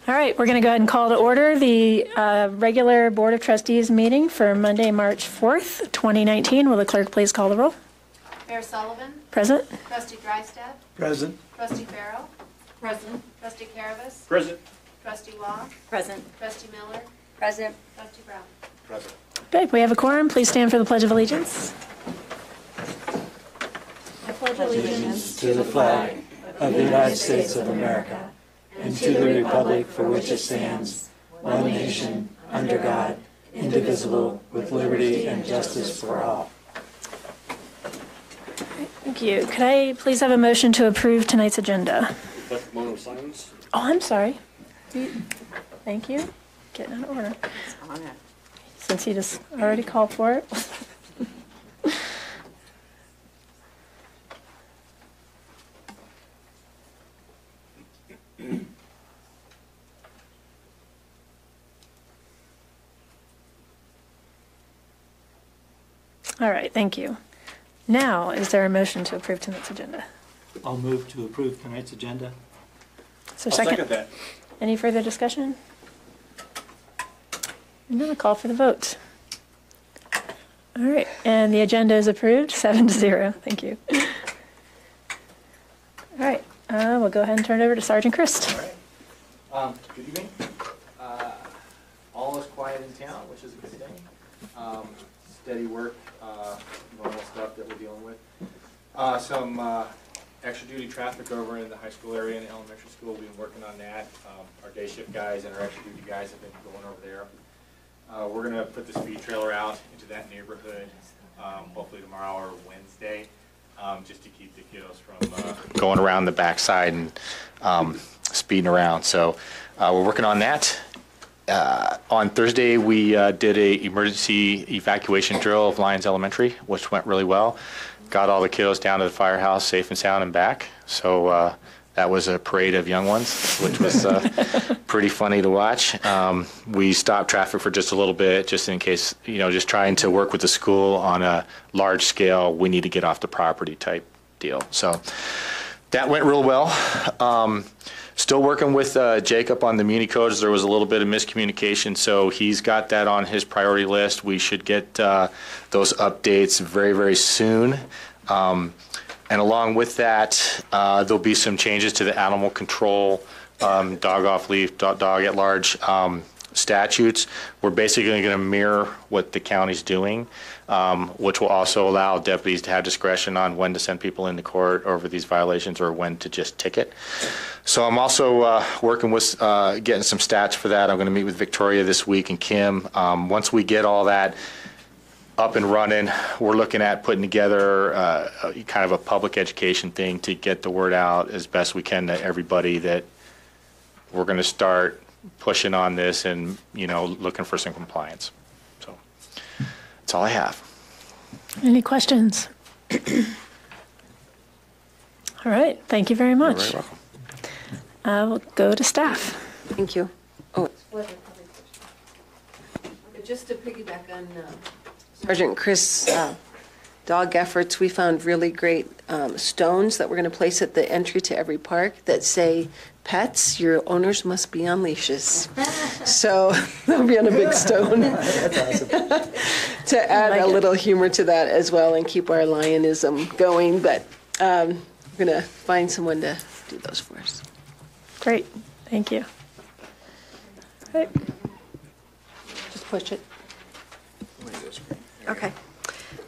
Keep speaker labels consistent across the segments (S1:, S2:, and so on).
S1: All right, we're going to go ahead and call to order the regular Board of Trustees meeting for Monday, March 4th, 2019. Will the clerk please call the roll?
S2: Mayor Sullivan.
S1: Present.
S2: Trustee Drystad.
S3: Present.
S2: Trustee Farrell.
S4: Present.
S2: Trustee Caravis.
S3: Present.
S2: Trustee Waugh.
S4: Present.
S2: Trustee Miller.
S4: Present.
S2: Trustee Brown.
S3: Present.
S1: Okay, we have a quorum. Please stand for the Pledge of Allegiance.
S2: I pledge allegiance
S3: To the flag of the United States of America and to the republic for which it stands, one nation, under God, indivisible, with liberty and justice for all.
S1: Thank you. Could I please have a motion to approve tonight's agenda?
S3: Moment of silence.
S1: Oh, I'm sorry. Thank you. Getting out of order. Since he just already called for it. All right, thank you. Now, is there a motion to approve tonight's agenda?
S3: I'll move to approve tonight's agenda.
S1: So second
S3: that.
S1: Any further discussion? I'm going to call for the vote. All right, and the agenda is approved, 7-0. Thank you. All right, we'll go ahead and turn it over to Sergeant Christ.
S5: All right. Good evening. All is quiet in town, which is a good thing. Steady work, normal stuff that we're dealing with. Some extra duty traffic over in the high school area and the elementary school. We've been working on that. Our day shift guys and our extra duty guys have been going over there. We're going to put the speed trailer out into that neighborhood, hopefully tomorrow or Wednesday, just to keep the kiddos from going around the backside and speeding around. So we're working on that. On Thursday, we did a emergency evacuation drill of Lyons Elementary, which went really well. Got all the kiddos down to the firehouse safe and sound and back. So that was a parade of young ones, which was pretty funny to watch. We stopped traffic for just a little bit, just in case, just trying to work with the school on a large scale, we need to get off the property type deal. So that went real well. Still working with Jacob on the Muni codes. There was a little bit of miscommunication, so he's got that on his priority list. We should get those updates very, very soon. And along with that, there'll be some changes to the animal control, dog off leash, dog at large statutes. We're basically going to mirror what the county's doing, which will also allow deputies to have discretion on when to send people into court over these violations or when to just ticket. So I'm also working with getting some stats for that. I'm going to meet with Victoria this week and Kim. Once we get all that up and running, we're looking at putting together kind of a public education thing to get the word out as best we can to everybody that we're going to start pushing on this and, looking for some compliance. So that's all I have.
S1: Any questions? All right, thank you very much.
S5: You're very welcome.
S1: We'll go to staff.
S4: Thank you. Oh,
S6: Just to piggyback on
S4: Sergeant Chris' dog efforts, we found really great stones that we're going to place at the entry to every park that say, "Pets, your owners must be on leashes." So they'll be on a big stone.
S3: That's awesome.
S4: To add a little humor to that as well and keep our lionism going. But we're going to find someone to do those for us.
S1: Great, thank you. All right.
S4: Just push it.
S7: Okay.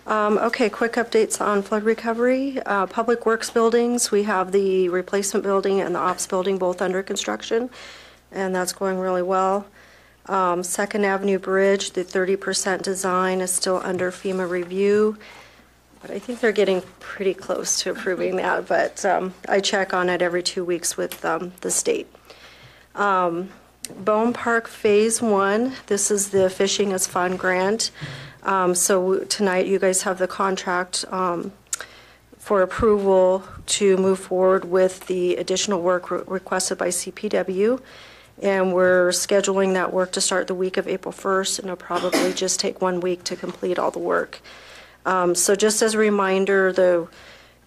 S7: Okay, quick updates on flood recovery. Public Works buildings, we have the replacement building and the ops building both under construction, and that's going really well. Second Avenue Bridge, the 30% design is still under FEMA review, but I think they're getting pretty close to approving that, but I check on it every 2 weeks with the state. Bone Park Phase 1, this is the Fishing is Fun grant. So tonight you guys have the contract for approval to move forward with the additional work requested by CPW. And we're scheduling that work to start the week of April 1st, and it'll probably just take 1 week to complete all the work. So just as a reminder,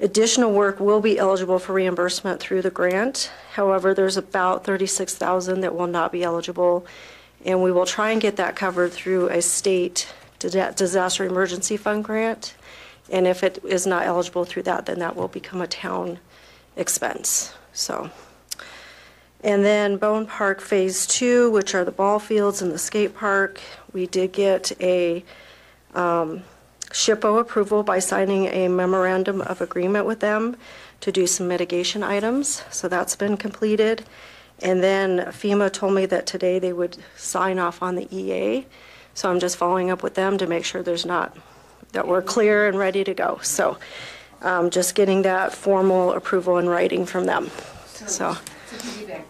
S7: Additional work will be eligible for reimbursement through the grant. However, there's about $36,000 that will not be eligible, and we will try and get that covered through a state disaster emergency fund grant. And if it is not eligible through that, then that will become a town expense. So, and then Bone Park Phase 2, which are the ball fields and the skate park, we did get a SHPO approval by signing a memorandum of agreement with them to do some mitigation items. So that's been completed. And then FEMA told me that today they would sign off on the EA. So I'm just following up with them to make sure that we're clear and ready to go. So just getting that formal approval in writing from them. So
S6: To piggyback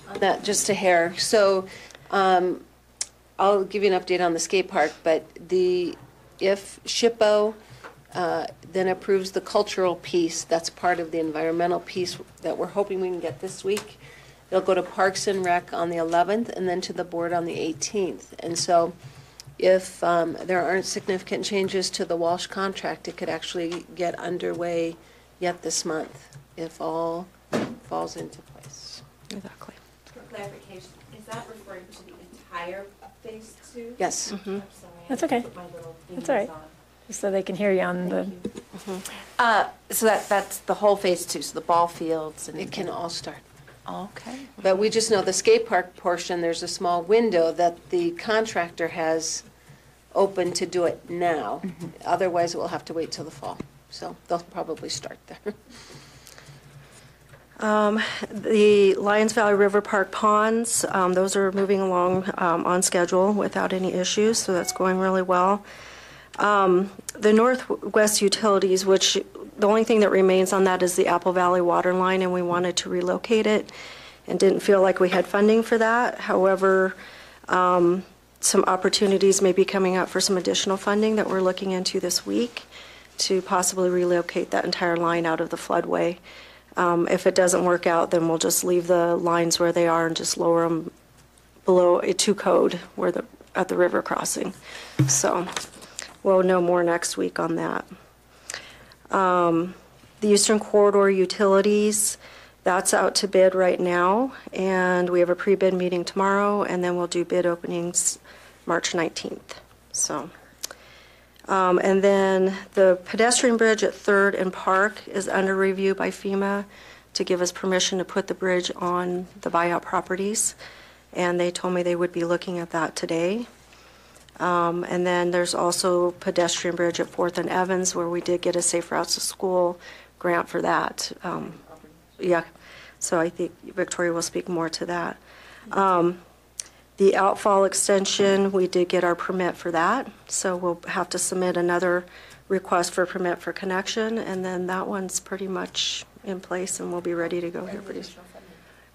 S4: On that, just a hair. So I'll give you an update on the skate park, but if SHPO then approves the cultural piece, that's part of the environmental piece that we're hoping we can get this week. They'll go to Parks and Rec on the 11th and then to the board on the 18th. And so if there aren't significant changes to the Walsh contract, it could actually get underway yet this month if all falls into place.
S7: exactly.
S2: For clarification, is that referring to the entire phase 2?
S4: Yes.
S2: I'm sorry, I
S1: That's okay.
S2: put my little
S1: That's all right.
S2: fingers on.
S1: Just so they can hear you on the,
S8: So that's the whole phase 2, so the ball fields and.
S4: It can all start.
S8: Okay.
S4: But we just know the skate park portion, there's a small window that the contractor has open to do it now. Otherwise, it will have to wait till the fall. So they'll probably start there.
S7: The Lions Valley River Park ponds, those are moving along on schedule without any issues, so that's going really well. The Northwest Utilities, which the only thing that remains on that is the Apple Valley water line, and we wanted to relocate it and didn't feel like we had funding for that. However, some opportunities may be coming up for some additional funding that we're looking into this week to possibly relocate that entire line out of the floodway. If it doesn't work out, then we'll just leave the lines where they are and just lower them below a 2 code at the river crossing. So we'll know more next week on that. The Eastern Corridor Utilities, that's out to bid right now, and we have a pre-bid meeting tomorrow, and then we'll do bid openings March 19th. So, and then the pedestrian bridge at 3rd and Park is under review by FEMA to give us permission to put the bridge on the buyout properties, and they told me they would be looking at that today. And then there's also pedestrian bridge at 4th and Evans, where we did get a Safe Routes to School grant for that. Yeah, so I think Victoria will speak more to that. The outfall extension, we did get our permit for that, so we'll have to submit another request for permit for connection, and then that one's pretty much in place, and we'll be ready to go here pretty soon.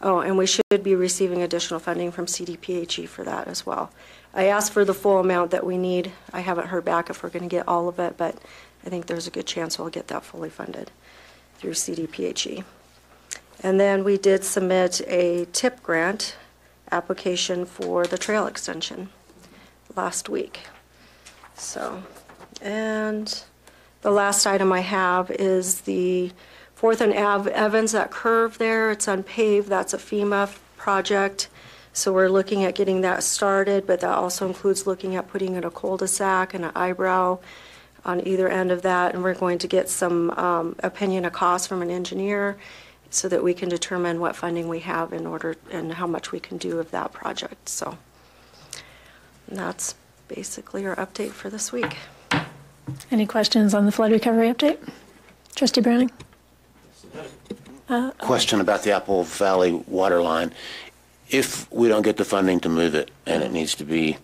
S7: Oh, and we should be receiving additional funding from CDPHE for that as well. I asked for the full amount that we need. I haven't heard back if we're going to get all of it, but I think there's a good chance we'll get that fully funded through CDPHE. And then we did submit a TIP grant application for the trail extension last week. So, and the last item I have is the 4th and Evans, that curve there, it's unpaved, that's a FEMA project. So we're looking at getting that started, but that also includes looking at putting in a cul-de-sac and an eyebrow on either end of that. And we're going to get some opinion of cost from an engineer so that we can determine what funding we have in order and how much we can do of that project. So that's basically our update for this week.
S1: any questions on the flood recovery update? Trustee Browning?
S9: Question about the Apple Valley water line. If we don't get the funding to move it and it needs to be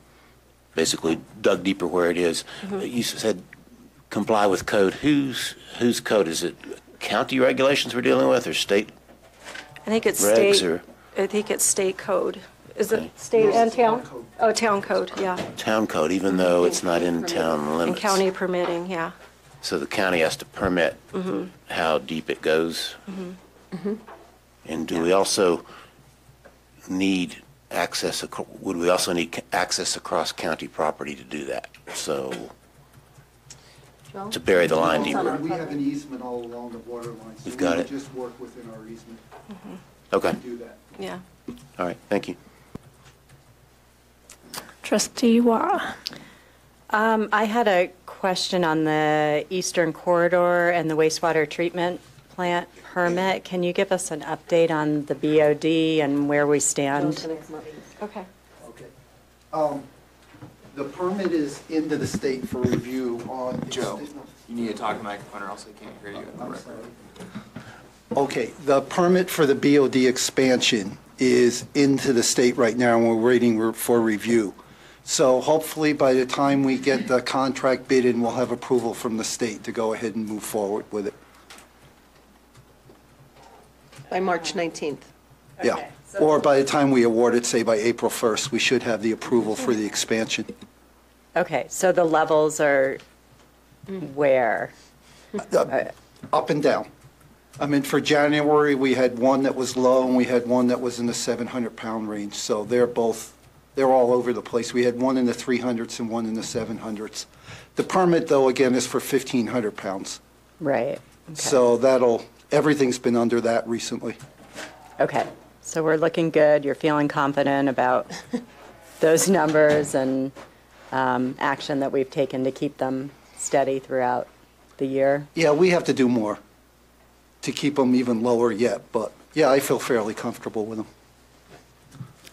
S9: basically dug deeper where it is, you said comply with code. Whose code? Is it county regulations we're dealing with or state
S7: I think it's
S9: regs?
S7: state.
S9: Or
S7: I think it's state code. Is
S9: Okay.
S7: it state and town? Oh, town code, yeah.
S9: town code, even though it's not in town
S7: And
S9: limits?
S7: county permitting, yeah.
S9: So the county has to permit how deep it goes? And do we also need access, would we also need access across county property to do that? So to bury the line
S4: It's on
S9: deeper.
S4: our
S10: We have an easement all along the water line, so
S9: You've
S10: we
S9: got
S10: would
S9: it.
S10: just work within our easement
S9: Okay,
S10: to do that.
S7: Yeah.
S9: all right, thank you.
S1: Trustee Wah.
S11: I had a question on the Eastern Corridor and the wastewater treatment plant permit. Can you give us an update on the BOD and where we stand?
S7: Okay.
S10: Okay. The permit is into the state for review on.
S5: Joe, you need to talk to the microphone or else I can't hear you in the
S10: I'm
S5: record.
S10: sorry. Okay, the permit for the BOD expansion is into the state right now, and we're waiting for review. So hopefully by the time we get the contract bid in, we'll have approval from the state to go ahead and move forward with it.
S4: By March 19th.
S10: Yeah. Or by the time we award it, say by April 1st, we should have the approval for the expansion.
S11: Okay, so the levels are where?
S10: Up and down. I mean, for January, we had one that was low, and we had one that was in the 700-pound range. So they're all over the place. We had one in the 300s and one in the 700s. The permit, though, again, is for 1,500 pounds.
S11: Right. Okay.
S10: So everything's been under that recently.
S11: Okay, so we're looking good. You're feeling confident about those numbers and action that we've taken to keep them steady throughout the year?
S10: Yeah, we have to do more to keep them even lower yet, but yeah, I feel fairly comfortable with them.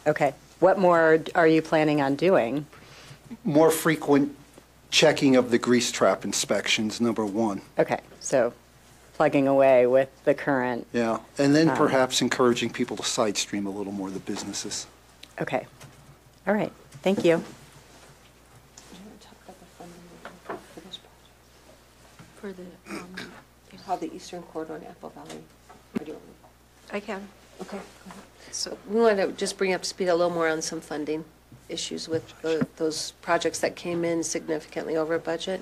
S11: Okay. What more are you planning on doing?
S10: More frequent checking of the grease trap inspections, number one.
S11: Okay, so plugging away with the current.
S10: Yeah, and then perhaps encouraging people to side stream a little more, the businesses.
S11: Okay. All right. Thank you.
S4: For the, how the Eastern Corridor and Apple Valley are doing.
S7: I can.
S4: Okay. So we want to just bring up to speed a little more on some funding issues with those projects that came in significantly over budget.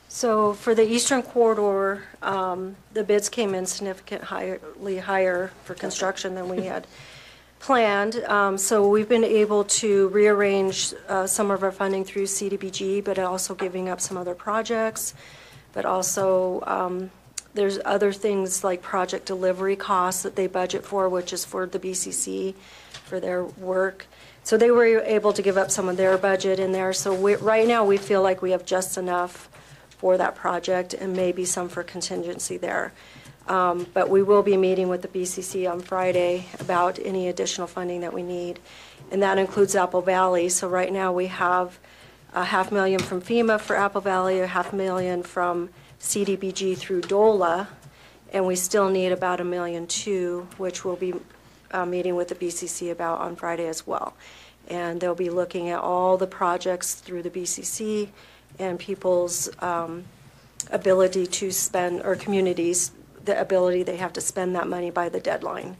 S7: So for the Eastern Corridor, the bids came in significantly higher for construction than we had planned. So we've been able to rearrange some of our funding through CDBG, but also giving up some other projects. But also, there's other things like project delivery costs that they budget for, which is for the BCC for their work. So they were able to give up some of their budget in there. So right now, we feel like we have just enough for that project and maybe some for contingency there. But we will be meeting with the BCC on Friday about any additional funding that we need. And that includes Apple Valley. So right now we have $500,000 from FEMA for Apple Valley, $500,000 from CDBG through DOLA, and we still need about $1.2 million, which we'll be meeting with the BCC about on Friday as well. And they'll be looking at all the projects through the BCC and people's ability to spend, or communities, the ability they have to spend that money by the deadline,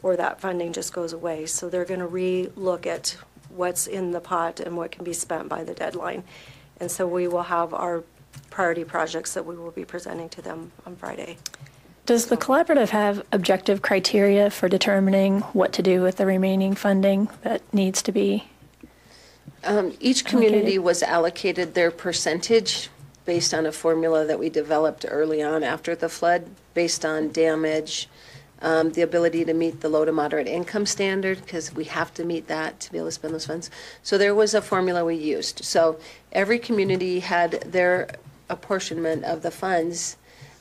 S7: or that funding just goes away. So they're going to re-look at what's in the pot and what can be spent by the deadline. And so we will have our priority projects that we will be presenting to them on Friday.
S1: Does the collaborative have objective criteria for determining what to do with the remaining funding that needs to be?
S4: Each community
S1: allocated?
S4: was allocated their percentage based on a formula that we developed early on after the flood, based on damage, the ability to meet the low to moderate income standard, because we have to meet that to be able to spend those funds. So there was a formula we used. So every community had their apportionment of the funds,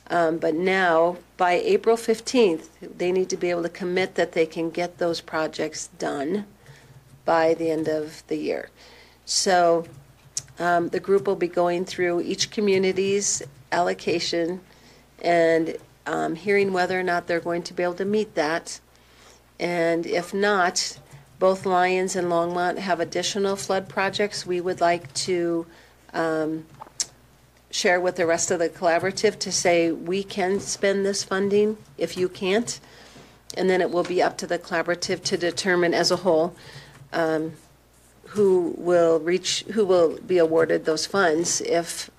S4: but now by April 15th, they need to be able to commit that they can get those projects done by the end of the year. So the group will be going through each community's allocation and hearing whether or not they're going to be able to meet that. And if not, both Lyons and Longmont have additional flood projects we would like to share with the rest of the collaborative to say, we can spend this funding if you can't. And then it will be up to the collaborative to determine as a whole who will be awarded those funds if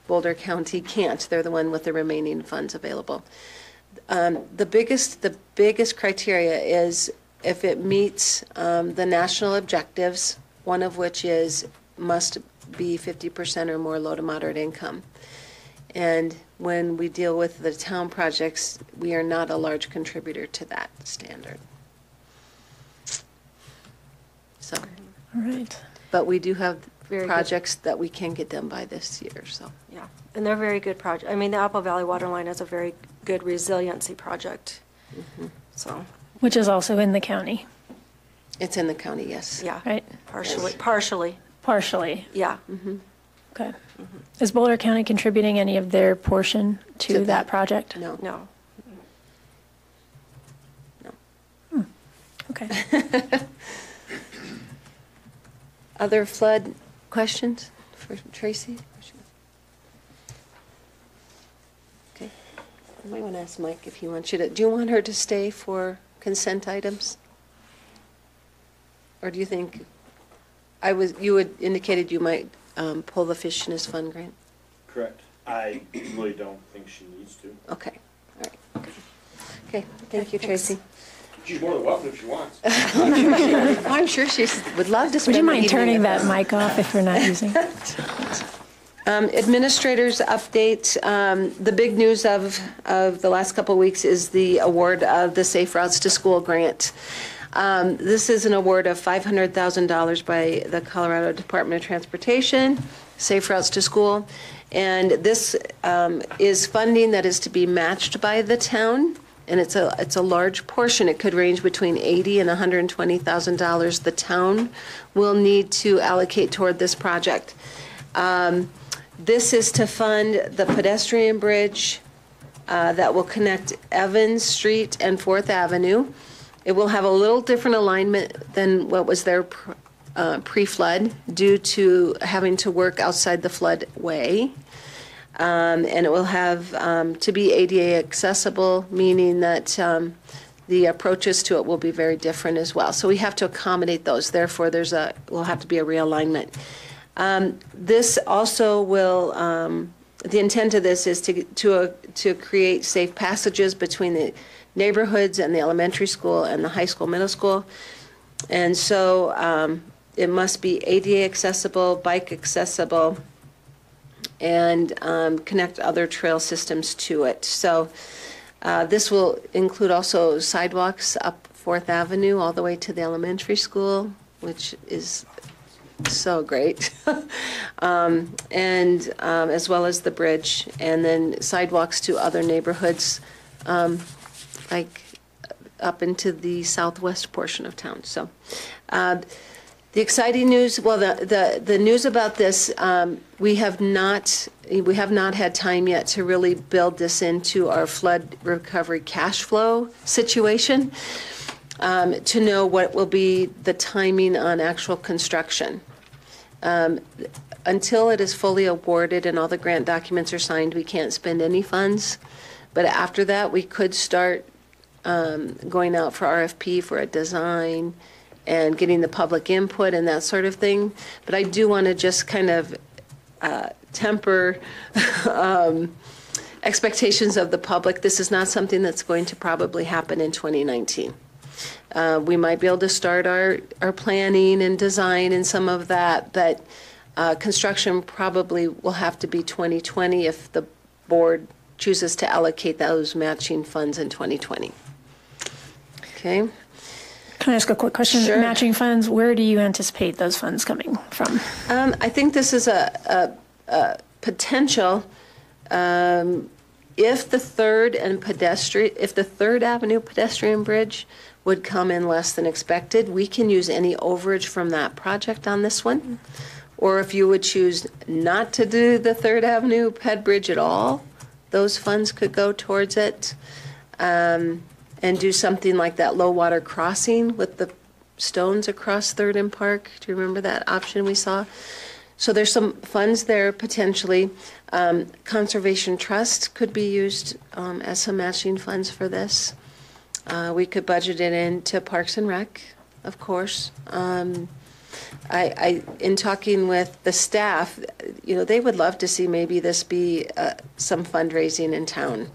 S4: Boulder County can't. They're the one with the remaining funds available. The biggest criteria is if it meets the national objectives, one of which is must be 50% or more low to moderate income. And when we deal with the town projects, we are not a large contributor to that standard. So,
S1: All right.
S4: but we do have
S7: Very good.
S4: projects that we can get done by this year, so.
S7: Yeah, and they're very good projects. I mean, the Apple Valley Waterline is a very good resiliency project. So,
S1: Which is also in the county,
S4: It's in the county, yes.
S7: yeah.
S1: right?
S7: Partially,
S1: Partially.
S7: yeah.
S1: Okay. Is Boulder County contributing any of their portion to
S4: To
S1: that
S4: that.
S1: project?
S4: No.
S7: No.
S1: Okay.
S4: Other flood questions for Tracy? Okay. I might want to ask Mike if he wants you to, do you want her to stay for consent items? Or do you think, you had indicated you might pull the Fishness Fund grant?
S12: Correct. I really don't think she needs to.
S4: Okay, all right. Okay, thank you, Tracy.
S12: She's more than welcome if she wants.
S4: I'm sure she would love to spend
S1: Would you
S4: the
S1: mind
S4: evening
S1: turning
S4: with
S1: that
S4: us.
S1: mic off if we're not using it?
S4: Administrators update. The big news of the last couple of weeks is the award of the Safe Routes to School grant. This is an award of $500,000 by the Colorado Department of Transportation, Safe Routes to School. And this is funding that is to be matched by the town. And it's a large portion. It could range between $80,000 and $120,000 the town will need to allocate toward this project. This is to fund the pedestrian bridge that will connect Evans Street and 4th Avenue. It will have a little different alignment than what was there pre-flood due to having to work outside the floodway. And it will have to be ADA accessible, meaning that the approaches to it will be very different as well. So we have to accommodate those. Therefore, will have to be a realignment. This also will, the intent of this is to create safe passages between the neighborhoods and the elementary school and the high school, middle school. And so it must be ADA accessible, bike accessible, and connect other trail systems to it. So this will include also sidewalks up 4th Avenue all the way to the elementary school, which is so great. And as well as the bridge, and then sidewalks to other neighborhoods, like up into the southwest portion of town. So the exciting news, well, the news about this, we have not had time yet to really build this into our flood recovery cash flow situation, to know what will be the timing on actual construction. Until it is fully awarded and all the grant documents are signed, we can't spend any funds. But after that, we could start going out for RFP for a design and getting the public input and that sort of thing. But I do want to just kind of temper expectations of the public. This is not something that's going to probably happen in 2019. We might be able to start our planning and design and some of that, but construction probably will have to be 2020 if the board chooses to allocate those matching funds in 2020. Okay.
S1: Can I ask a quick question?
S4: Sure.
S1: Matching funds, where do you anticipate those funds coming from?
S4: I think this is a potential. If the 3rd Avenue pedestrian bridge would come in less than expected, we can use any overage from that project on this one. Or if you would choose not to do the 3rd Avenue ped bridge at all, those funds could go towards it. And do something like that low water crossing with the stones across 3rd and Park. Do you remember that option we saw? So there's some funds there potentially. Conservation Trust could be used as some matching funds for this. We could budget it into Parks and Rec, of course. In talking with the staff, they would love to see maybe this be some fundraising in town,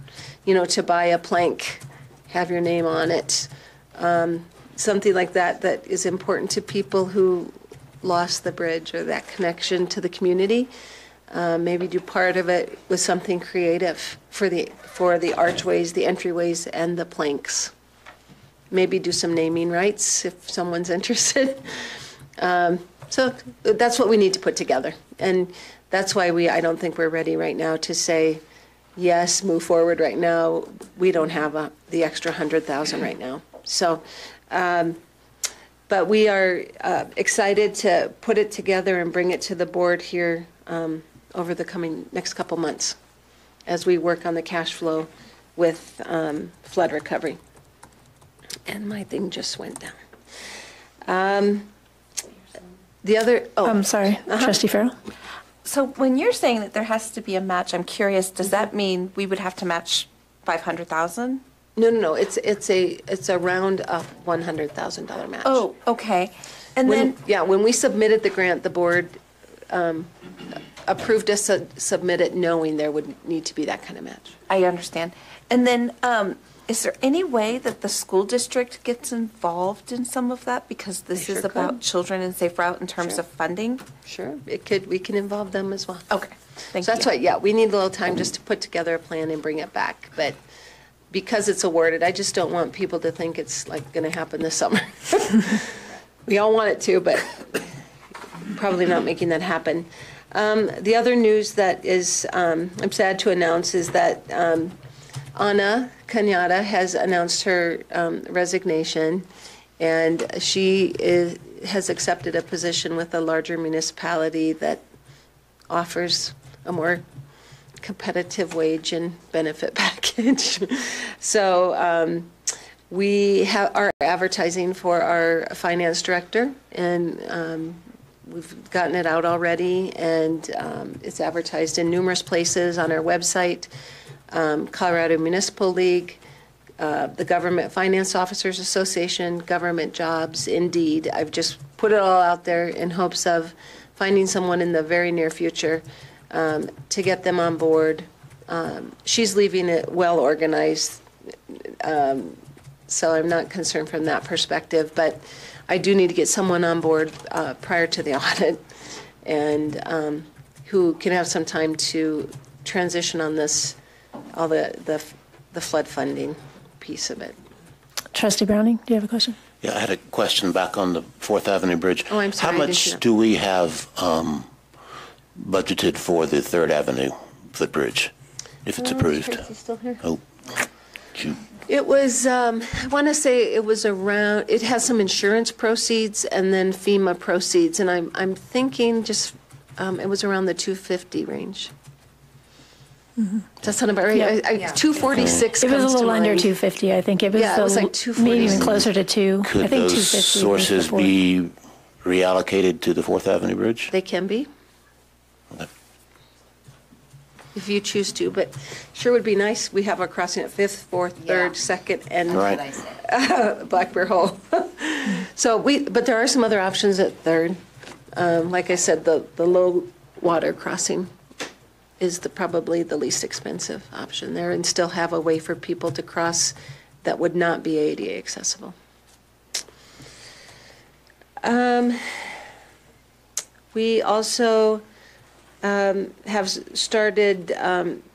S4: to buy a plank, have your name on it, something like that is important to people who lost the bridge or that connection to the community. Maybe do part of it with something creative for the archways, the entryways, and the planks. Maybe do some naming rights if someone's interested. So that's what we need to put together. And that's why I don't think we're ready right now to say, yes, move forward right now. We don't have the extra 100,000 right now. So, but we are excited to put it together and bring it to the board here over the next couple months as we work on the cash flow with flood recovery. And my thing just went down. The other,
S1: I'm sorry, Trustee Farrell?
S8: So when you're saying that there has to be a match, I'm curious, does that mean we would have to match 500,000?
S4: No. It's a round up $100,000 match.
S8: Oh, okay. And
S4: when we submitted the grant, the board approved us to submit it knowing there would need to be that kind of match.
S8: I understand. And then, is there any way that the school district gets involved in some of that? Because this is about children and safe route in terms of funding?
S4: Sure, we can involve them as well.
S8: Okay, thank you.
S4: So that's why, we need a little time just to put together a plan and bring it back. But because it's awarded, I just don't want people to think it's like going to happen this summer. We all want it to, but probably not making that happen. The other news that is, I'm sad to announce is that Anna Kanyata has announced her resignation, and she has accepted a position with a larger municipality that offers a more competitive wage and benefit package. So we are advertising for our finance director, and we've gotten it out already, and it's advertised in numerous places on our website. Colorado Municipal League, the Government Finance Officers Association, Government Jobs, Indeed. I've just put it all out there in hopes of finding someone in the very near future to get them on board. She's leaving it well organized, so I'm not concerned from that perspective, but I do need to get someone on board prior to the audit and who can have some time to transition on this, all the flood funding piece of it.
S1: Trustee Browning, do you have a question?
S9: Yeah, I had a question back on the 4th Avenue Bridge.
S4: Oh, I'm sorry.
S9: How much do we have budgeted for the 3rd Avenue footbridge, if it's approved?
S4: Is he still here?
S9: Oh, shoot.
S4: It was, I want to say it was around, it has some insurance proceeds and then FEMA proceeds, and I'm thinking just, it was around the 250 range. Mm-hmm. Does that sound about right?
S1: Yeah.
S4: 246
S1: It was a
S4: comes to
S1: little under
S4: mind.
S1: 250, I think. It was,
S4: Yeah, it was like 240.
S1: maybe even closer to 2.
S9: Could
S1: I think
S9: those
S1: 250
S9: sources be reallocated to the 4th Avenue Bridge?
S4: They can be,
S9: Okay.
S4: if you choose to, but sure would be nice. We have our crossing at 5th, 4th, 3rd, 2nd, and
S9: Right.
S4: Black Bear Hole. So but there are some other options at 3rd. Like I said, the low water crossing is probably the least expensive option there, and still have a way for people to cross that would not be ADA accessible. We also have started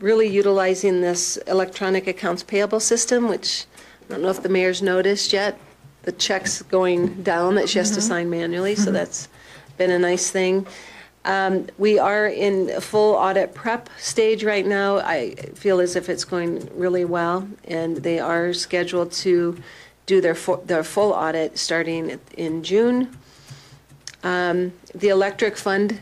S4: really utilizing this electronic accounts payable system, which I don't know if the mayor's noticed yet, the checks going down that she has to sign manually, so that's been a nice thing. We are in a full audit prep stage right now. I feel as if it's going really well, and they are scheduled to do their full audit starting in June. The electric fund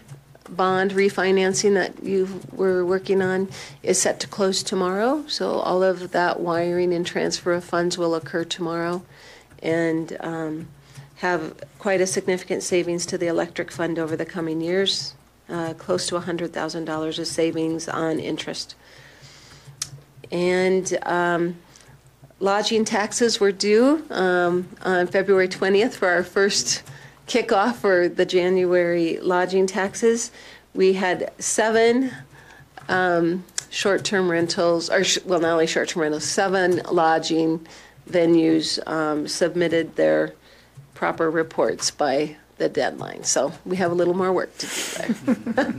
S4: bond refinancing that you were working on is set to close tomorrow, so all of that wiring and transfer of funds will occur tomorrow, and have quite a significant savings to the electric fund over the coming years, close to $100,000 of savings on interest. And lodging taxes were due on February 20th for our first kickoff for the January lodging taxes. We had 7 short-term rentals, or well, not only short-term rentals, 7 lodging venues submitted their proper reports by the deadline. So we have a little more work to do there.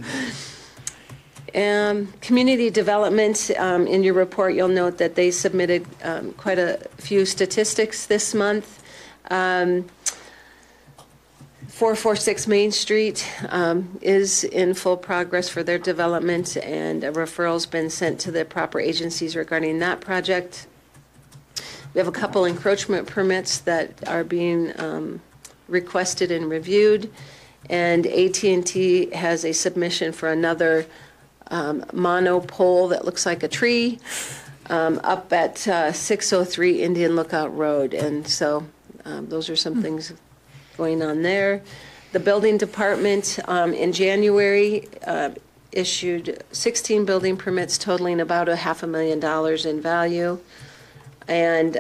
S4: Community development, in your report, you'll note that they submitted quite a few statistics this month. 446 Main Street is in full progress for their development, and a referral's been sent to the proper agencies regarding that project. We have a couple encroachment permits that are being requested and reviewed, and AT&T has a submission for another monopole that looks like a tree up at 603 Indian Lookout Road. And so those are some things going on there. The building department in January issued 16 building permits totaling about $500,000 in value, and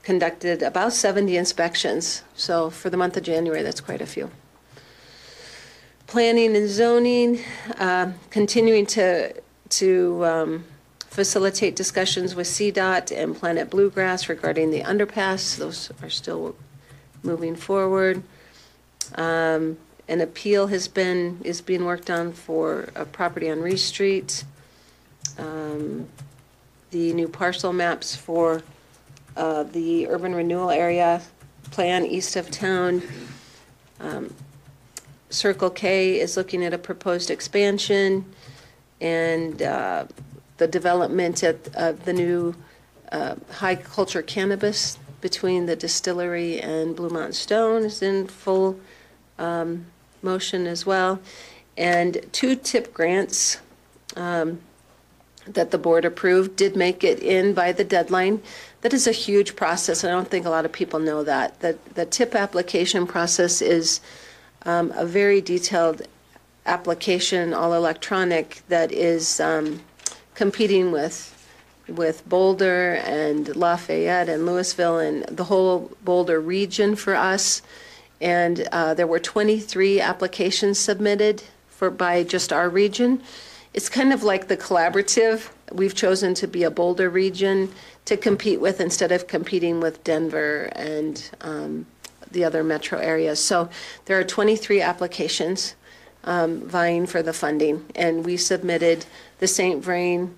S4: conducted about 70 inspections. So for the month of January, that's quite a few. Planning and zoning, continuing to facilitate discussions with CDOT and Planet Bluegrass regarding the underpass. Those are still moving forward. An appeal is being worked on for a property on Reese Street. The new parcel maps for the urban renewal area plan east of town. Circle K is looking at a proposed expansion, and the development of the new high culture cannabis between the distillery and Blue Mountain Stone is in full motion as well. And 2 TIP grants that the board approved did make it in by the deadline. That is a huge process, and I don't think a lot of people know that. The TIP application process is a very detailed application, all electronic, that is competing with Boulder and Lafayette and Louisville and the whole Boulder region for us. And there were 23 applications submitted by just our region. It's kind of like the collaborative. We've chosen to be a Boulder region to compete with instead of competing with Denver and the other metro areas. So there are 23 applications vying for the funding, and we submitted the St. Vrain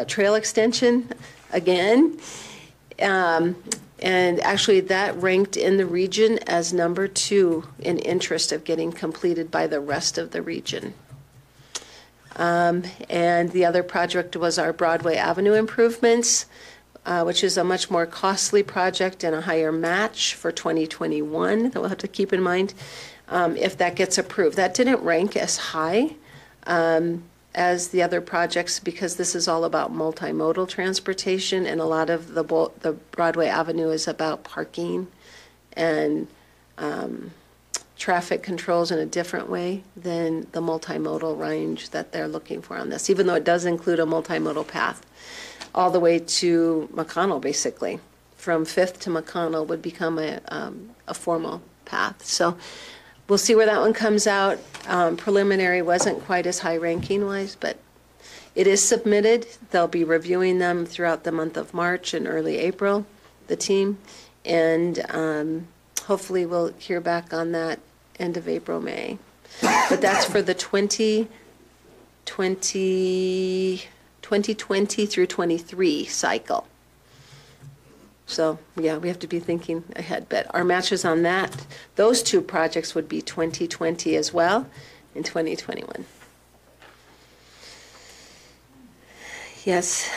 S4: Trail Extension again. And actually that ranked in the region as number 2 in interest of getting completed by the rest of the region. And the other project was our Broadway Avenue improvements, which is a much more costly project and a higher match for 2021 that we'll have to keep in mind if that gets approved. That didn't rank as high as the other projects because this is all about multimodal transportation, and a lot of the Broadway Avenue is about parking and traffic controls in a different way than the multimodal range that they're looking for on this, even though it does include a multimodal path all the way to McConnell, basically. From 5th to McConnell would become a formal path. So we'll see where that one comes out. Preliminary wasn't quite as high ranking wise, but it is submitted. They'll be reviewing them throughout the month of March and early April, the team. And hopefully we'll hear back on that end of April, May. But that's for the 2020 through 23 cycle. So yeah, we have to be thinking ahead. But our matches on that, those 2 projects would be 2020 as well and 2021. Yes.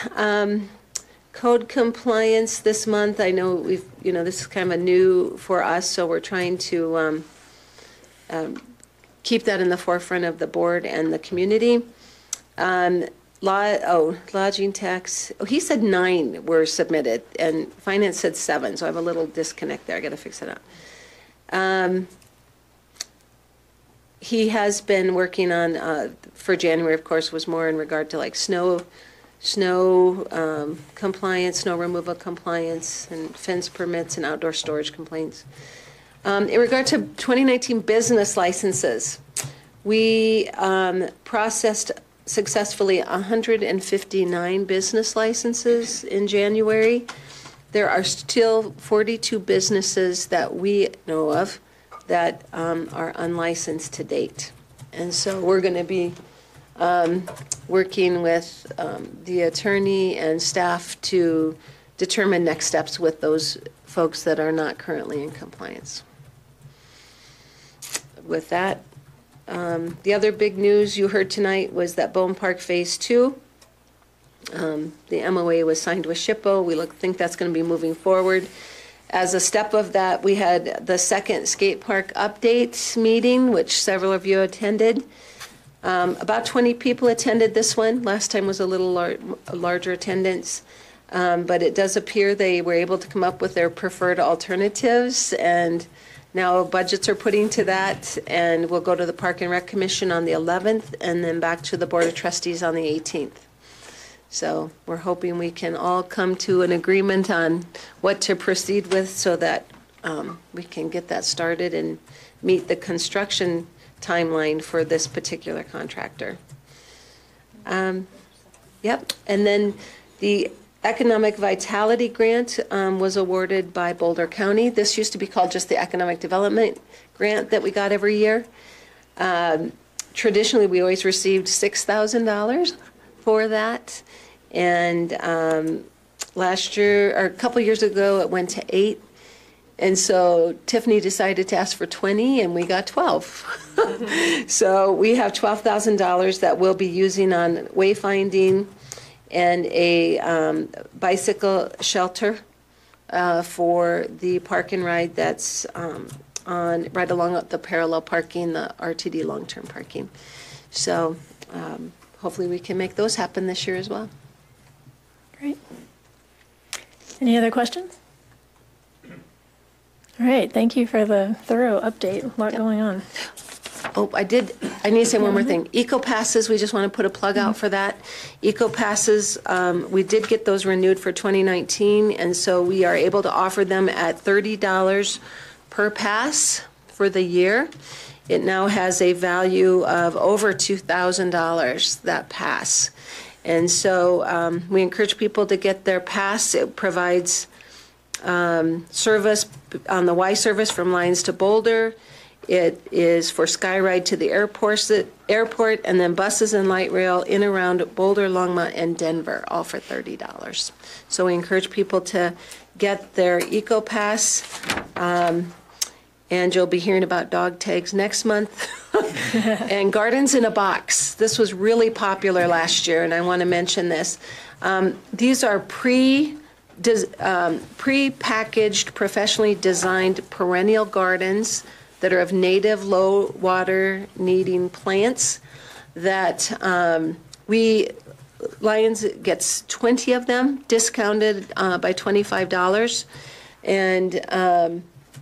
S4: Code compliance this month. I know this is kind of a new for us, so we're trying to keep that in the forefront of the board and the community. Lodging tax. Oh, he said 9 were submitted, and finance said 7. So I have a little disconnect there. I got to fix it up. He has been working on for January, of course, was more in regard to like snow compliance, snow removal compliance, and fence permits and outdoor storage complaints. In regard to 2019 business licenses, we processed successfully 159 business licenses in January. There are still 42 businesses that we know of that are unlicensed to date. And so we're going to be working with the attorney and staff to determine next steps with those folks that are not currently in compliance. With that, the other big news you heard tonight was that Bone Park Phase 2. The MOA was signed with SHPO. We think that's going to be moving forward. As a step of that, we had the second skate park update meeting, which several of you attended. About 20 people attended this one. Last time was a little larger attendance. But it does appear they were able to come up with their preferred alternatives, and now budgets are putting to that, and we'll go to the Park and Rec Commission on the 11th, and then back to the Board of Trustees on the 18th. So we're hoping we can all come to an agreement on what to proceed with so that we can get that started and meet the construction timeline for this particular contractor. Yep, and then the Economic Vitality Grant was awarded by Boulder County. This used to be called just the Economic Development Grant that we got every year. Traditionally, we always received $6,000 for that. And last year, or a couple years ago, it went to 8. And so Tiffany decided to ask for 20, and we got 12. So we have $12,000 that we'll be using on wayfinding and a bicycle shelter for the park and ride that's on right along the parallel parking, the RTD long-term parking. So hopefully we can make those happen this year as well.
S1: Great. Any other questions? All right, thank you for the thorough update. A lot going on.
S4: Oh, I need to say one more thing. Eco Passes, we just want to put a plug out for that. Eco Passes, we did get those renewed for 2019, and so we are able to offer them at $30 per pass for the year. It now has a value of over $2,000, that pass. And so we encourage people to get their pass. It provides service on the Y service from Lyons to Boulder. It is for Skyride to the airport, and then buses and light rail in around Boulder, Longmont, and Denver, all for $30. So we encourage people to get their Eco Pass. And you'll be hearing about dog tags next month. And Gardens in a Box. This was really popular last year, and I want to mention this. These are pre-packaged, professionally designed perennial gardens that are of native low water needing plants that Lyons gets 20 of them discounted by $25, and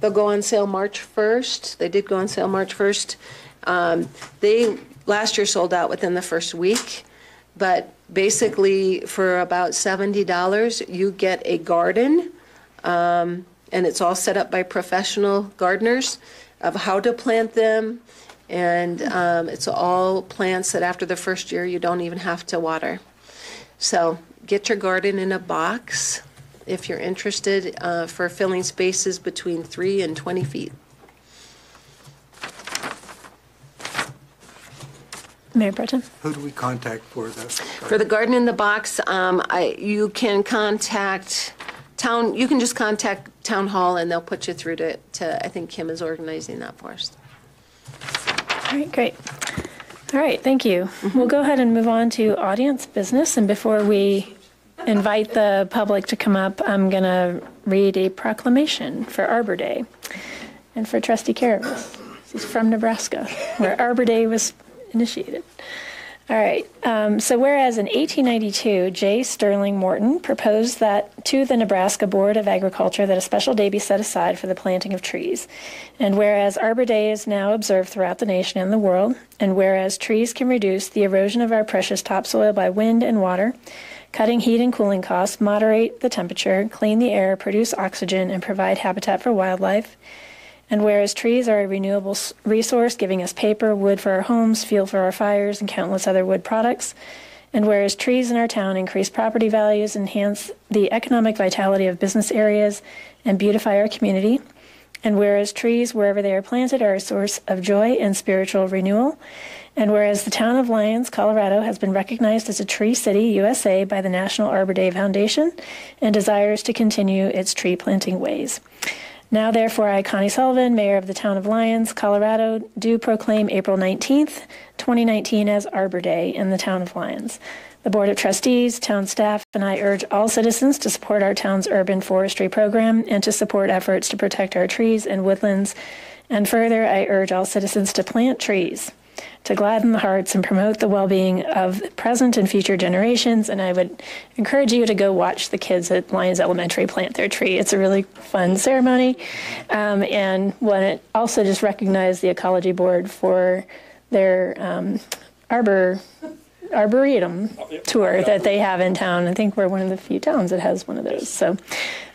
S4: they'll go on sale March 1st. They did go on sale March 1st. They last year sold out within the first week, but basically for about $70 you get a garden, and it's all set up by professional gardeners of how to plant them, and it's all plants that after the first year you don't even have to water. So get your garden in a box if you're interested, for filling spaces between 3 and 20 feet.
S1: Mayor Breton.
S13: Who do we contact for this?
S4: For the Garden in the Box, you can contact town. You can just contact Town Hall, and they'll put you through to I think Kim is organizing that for us.
S1: All right, great. All right, thank you. We'll go ahead and move on to audience business, and before we invite the public to come up, I'm going to read a proclamation for Arbor Day and for Trustee Caravis. He's from Nebraska, where Arbor Day was initiated. All right, so whereas in 1892, J. Sterling Morton proposed that to the Nebraska Board of Agriculture that a special day be set aside for the planting of trees. And whereas Arbor Day is now observed throughout the nation and the world, and whereas trees can reduce the erosion of our precious topsoil by wind and water, cutting heat and cooling costs, moderate the temperature, clean the air, produce oxygen, and provide habitat for wildlife. And whereas trees are a renewable resource, giving us paper, wood for our homes, fuel for our fires, and countless other wood products. And whereas trees in our town increase property values, enhance the economic vitality of business areas, and beautify our community. And whereas trees, wherever they are planted, are a source of joy and spiritual renewal. And whereas the town of Lyons, Colorado, has been recognized as a Tree City, USA by the National Arbor Day Foundation and desires to continue its tree planting ways. Now, therefore, I, Connie Sullivan, Mayor of the town of Lyons, Colorado, do proclaim April 19th, 2019 as Arbor Day in the town of Lyons. The Board of Trustees, town staff, and I urge all citizens to support our town's urban forestry program and to support efforts to protect our trees and woodlands. And further, I urge all citizens to plant trees to gladden the hearts and promote the well-being of present and future generations. And I would encourage you to go watch the kids at Lyons Elementary plant their tree. It's a really fun ceremony. And want to also just recognize the Ecology Board for their Arboretum tour that they have in town. I think we're one of the few towns that has one of those. So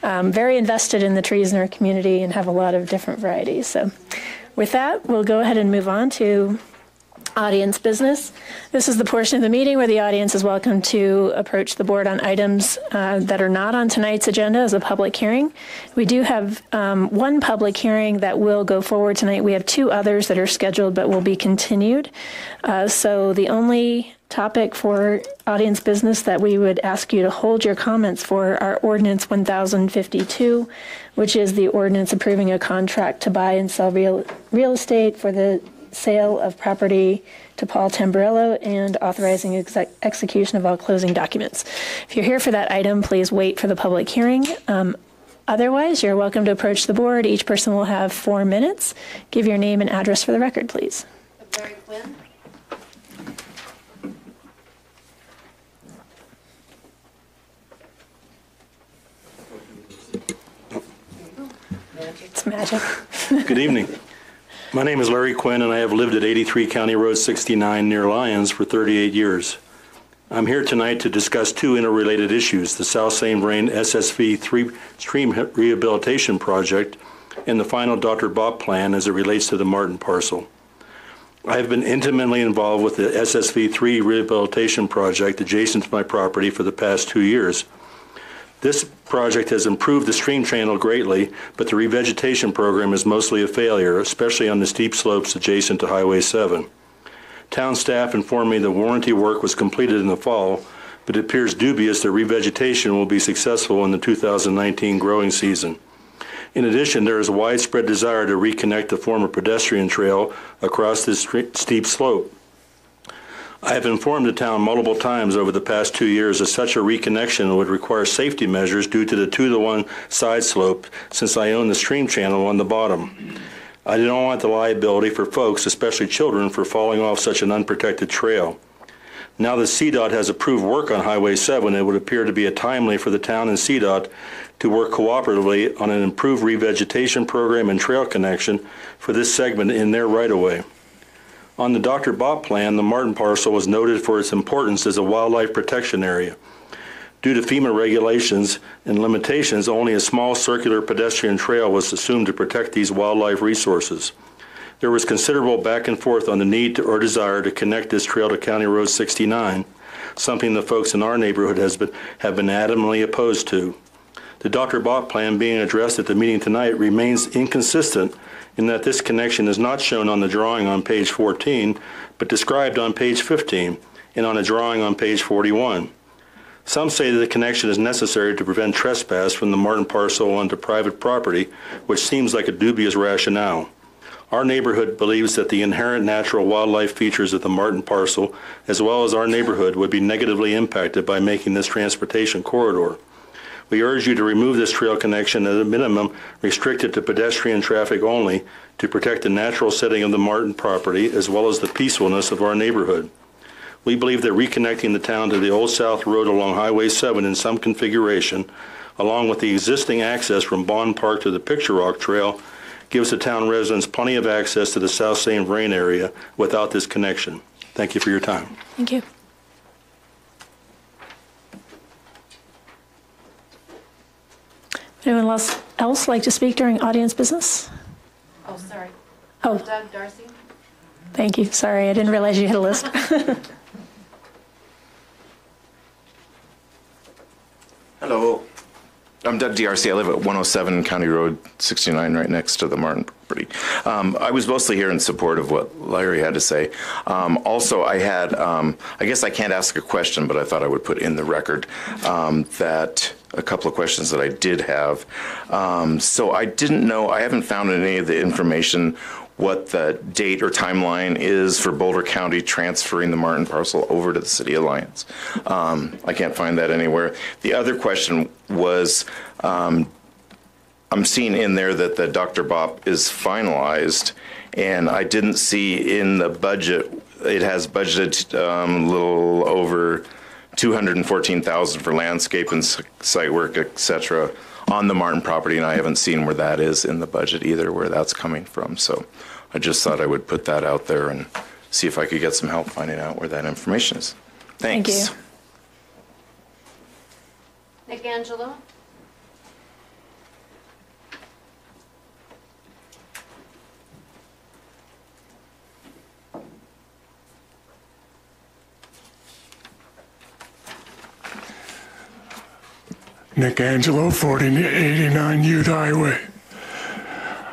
S1: very invested in the trees in our community and have a lot of different varieties. So with that, we'll go ahead and move on to audience business. This is the portion of the meeting where the audience is welcome to approach the board on items that are not on tonight's agenda as a public hearing. We do have one public hearing that will go forward tonight. We have two others that are scheduled but will be continued. So the only topic for audience business that we would ask you to hold your comments for are Ordinance 1052, which is the ordinance approving a contract to buy and sell real estate for the sale of property to Paul Tamburello and authorizing execution of all closing documents. If you're here for that item, please wait for the public hearing. Otherwise, you're welcome to approach the board. Each person will have 4 minutes. Give your name and address for the record, please.
S6: Barry Quinn.
S1: It's magic.
S14: Good evening. My name is Larry Quinn, and I have lived at 83 County Road 69 near Lyons for 38 years. I'm here tonight to discuss two interrelated issues, the South St. Vrain SSV stream rehabilitation project and the final Dr. Bob plan as it relates to the Martin parcel. I have been intimately involved with the SSV3 rehabilitation project adjacent to my property for the past 2 years. This project has improved the stream channel greatly, but the revegetation program is mostly a failure, especially on the steep slopes adjacent to Highway 7. Town staff informed me the warranty work was completed in the fall, but it appears dubious that revegetation will be successful in the 2019 growing season. In addition, there is a widespread desire to reconnect the former pedestrian trail across this steep slope. I have informed the town multiple times over the past 2 years that such a reconnection would require safety measures due to the 2-to-1 side slope, since I own the stream channel on the bottom. I don't want the liability for folks, especially children, for falling off such an unprotected trail. Now that CDOT has approved work on Highway 7, it would appear to be timely for the town and CDOT to work cooperatively on an improved revegetation program and trail connection for this segment in their right-of-way. On the Dr. Bob plan, the Martin parcel was noted for its importance as a wildlife protection area. Due to FEMA regulations and limitations, only a small circular pedestrian trail was assumed to protect these wildlife resources. There was considerable back and forth on the need or desire to connect this trail to County Road 69, something the folks in our neighborhood have been adamantly opposed to. The Dr. Bob plan being addressed at the meeting tonight remains inconsistent in that this connection is not shown on the drawing on page 14, but described on page 15 and on a drawing on page 41. Some say that the connection is necessary to prevent trespass from the Martin parcel onto private property, which seems like a dubious rationale. Our neighborhood believes that the inherent natural wildlife features of the Martin parcel, as well as our neighborhood, would be negatively impacted by making this transportation corridor. We urge you to remove this trail connection at a minimum, restricted to pedestrian traffic only, to protect the natural setting of the Martin property as well as the peacefulness of our neighborhood. We believe that reconnecting the town to the Old South Road along Highway 7 in some configuration, along with the existing access from Bond Park to the Picture Rock Trail, gives the town residents plenty of access to the South St. Vrain area without this connection. Thank you for your time.
S1: Thank you. Anyone else like to speak during audience business?
S6: Oh, sorry.
S1: Oh.
S6: Doug Darcy.
S1: Thank you. Sorry, I didn't realize you had a list.
S15: Hello. I'm Doug DRC. I live at 107 County Road 69, right next to the Martin property. I was mostly here in support of what Larry had to say. Also, I had, I guess I can't ask a question, but I thought I would put in the record that a couple of questions that I did have. So I didn't know, I haven't found any of the information what the date or timeline is for Boulder County transferring the Martin parcel over to the City Alliance. I can't find that anywhere. The other question was, I'm seeing in there that the Dr. Bop is finalized, and I didn't see in the budget, it has budgeted a little over $214,000 for landscape and site work, et cetera, on the Martin property, and I haven't seen where that is in the budget either, where that's coming from. So I just thought I would put that out there and see if I could get some help finding out where that information is. Thanks.
S1: Thank you.
S6: Nick Angelo?
S13: Nick Angelo, 4089 Youth Highway.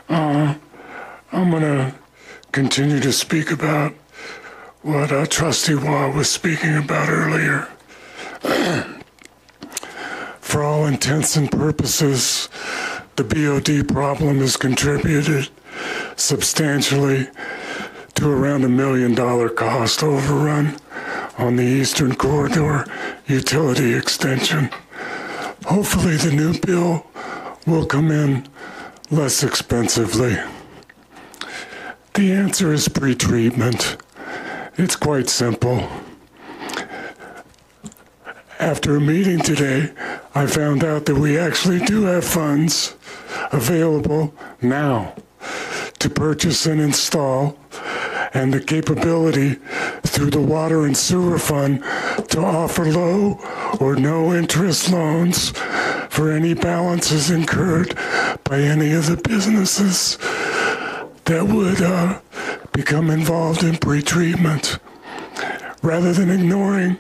S13: I'm going to continue to speak about what Trustee Waugh was speaking about earlier. For all intents and purposes, the BOD problem has contributed substantially to around $1 million cost overrun on the Eastern Corridor utility extension. Hopefully the new bill will come in less expensively. The answer is pretreatment. It's quite simple. After a meeting today, I found out that we actually do have funds available now to purchase and install, and the capability through the Water and Sewer Fund to offer low or no interest loans for any balances incurred by any of the businesses that would become involved in pretreatment. Rather than ignoring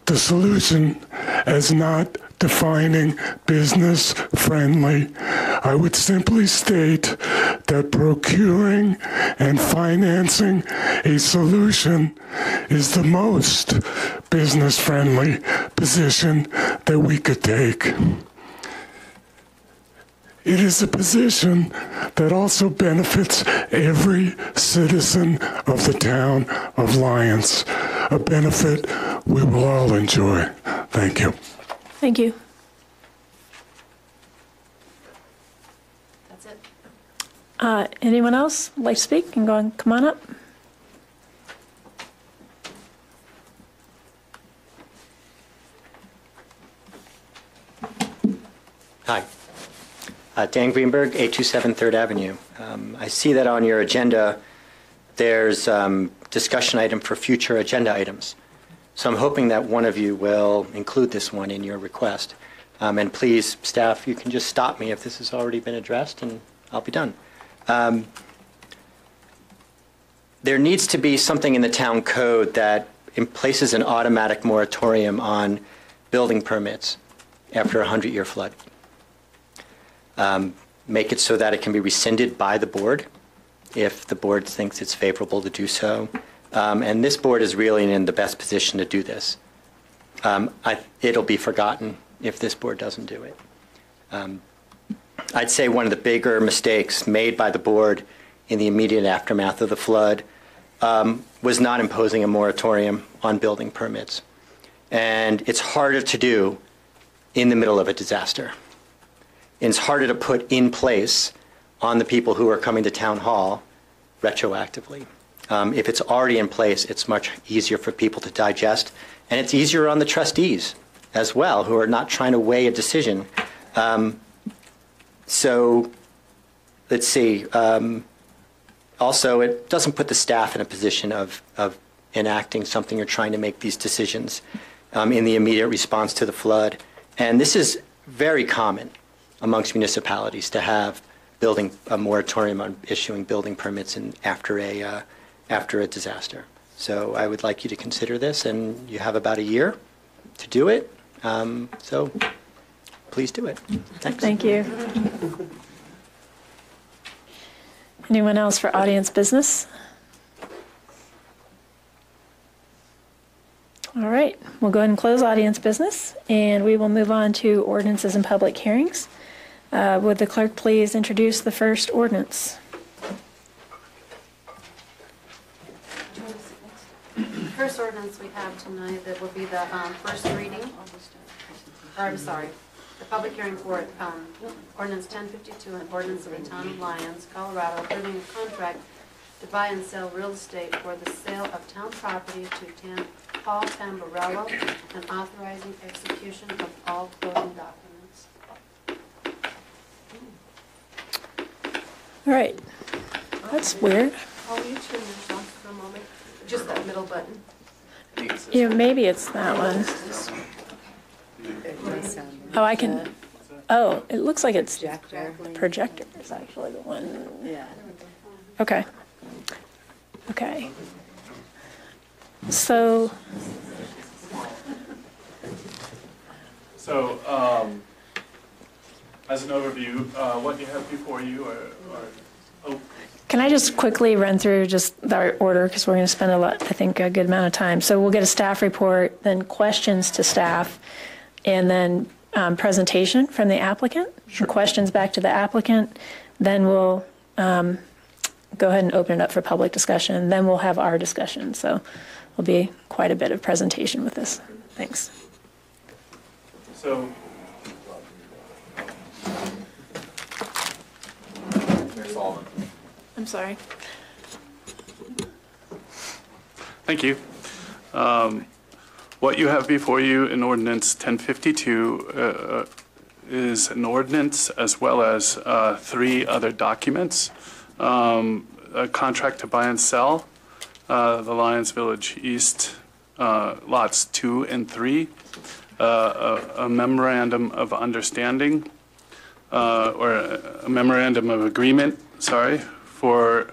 S13: the solution as not defining business friendly, I would simply state that procuring and financing a solution is the most business friendly position that we could take. It is a position that also benefits every citizen of the town of Lyons, a benefit we will all enjoy. Thank you.
S1: Thank you.
S6: That's it.
S1: Anyone else like to speak? Come on up.
S16: Hi. Dan Greenberg, 827 3rd Avenue. I see that on your agenda there's discussion item for future agenda items. So I'm hoping that one of you will include this one in your request. And please, staff, you can just stop me if this has already been addressed and I'll be done. There needs to be something in the town code that places an automatic moratorium on building permits after a 100-year flood. Make it so that it can be rescinded by the board if the board thinks it's favorable to do so. And this board is really in the best position to do this. It'll be forgotten if this board doesn't do it. I'd say one of the bigger mistakes made by the board in the immediate aftermath of the flood was not imposing a moratorium on building permits. And it's harder to do in the middle of a disaster. And it's harder to put in place on the people who are coming to town hall retroactively. If it's already in place, it's much easier for people to digest, and it's easier on the trustees as well, who are not trying to weigh a decision. So let's see. Also, it doesn't put the staff in a position of enacting something or trying to make these decisions in the immediate response to the flood. And this is very common amongst municipalities to have a moratorium on issuing building permits after a disaster. So I would like you to consider this, and you have about a year to do it. So please do it. Thanks.
S1: Thank you. Anyone else for audience business? All right, we'll go ahead and close audience business, and we will move on to ordinances and public hearings. Would the clerk please introduce the first ordinance?
S6: First ordinance we have tonight that will be the first reading, or I'm sorry, the public hearing for ordinance 1052, an ordinance of the town of Lyons, Colorado, approving a contract to buy and sell real estate for the sale of town property to Paul Tamburello and authorizing execution of all closing documents.
S1: All right, that's weird.
S6: Will you turn yours off for a moment? Just that middle button.
S1: Yeah, maybe it's that one. Oh, I can, oh, it looks like it's projector is actually the one.
S11: Yeah.
S1: Okay. Okay. So,
S17: as an overview, what you have before you are
S1: can I just quickly run through just the order, because we're going to spend I think, a good amount of time. So we'll get a staff report, then questions to staff, and then presentation from the applicant, questions back to the applicant. Then we'll go ahead and open it up for public discussion. Then we'll have our discussion. So there'll be quite a bit of presentation with this. Thanks.
S17: So,
S1: I'm sorry.
S17: thank you. What you have before you in Ordinance 1052 is an ordinance as well as 3 other documents. A contract to buy and sell the Lyons Village East lots 2 and 3, a memorandum of understanding or a memorandum of agreement, sorry, for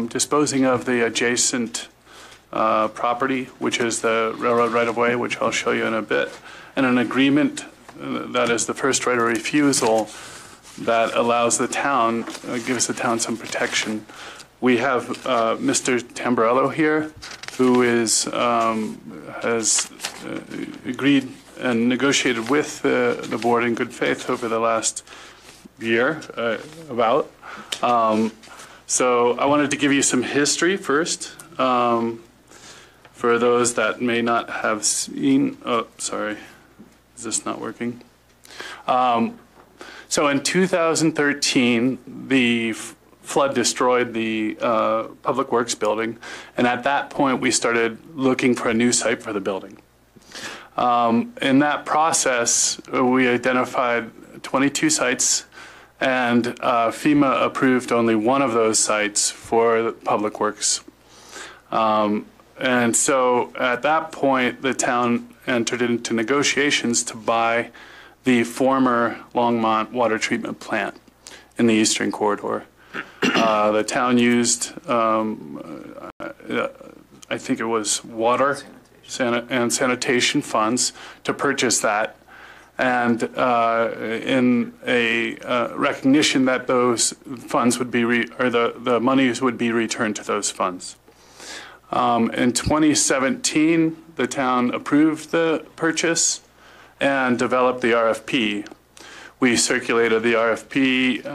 S17: disposing of the adjacent property, which is the railroad right-of-way, which I'll show you in a bit, and an agreement that is the first right of refusal that allows the town, gives the town some protection. We have Mr. Tamburello here, who has agreed and negotiated with the board in good faith over the last year, about. So I wanted to give you some history first. For those that may not have seen, oh, sorry, is this not working? So in 2013, the flood destroyed the Public Works building, and at that point we started looking for a new site for the building. In that process, we identified 22 sites, and FEMA approved only one of those sites for the Public Works. And so at that point, the town entered into negotiations to buy the former Longmont water treatment plant in the Eastern Corridor. The town used, I think it was water and sanitation funds to purchase that, and in a recognition that those funds would be, the monies would be returned to those funds. In 2017, the town approved the purchase and developed the RFP. We circulated the RFP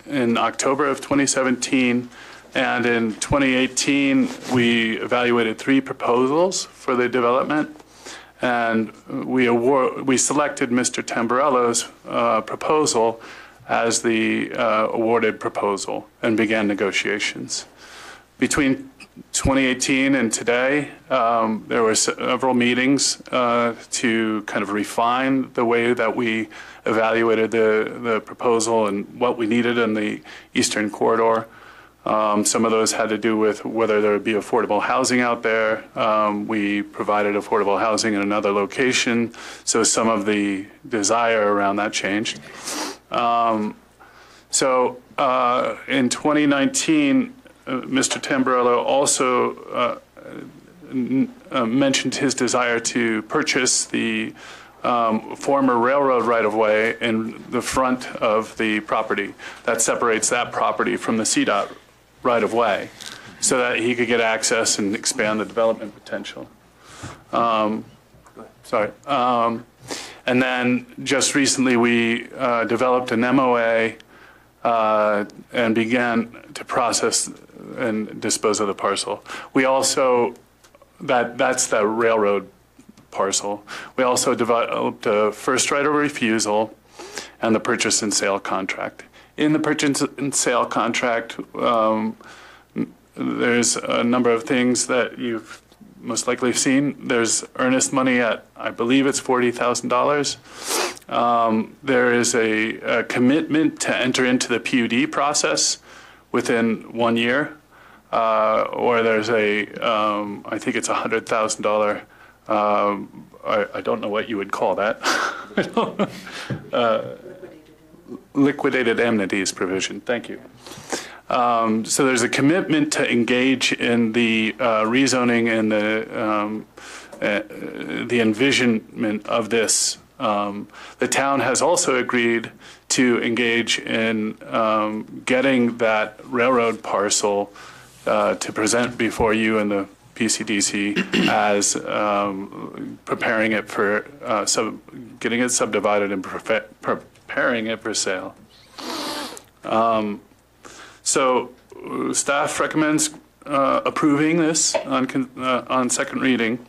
S17: in October of 2017, and in 2018, we evaluated 3 proposals for the development, and we selected Mr. Tamburello's proposal as the awarded proposal and began negotiations. Between 2018 and today, there were several meetings to kind of refine the way that we evaluated the proposal and what we needed in the Eastern Corridor. Some of those had to do with whether there would be affordable housing out there. We provided affordable housing in another location, so some of the desire around that changed. In 2019, Mr. Tamburello also mentioned his desire to purchase the former railroad right-of-way in the front of the property that separates that property from the CDOT right-of-way, so that he could get access and expand the development potential. And then just recently we developed an MOA and began to process and dispose of the parcel. We also, that's the railroad parcel. We also developed a first right of refusal and the purchase and sale contract. In the purchase and sale contract, there's a number of things that you've most likely seen. There's earnest money at, I believe it's $40,000. There is a commitment to enter into the PUD process within 1 year, or there's I think it's $100,000. I don't know what you would call that. Liquidated amenities provision. Thank you. So there's a commitment to engage in the rezoning and the envisionment of this. The town has also agreed to engage in getting that railroad parcel to present before you and the PCDC as preparing it for getting it subdivided and preparing it for sale. So staff recommends approving this on second reading,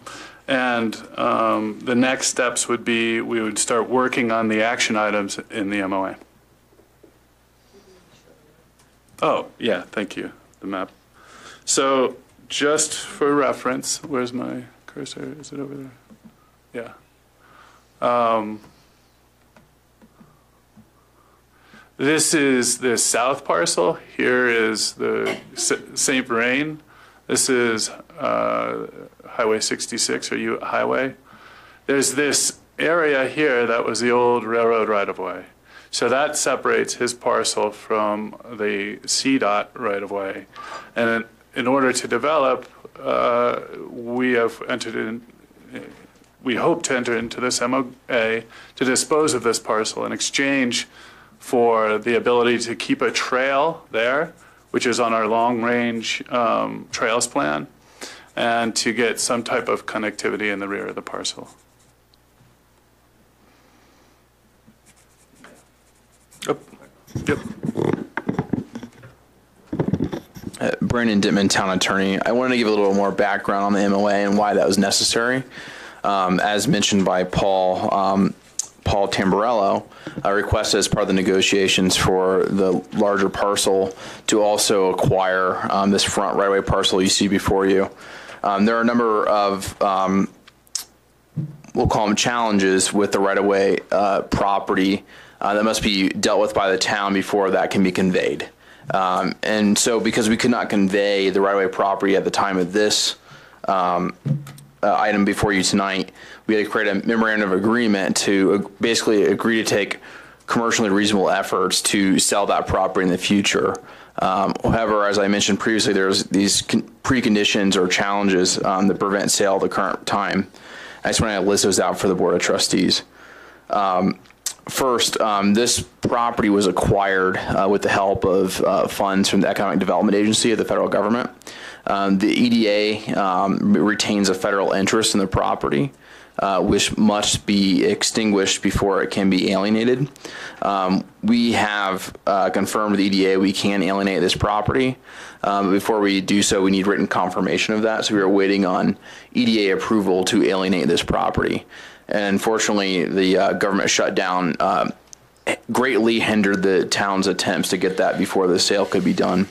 S17: and the next steps would be we would start working on the action items in the MOA. Oh, yeah, thank you, the map. So just for reference, where's my cursor? Is it over there? Yeah. This is the south parcel. Here is the St. Vrain. This is Highway 66 or U Highway. There's this area here that was the old railroad right-of-way. So that separates his parcel from the CDOT right-of-way. And in order to develop, we hope to enter into this MOA to dispose of this parcel in exchange for the ability to keep a trail there, which is on our long-range trails plan, and to get some type of connectivity in the rear of the parcel. Yep.
S18: Brandon Dittman, Town Attorney. I wanted to give a little more background on the MOA and why that was necessary. As mentioned by Paul Tamburello, requested as part of the negotiations for the larger parcel to also acquire this front right-of-way parcel you see before you. There are a number of, we'll call them challenges with the right-of-way property that must be dealt with by the town before that can be conveyed. And so because we could not convey the right-of-way property at the time of this item before you tonight, we had to create a memorandum of agreement to basically agree to take commercially reasonable efforts to sell that property in the future. However, as I mentioned previously, there's these preconditions or challenges that prevent sale at the current time. I just want to list those out for the Board of Trustees. First, this property was acquired with the help of funds from the Economic Development Agency of the federal government. The EDA retains a federal interest in the property, which must be extinguished before it can be alienated. We have confirmed with the EDA we can alienate this property. Before we do so, we need written confirmation of that. So we are waiting on EDA approval to alienate this property. And unfortunately, the government shutdown greatly hindered the town's attempts to get that before the sale could be done.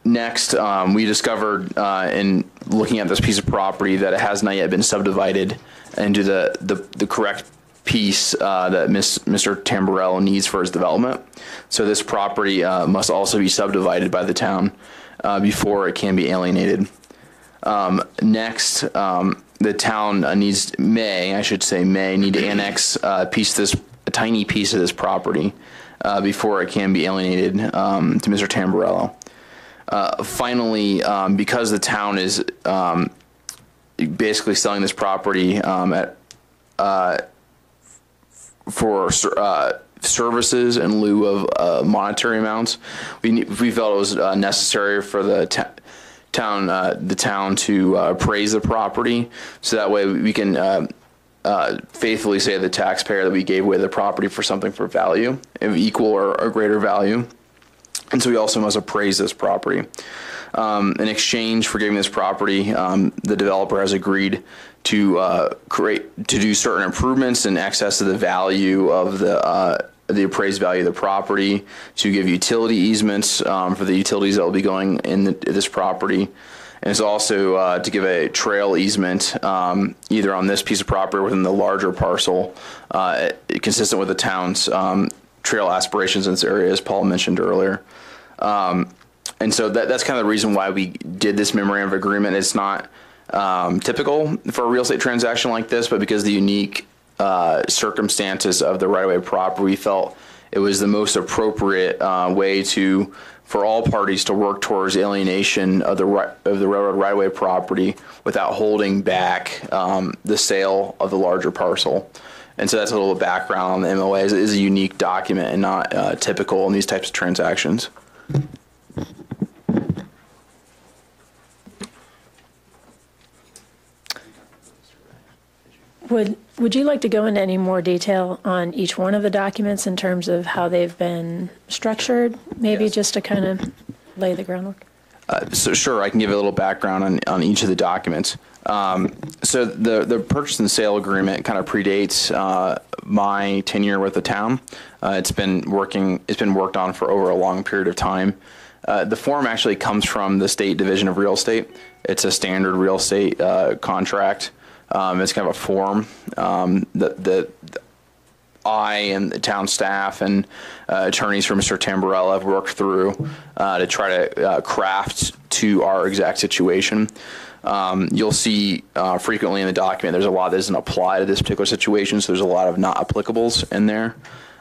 S18: Next, we discovered in looking at this piece of property that it has not yet been subdivided into the correct piece that Mr. Tamburello needs for his development. So this property must also be subdivided by the town before it can be alienated. Next, the town may need to annex a tiny piece of this property before it can be alienated to Mr. Tamburello. Finally, because the town is basically selling this property at for services in lieu of monetary amounts. We felt it was necessary for the town to appraise the property, so that way we can faithfully say to the taxpayer that we gave away the property for something for value, of equal or greater value. And so we also must appraise this property. In exchange for giving this property, the developer has agreed to do certain improvements in excess of the value of the appraised value of the property, to give utility easements for the utilities that will be going in this property. And it's also to give a trail easement either on this piece of property or within the larger parcel, consistent with the town's trail aspirations in this area, as Paul mentioned earlier. And so that's kind of the reason why we did this memorandum of agreement. It's not typical for a real estate transaction like this, but because of the unique circumstances of the right-of-way property, we felt it was the most appropriate way for all parties to work towards alienation of the railroad right-of-way property without holding back the sale of the larger parcel. And so that's a little background on the MOA. It is a unique document and not typical in these types of transactions.
S1: Would you like to go into any more detail on each one of the documents in terms of how they've been structured? Maybe just to kind of lay the groundwork.
S18: So sure, I can give a little background on each of the documents. So the purchase and sale agreement kind of predates my tenure with the town. It's been worked on for over a long period of time. The form actually comes from the State Division of Real Estate. It's a standard real estate contract. It's kind of a form that I and the town staff and attorneys for Mr. Tamburello have worked through to try to craft to our exact situation. You'll see frequently in the document there's a lot that doesn't apply to this particular situation, so there's a lot of not applicables in there.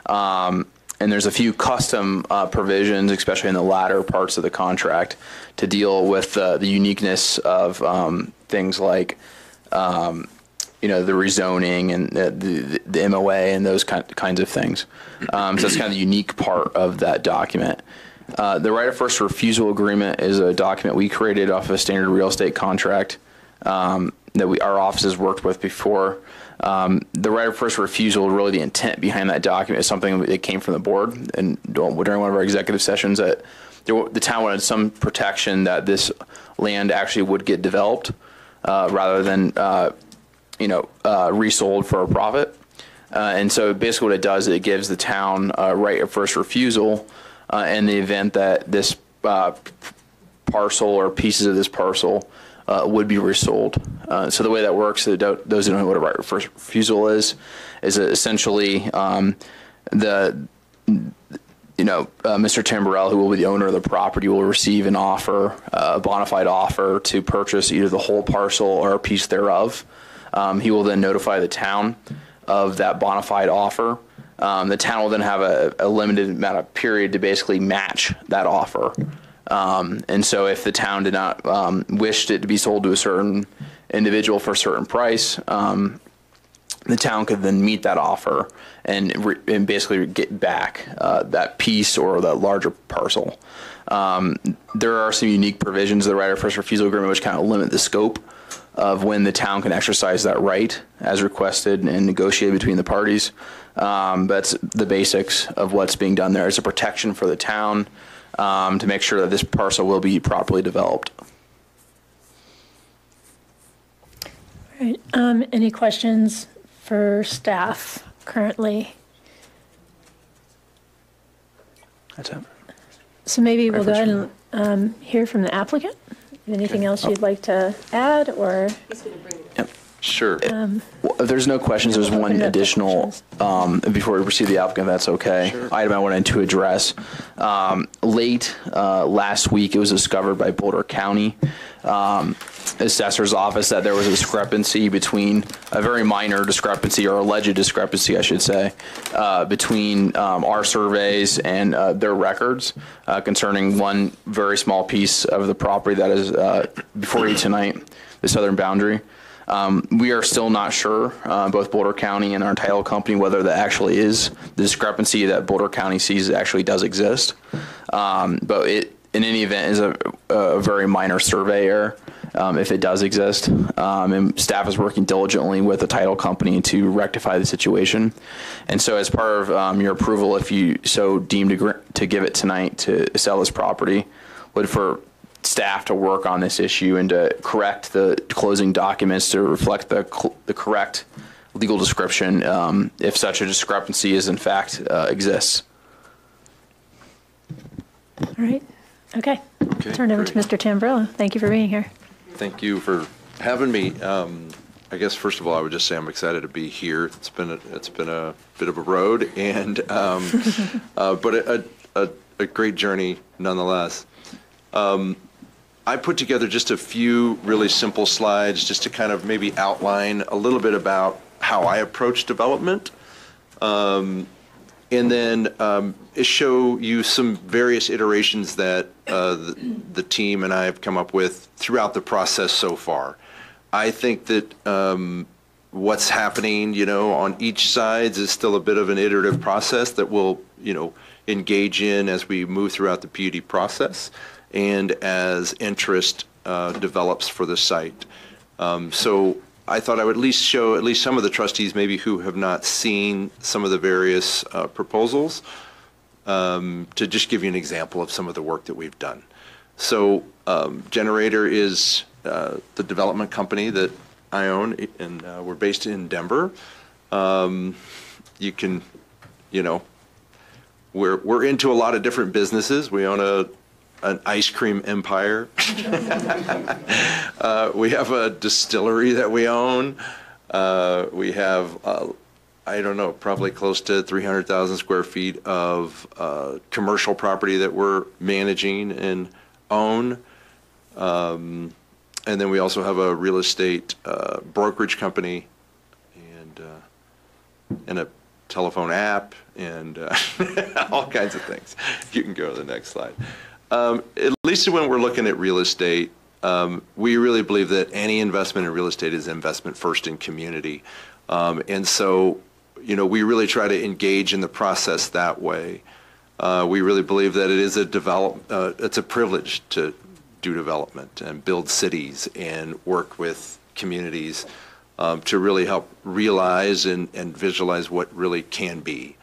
S18: And there's a few custom provisions, especially in the latter parts of the contract, to deal with the uniqueness of things like the rezoning and the MOA and those kinds of things. So that's kind of the unique part of that document. The right of first refusal agreement is a document we created off of a standard real estate contract that our offices worked with before. The right of first refusal, really the intent behind that document, is something that came from the board and during one of our executive sessions, that the town wanted some protection that this land actually would get developed rather than resold for a profit. And so basically what it does, it gives the town a right of first refusal in the event that this parcel or pieces of this parcel would be resold. So the way that works, those who don't know what a right of first refusal is essentially Mr. Tamburello, who will be the owner of the property, will receive an offer, a bona fide offer to purchase either the whole parcel or a piece thereof. He will then notify the town of that bona fide offer. The town will then have a limited amount of period to basically match that offer. And so if the town did not wish it to be sold to a certain individual for a certain price, the town could then meet that offer and basically get back that piece or that larger parcel. There are some unique provisions of the right of first refusal agreement which kind of limit the scope of when the town can exercise that right as requested and negotiated between the parties. That's the basics of what's being done there. It's a protection for the town to make sure that this parcel will be properly developed.
S1: All right. Any questions for staff currently?
S18: That's it.
S1: So maybe we'll go ahead and hear from the applicant. Anything else you'd like to add, or?
S18: Yep. Sure. Well, if there's no questions, there's one additional, before we proceed to the applicant, if that's okay, item I wanted to address. Late last week, it was discovered by Boulder County Assessor's Office that there was a discrepancy between, a very minor discrepancy, or alleged discrepancy, I should say, between our surveys and their records concerning one very small piece of the property that is before you tonight, the southern boundary. We are still not sure, both Boulder County and our title company, whether that actually is the discrepancy that Boulder County sees actually does exist. But it, in any event, is a very minor survey error, if it does exist. And staff is working diligently with the title company to rectify the situation. And so as part of your approval, if you so deem to give it tonight to sell this property, would for staff to work on this issue and to correct the closing documents to reflect the correct legal description, if such a discrepancy is in fact exists.
S1: All right. Okay. Turn it over to Mr. Tamburello. Thank you for being here.
S19: Thank you for having me. I guess first of all, I would just say I'm excited to be here. It's been a bit of a road, and but a great journey nonetheless. I put together just a few really simple slides just to kind of maybe outline a little bit about how I approach development, and then show you some various iterations that the team and I have come up with throughout the process so far. I think that what's happening, on each side is still a bit of an iterative process that we'll, engage in as we move throughout the PUD process and as interest develops for the site. So I thought I would at least show at least some of the trustees maybe who have not seen some of the various proposals, to just give you an example of some of the work that we've done. So Generator is the development company that I own, and we're based in Denver. You can, we're into a lot of different businesses. We own an ice cream empire. We have a distillery that we own. We have, I don't know, probably close to 300,000 square feet of commercial property that we're managing and own. And then we also have a real estate brokerage company and a telephone app and all kinds of things. You can go to the next slide. At least when we're looking at real estate, we really believe that any investment in real estate is investment first in community. And so, we really try to engage in the process that way. We really believe that it is it's a privilege to do development and build cities and work with communities to really help realize and visualize what really can be.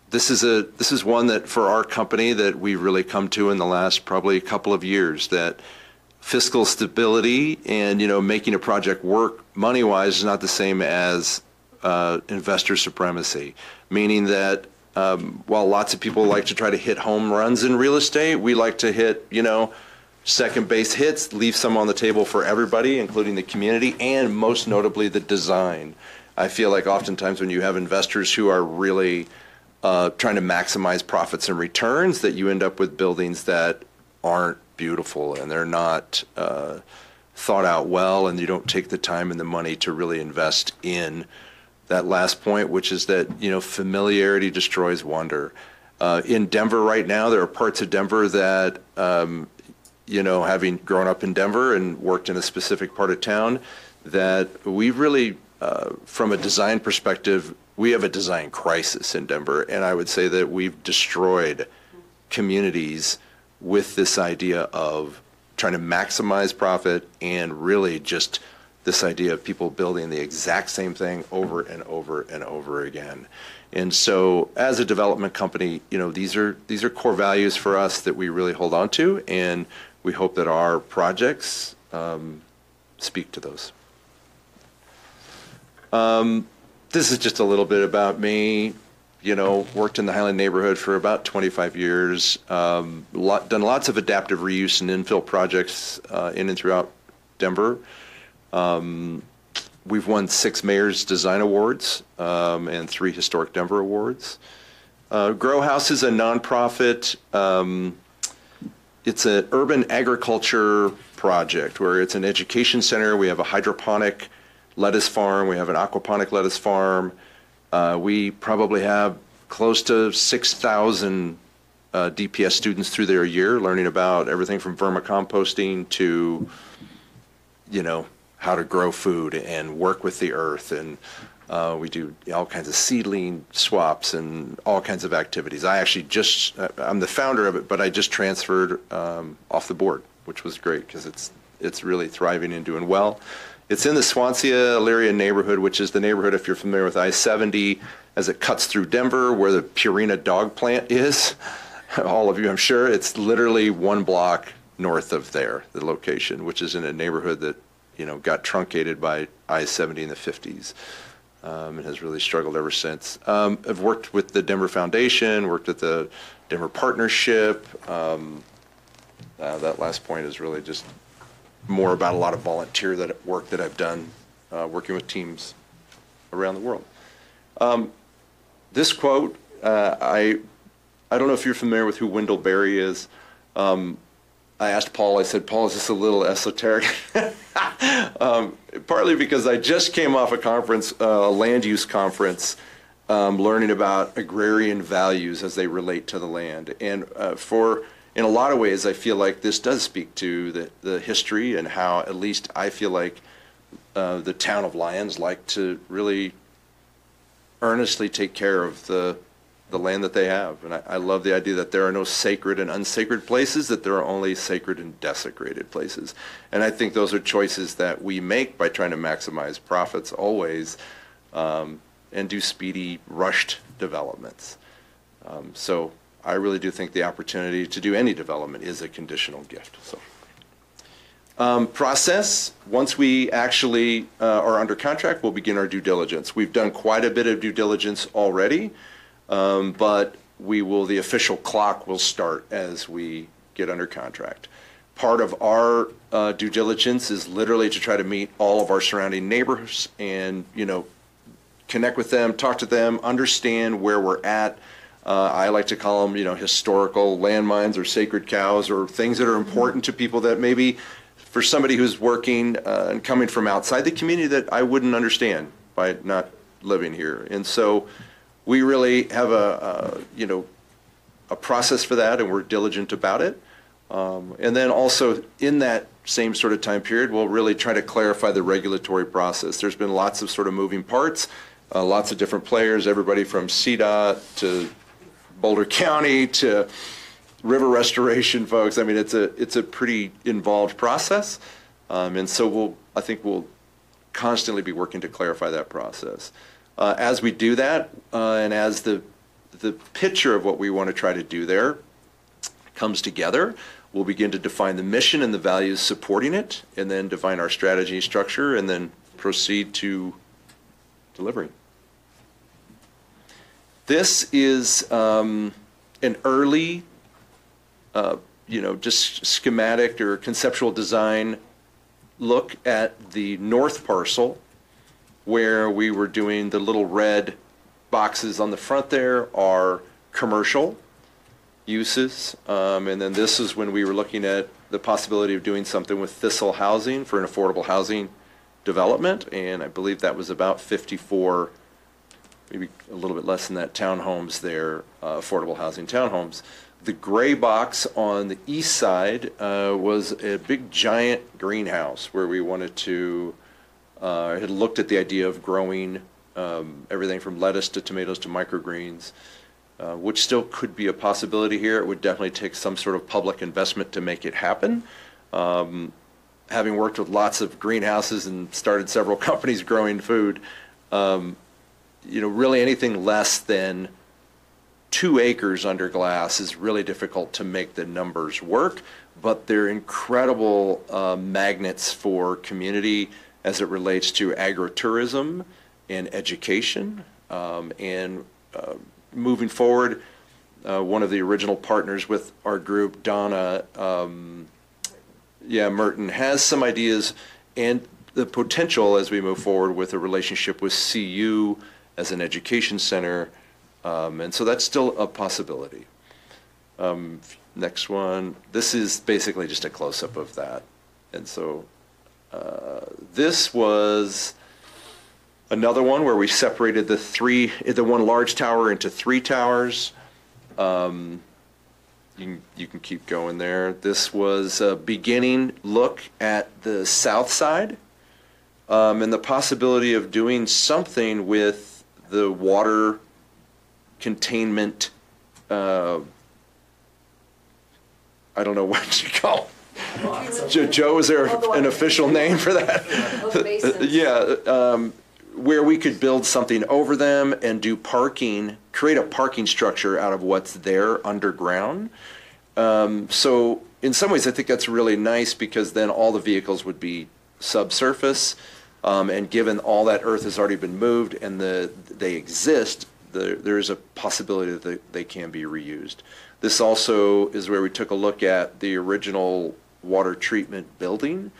S19: This is one that for our company that we've really come to in the last probably couple of years, that fiscal stability and making a project work money-wise is not the same as investor supremacy, meaning that while lots of people like to try to hit home runs in real estate, we like to hit second base hits, leave some on the table for everybody, including the community, and most notably the design. I feel like oftentimes when you have investors who are really trying to maximize profits and returns, that you end up with buildings that aren't beautiful and they're not thought out well, and you don't take the time and the money to really invest in that last point, which is that familiarity destroys wonder. In Denver right now, there are parts of Denver that having grown up in Denver and worked in a specific part of town, that we really, from a design perspective, we have a design crisis in Denver, and I would say that we've destroyed communities with this idea of trying to maximize profit and really just this idea of people building the exact same thing over and over and over again. And so as a development company, these are core values for us that we really hold on to, and we hope that our projects speak to those. This is just a little bit about me. Worked in the Highland neighborhood for about 25 years, done lots of adaptive reuse and infill projects in and throughout Denver. We've won 6 Mayor's Design Awards and 3 Historic Denver Awards. Grow House is a nonprofit. It's an urban agriculture project where it's an education center. We have a hydroponic lettuce farm. We have an aquaponic lettuce farm. We probably have close to 6,000 DPS students through their year learning about everything from vermicomposting to, how to grow food and work with the earth, and we do all kinds of seedling swaps and all kinds of activities. I'm the founder of it, but I just transferred off the board, which was great because it's really thriving and doing well. It's in the Swansea-Elyria neighborhood, which is the neighborhood, if you're familiar with I-70, as it cuts through Denver, where the Purina dog plant is. All of you, I'm sure. It's literally 1 block north of there, the location, which is in a neighborhood that, got truncated by I-70 in the 50s. And has really struggled ever since. I've worked with the Denver Foundation, worked with the Denver Partnership. That last point is really just more about a lot of volunteer work that I've done working with teams around the world. This quote, I don't know if you're familiar with who Wendell Berry is. I asked Paul, I said, Paul, is this a little esoteric? Partly because I just came off a conference, a land use conference, learning about agrarian values as they relate to the land. And in a lot of ways, I feel like this does speak to the history and how, at least I feel like the town of Lyons like to really earnestly take care of the land that they have. And I love the idea that there are no sacred and unsacred places, that there are only sacred and desecrated places. And I think those are choices that we make by trying to maximize profits always, and do speedy, rushed developments. So I really do think the opportunity to do any development is a conditional gift. So, process, once we actually are under contract, we'll begin our due diligence. We've done quite a bit of due diligence already. But the official clock will start as we get under contract. Part of our due diligence is literally to try to meet all of our surrounding neighbors and, connect with them, talk to them, understand where we're at. I like to call them, historical landmines or sacred cows or things that are important to people that maybe for somebody who's working and coming from outside the community that I wouldn't understand by not living here. And so we really have a process for that, and we're diligent about it. And then also in that same sort of time period, we'll really try to clarify the regulatory process. There's been lots of sort of moving parts, lots of different players, everybody from CDOT to Boulder County to river restoration folks. I mean, it's a pretty involved process. And so I think we'll constantly be working to clarify that process. As we do that, and as the picture of what we want to try to do there comes together, we'll begin to define the mission and the values supporting it, and then define our strategy structure, and then proceed to delivering. This is an early, just schematic or conceptual design look at the north parcel, where we were doing the little red boxes on the front there are commercial uses. And then this is when we were looking at the possibility of doing something with Thistle Housing for an affordable housing development. And I believe that was about 54, maybe a little bit less than that, townhomes there, affordable housing townhomes. The gray box on the east side was a big giant greenhouse where we wanted to had looked at the idea of growing everything from lettuce to tomatoes to microgreens, which still could be a possibility here. It would definitely take some sort of public investment to make it happen. Having worked with lots of greenhouses and started several companies growing food, really anything less than 2 acres under glass is really difficult to make the numbers work, but they're incredible magnets for community as it relates to agritourism and education. And moving forward, one of the original partners with our group, Donna, Merton, has some ideas and the potential as we move forward with a relationship with CU as an education center. And so that's still a possibility. Next one. This is basically just a close-up of that. And so this was another one where we separated the one large tower into 3 towers. you can keep going there. This was a beginning look at the south side and the possibility of doing something with the water containment. I don't know what you call it. Joe, is there an official name for that? Yeah, where we could build something over them and do parking, create a parking structure out of what's there underground. So in some ways, I think that's really nice because then all the vehicles would be subsurface. And given all that earth has already been moved and they exist, there is a possibility that they can be reused. This also is where we took a look at the original water treatment building,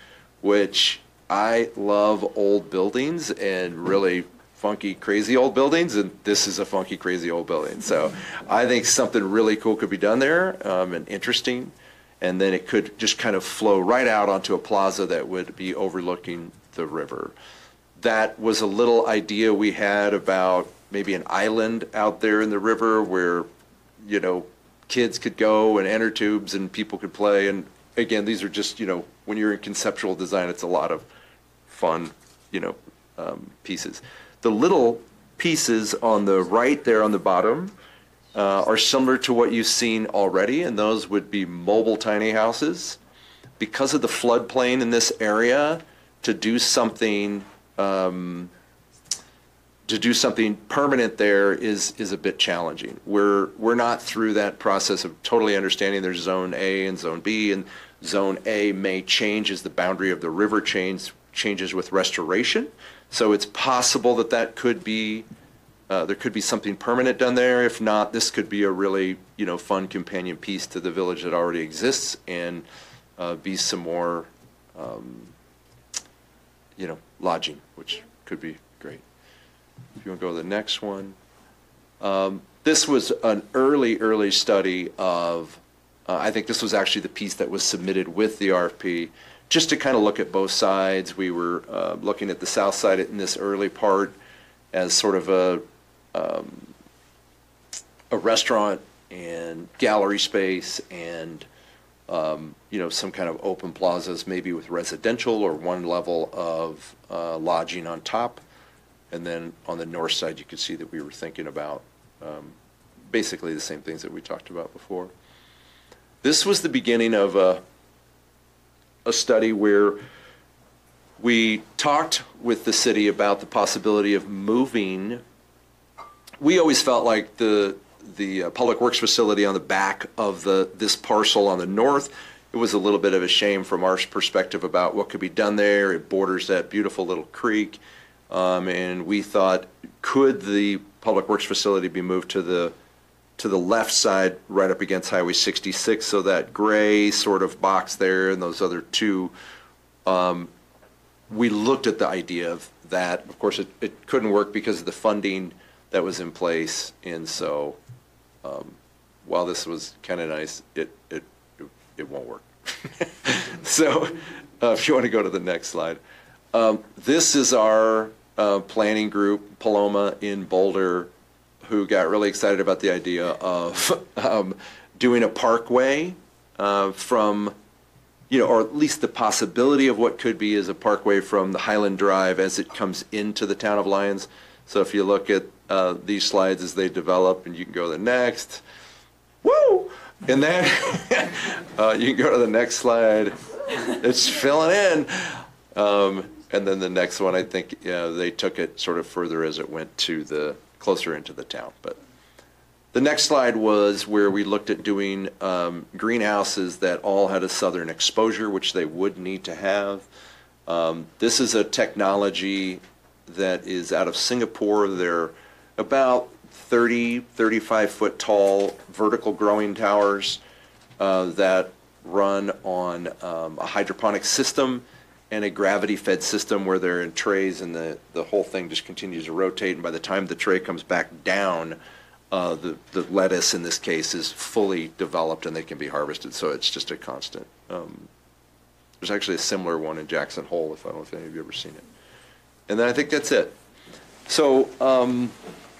S19: which I love old buildings and really funky, crazy old buildings, and this is a funky, crazy old building. So I think something really cool could be done there and interesting, and then it could just kind of flow right out onto a plaza that would be overlooking the river. That was a little idea we had about maybe an island out there in the river where, you know, kids could go and enter tubes and people could play. And again, these are just, you know, when you're in conceptual design, it's a lot of fun, you know, pieces. The little pieces on the right there on the bottom are similar to what you've seen already, and those would be mobile tiny houses. Because of the floodplain in this area, to do something permanent there is a bit challenging. We're not through that process of totally understanding there's zone A and zone B, and zone A may change as the boundary of the river changes with restoration. So it's possible that could be there could be something permanent done there. If not, this could be a really, you know, fun companion piece to the village that already exists and be some more you know, lodging, which could be great. If you want to go to the next one. This was an early study of, I think this was actually the piece that was submitted with the RFP, just to kind of look at both sides. We were looking at the south side in this early part as sort of a restaurant and gallery space and you know, some kind of open plazas, maybe with residential or one level of lodging on top. And then on the north side, you could see that we were thinking about basically the same things that we talked about before. This was the beginning of a study where we talked with the city about the possibility of moving. We always felt like the public works facility on the back of this parcel on the north, it was a little bit of a shame from our perspective about what could be done there. It borders that beautiful little creek, and we thought, could the public works facility be moved to the left side, right up against Highway 66, so that gray sort of box there and those other two. We looked at the idea of that. Of course, it couldn't work because of the funding that was in place, and so while this was kind of nice, it won't work. So if you want to go to the next slide. This is our planning group, Paloma in Boulder, who got really excited about the idea of doing a parkway from, you know, or at least the possibility of what could be as a parkway from the Highland Drive as it comes into the town of Lyons. So if you look at these slides as they develop, and you can go to the next, woo! And then you can go to the next slide. It's filling in. And then the next one, I think, they took it sort of further as it went to closer into the town. But the next slide was where we looked at doing greenhouses that all had a southern exposure, which they would need to have. This is a technology that is out of Singapore. They're about 35 foot tall vertical growing towers that run on a hydroponic system and a gravity fed system where they're in trays, and the whole thing just continues to rotate, and by the time the tray comes back down, the lettuce in this case is fully developed and they can be harvested, so it's just a constant. There's actually a similar one in Jackson Hole, if I don't know if any of you have ever seen it. And then I think that's it. So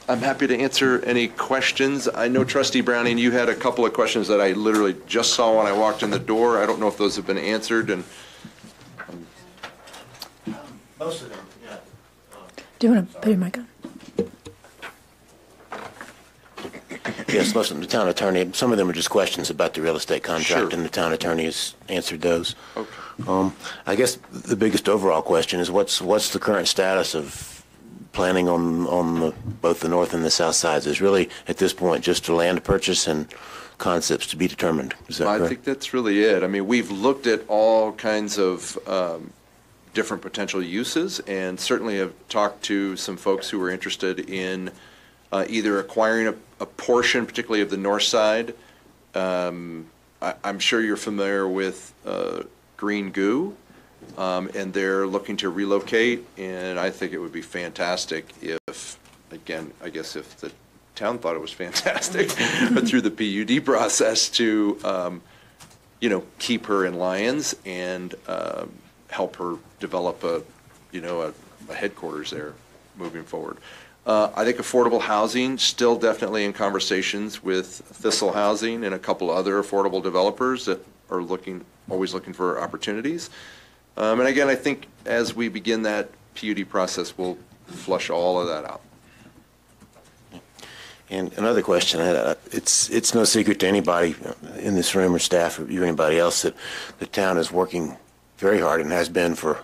S19: I'm happy to answer any questions. I know Trustee Browning, you had a couple of questions that I literally just saw when I walked in the door. I don't know if those have been answered, and
S9: Most of them, yeah.
S1: Do you want to put your mic on?
S9: Yes, most of them, the town attorney, some of them are just questions about the real estate contract,
S19: Sure.
S9: and the town attorney has answered those.
S19: Okay.
S9: I guess the biggest overall question is what's the current status of planning on both the north and the south sides? Is really, at this point, just a land purchase and concepts to be determined. Is that correct?
S19: I think that's really it. I mean, we've looked at all kinds of different potential uses, and certainly have talked to some folks who are interested in either acquiring a portion, particularly of the north side. I'm sure you're familiar with Green Goo, and they're looking to relocate, and I think it would be fantastic if, again, I guess if the town thought it was fantastic, but through the PUD process to, keep her in Lyons and help her develop a headquarters there moving forward. I think affordable housing, still definitely in conversations with Thistle Housing and a couple other affordable developers that are always looking for opportunities. And again, I think as we begin that PUD process, we'll flush all of that out.
S9: And another question, it's no secret to anybody in this room or staff or anybody else that the town is working very hard and has been for,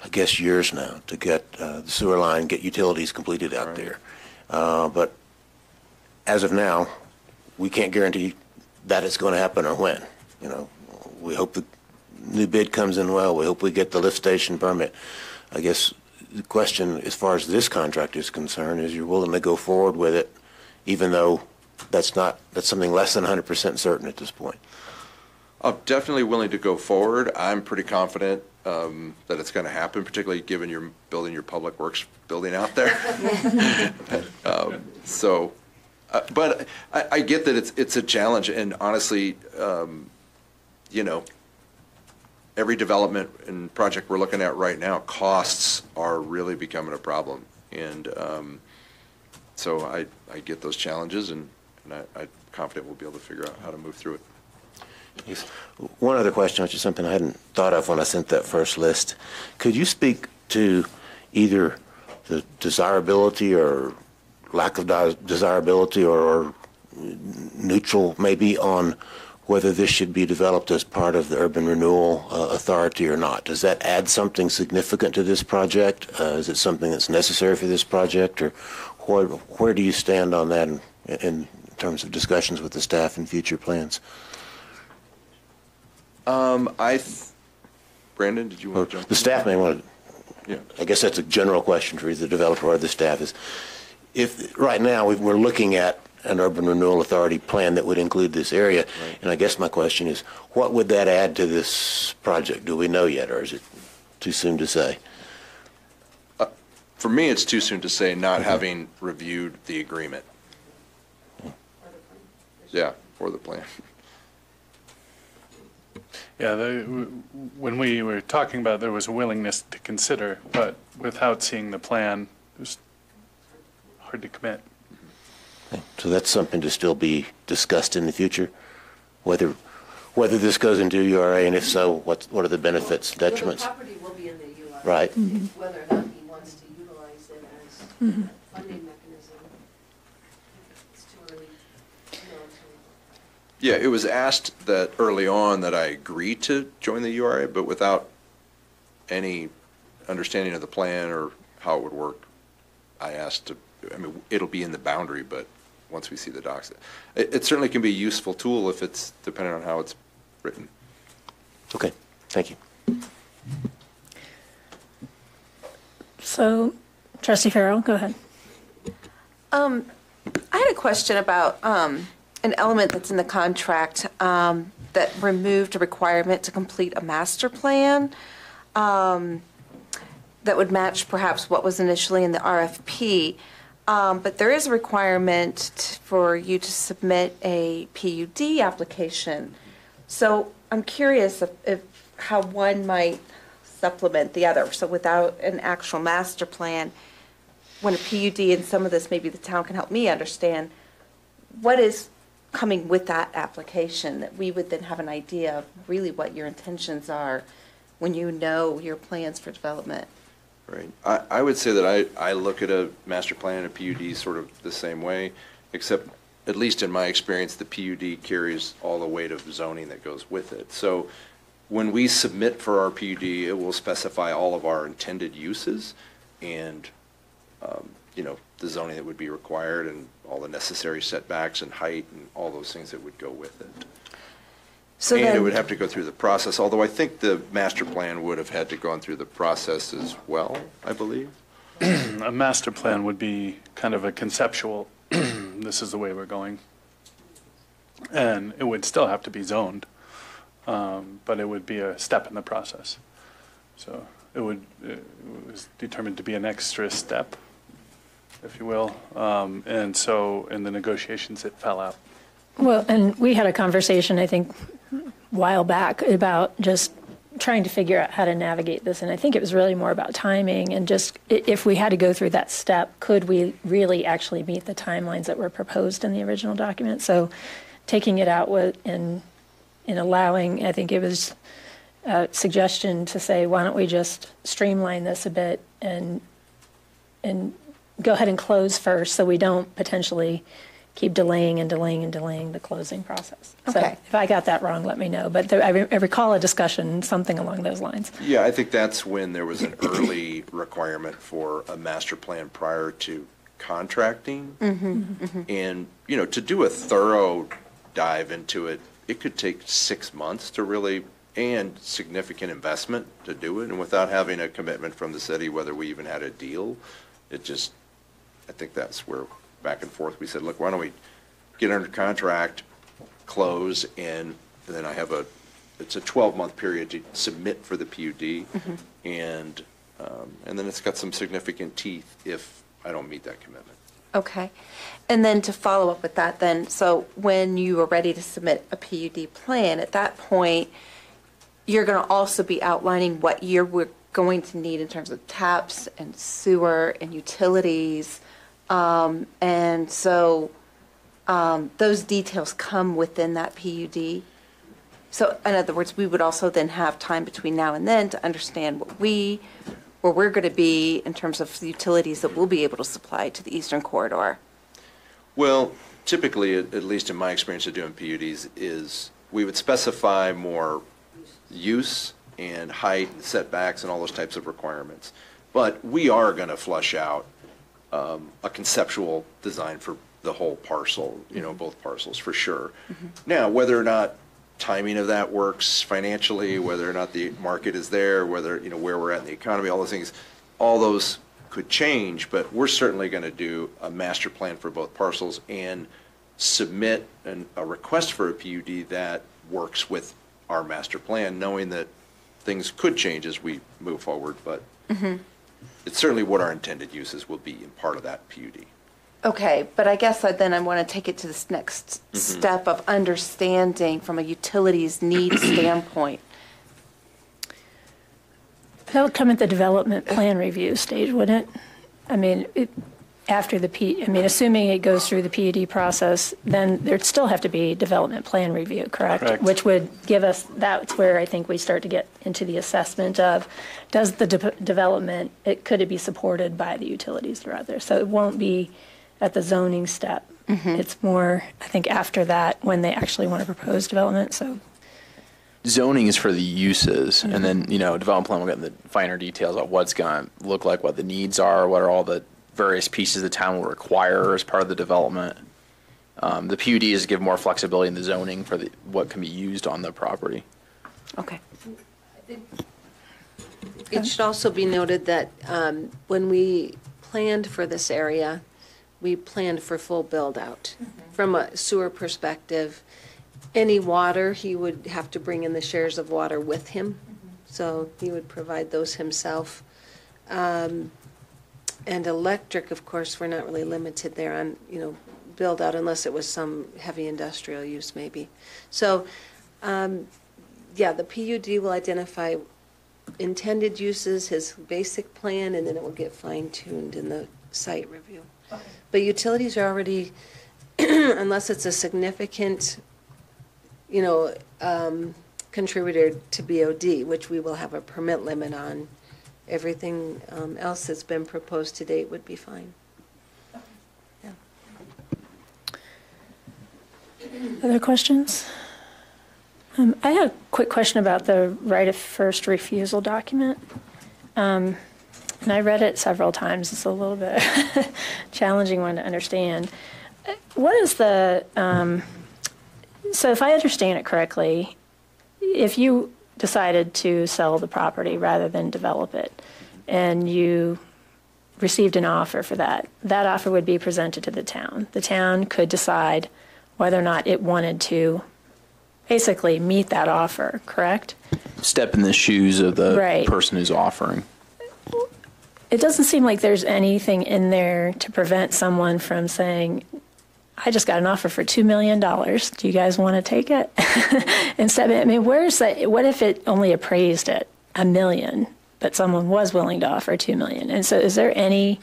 S9: I guess, years now to get the sewer line, get utilities completed out there. But as of now, we can't guarantee that it's going to happen or when. We hope the new bid comes in well. We hope we get the lift station permit. I guess the question, as far as this contract is concerned, is you're willing to go forward with it, even though that's something less than 100% certain at this point.
S19: I'm definitely willing to go forward. I'm pretty confident that it's going to happen, particularly given you're building your public works building out there. But I get that it's a challenge, and honestly, every development and project we're looking at right now, costs are really becoming a problem, and so I get those challenges, and I'm confident we'll be able to figure out how to move through it.
S9: Yes. One other question, which is something I hadn't thought of when I sent that first list. Could you speak to either the desirability or lack of desirability or neutral maybe on whether this should be developed as part of the Urban Renewal Authority or not? Does that add something significant to this project? Is it something that's necessary for this project? Or where do you stand on that in terms of discussions with the staff and future plans?
S19: Brandon, did you want to jump in?
S9: The staff may want to,
S19: yeah.
S9: I guess that's a general question for either the developer or the staff, is if right now we're looking at an Urban Renewal Authority plan that would include this area, right. And I guess my question is, what would that add to this project? Do we know yet, or is it too soon to say?
S19: For me, it's too soon to say, not having reviewed the agreement. Yeah, or the plan.
S17: Yeah, when we were talking about, there was a willingness to consider, but without seeing the plan, it was hard to commit.
S9: Okay. So that's something to still be discussed in the future, whether this goes into URA, and if so, what are the benefits, detriments?
S4: The property will be in the URA.
S9: Right.
S4: Mm-hmm. Whether or not he wants to utilize it as a funding mechanism, it's too early to know.
S19: Yeah, it was asked that early on that I agree to join the URA, but without any understanding of the plan or how it would work, I asked to, it'll be in the boundary, but once we see the docs, it certainly can be a useful tool if it's depending on how it's written.
S9: Okay, thank you.
S1: So, Trustee Farrell, go ahead.
S8: I had a question about an element that's in the contract that removed a requirement to complete a master plan that would match perhaps what was initially in the RFP. But there is a requirement for you to submit a PUD application. So I'm curious if how one might supplement the other. So without an actual master plan, when a PUD, and some of this maybe the town can help me understand, what is coming with that application, that we would then have an idea of really what your intentions are when you know your plans for development.
S19: Right. I would say that I look at a master plan and a PUD sort of the same way, except at least in my experience, the PUD carries all the weight of zoning that goes with it. So when we submit for our PUD, it will specify all of our intended uses and, the zoning that would be required and all the necessary setbacks and height and all those things that would go with it.
S8: So
S19: and
S8: then,
S19: it would have to go through the process, although I think the master plan would have had to go through the process as well, I believe.
S17: A master plan would be kind of a conceptual, this is the way we're going. And it would still have to be zoned, but it would be a step in the process. So it was determined to be an extra step, if you will. And so in the negotiations, it fell out.
S1: Well, and we had a conversation, I think, a while back about just trying to figure out how to navigate this. And I think it was really more about timing and just if we had to go through that step, could we really actually meet the timelines that were proposed in the original document? So taking it out in allowing, I think it was a suggestion to say, why don't we just streamline this a bit and go ahead and close first so we don't potentially keep delaying the closing process. So
S8: Okay.
S1: if I got that wrong, let me know. But I recall a discussion, something along those lines.
S19: Yeah, I think that's when there was an early requirement for a master plan prior to contracting. And, to do a thorough dive into it, it could take 6 months to really, and significant investment to do it. And without having a commitment from the city, whether we even had a deal, I think that's where back and forth we said, look, why don't we get under contract, close, and then it's a 12-month period to submit for the PUD, and then it's got some significant teeth if I don't meet that commitment.
S8: Okay. And then to follow up with that then, so when you are ready to submit a PUD plan, at that point, you're going to also be outlining what we're going to need in terms of taps and sewer and utilities. And so those details come within that PUD. So in other words, we would also then have time between now and then to understand where we're going to be in terms of the utilities that we'll be able to supply to the Eastern Corridor.
S19: Well, typically, at least in my experience of doing PUDs, is we would specify more use and height and setbacks and all those types of requirements. But we are going to flush out a conceptual design for the whole parcel, both parcels, for sure. Now, whether or not timing of that works financially, whether or not the market is there, whether, where we're at in the economy, all those things, all those could change, but we're certainly going to do a master plan for both parcels and submit a request for a PUD that works with our master plan, knowing that things could change as we move forward, but it's certainly what our intended uses will be in part of that PUD.
S8: Okay, but I guess then I want to take it to this next step of understanding from a utilities needs standpoint.
S1: That would come at the development plan review stage, wouldn't it? I mean, after assuming it goes through the PUD process, then there'd still have to be development plan review, correct? Which would give us, that's where I think we start to get into the assessment of, does the development, could it be supported by the utilities throughout there? So it won't be at the zoning step. It's more, I think, after that when they actually want to propose development. So
S18: zoning is for the uses, and then, development plan will get in the finer details of what's going to look like, what the needs are, what are all the various pieces the town will require as part of the development. The PUD is to give more flexibility in the zoning for what can be used on the property.
S8: Okay.
S4: It should also be noted that when we planned for this area, we planned for full build-out. From a sewer perspective, any water, he would have to bring in the shares of water with him, so he would provide those himself. And electric, of course, we're not really limited there on, build-out unless it was some heavy industrial use maybe. So, the PUD will identify intended uses, his basic plan, and then it will get fine-tuned in the site review. But utilities are already, unless it's a significant, contributor to BOD, which we will have a permit limit on, everything else that's been proposed to date would be fine. Yeah.
S1: Other questions? I have a quick question about the right of first refusal document. And I read it several times. It's a little bit challenging one to understand. What is the, so if I understand it correctly, if you decided to sell the property rather than develop it, and you received an offer for that, that offer would be presented to the town. The town could decide whether or not it wanted to basically meet that offer, correct?
S18: Step in the shoes of the
S1: Right.
S18: person who's offering.
S1: It doesn't seem like there's anything in there to prevent someone from saying, I just got an offer for $2 million. Do you guys want to take it? Instead, I mean, where's that? What if it only appraised at $1 million, but someone was willing to offer $2 million? And so is there any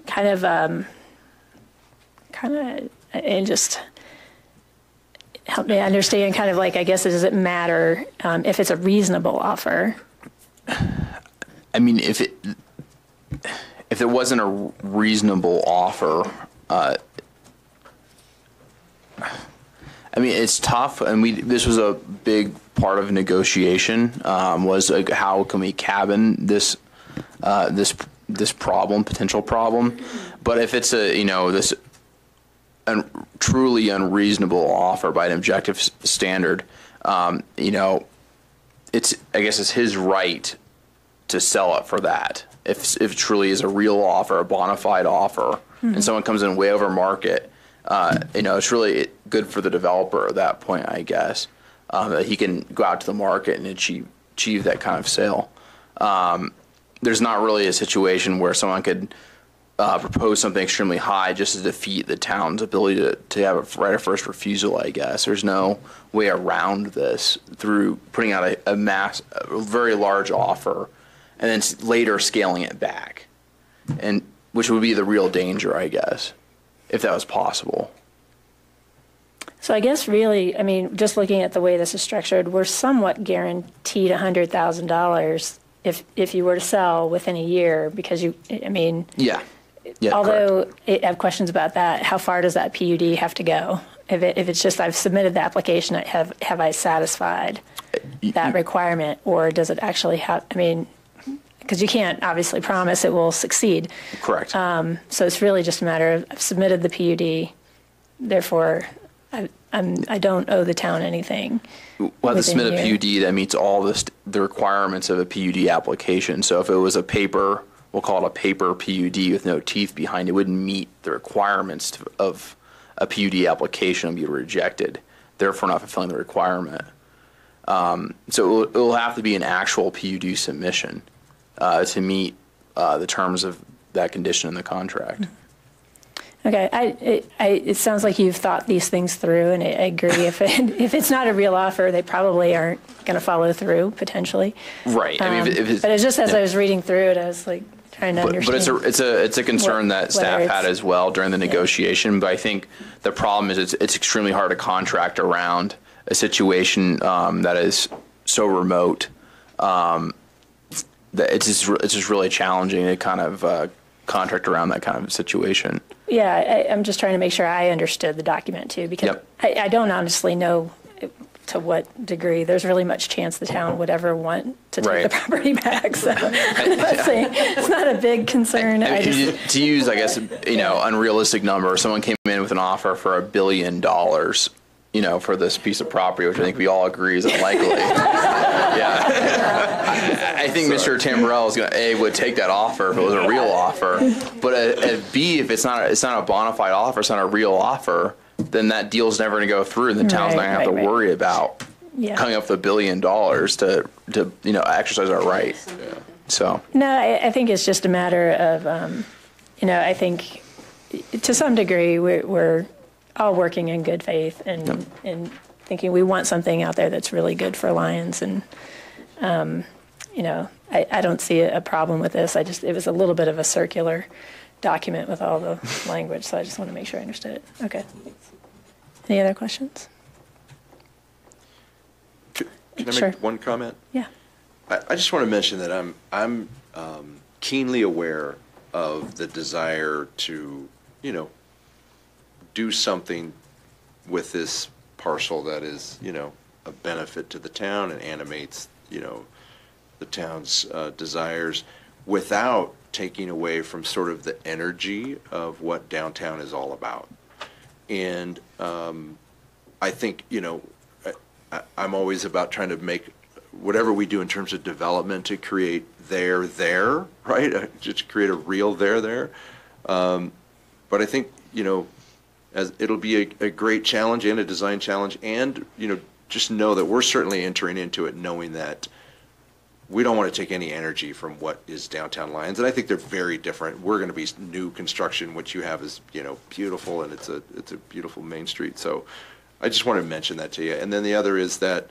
S1: kind of, and just help me understand kind of like, I guess, does it matter if it's a reasonable offer?
S18: I mean, if it wasn't a reasonable offer, I mean, it's tough, and this was a big part of negotiation, was like, how can we cabin this potential problem? But if it's this truly unreasonable offer by an objective standard, I guess it's his right to sell it for that. If it truly is a real offer, a bona fide offer, and someone comes in way over market, it's really good for the developer at that point, I guess, that he can go out to the market and achieve that kind of sale. There's not really a situation where someone could propose something extremely high just to defeat the town's ability to have a right of first refusal, I guess. There's no way around this through putting out a very large offer and then later scaling it back, and which would be the real danger, I guess, if that was possible.
S1: So I guess really, I mean, just looking at the way this is structured, we're somewhat guaranteed $100,000 if you were to sell within a year, because
S18: Yeah,
S1: although I have questions about that, how far does that PUD have to go? If it's just I've submitted the application, have I satisfied that requirement, or does it actually have, because you can't obviously promise it will succeed.
S18: Correct.
S1: So it's really just a matter of I've submitted the PUD, therefore I don't owe the town anything.
S18: We'll have to submit a PUD that meets all the requirements of a PUD application. So if it was a paper, we'll call it a paper PUD with no teeth behind it, wouldn't meet the requirements of a PUD application and be rejected, therefore not fulfilling the requirement. So it will have to be an actual PUD submission to meet the terms of that condition in the contract.
S1: Okay, it sounds like you've thought these things through, and I agree. If it's not a real offer, they probably aren't going to follow through potentially.
S18: Right.
S1: But it's just as I was reading through it, I was like trying to understand.
S18: But it's a concern that staff had as well during the negotiation. But I think the problem is it's extremely hard to contract around a situation that is so remote that it's just really challenging to kind of contract around that kind of situation.
S1: Yeah, I'm just trying to make sure I understood the document too, because I don't honestly know to what degree there's really much chance the town would ever want to take the property back. So let's see, it's not a big concern.
S18: To use, I guess, unrealistic number, someone came in with an offer for $1 billion, for this piece of property, which I think we all agree is unlikely. I think Mr. Tamburello would take that offer if it was a real offer. But at B, if it's not a bona fide offer, it's not a real offer, then that deal's never going to go through, and the town's not going to have to worry about coming up with $1 billion to exercise our right. Yeah. So
S1: no, I think it's just a matter of I think to some degree we're all working in good faith and thinking we want something out there that's really good for Lions, and I don't see a problem with this. It was a little bit of a circular document with all the language, so I just want to make sure I understood it. Okay. Any other questions?
S19: Can I
S1: Sure.
S19: make one comment?
S1: Yeah.
S19: I just want to mention that I'm keenly aware of the desire to, do something with this parcel that is, a benefit to the town and animates, the town's desires without taking away from sort of the energy of what downtown is all about. And I think, I'm always about trying to make whatever we do in terms of development to create there, right? Just create a real there. But I think, as it'll be a great challenge and a design challenge, and, just know that we're certainly entering into it knowing that we don't want to take any energy from what is downtown Lyons. And I think they're very different. We're going to be new construction. What you have is, beautiful, and it's a beautiful main street. So I just want to mention that to you. And then the other is that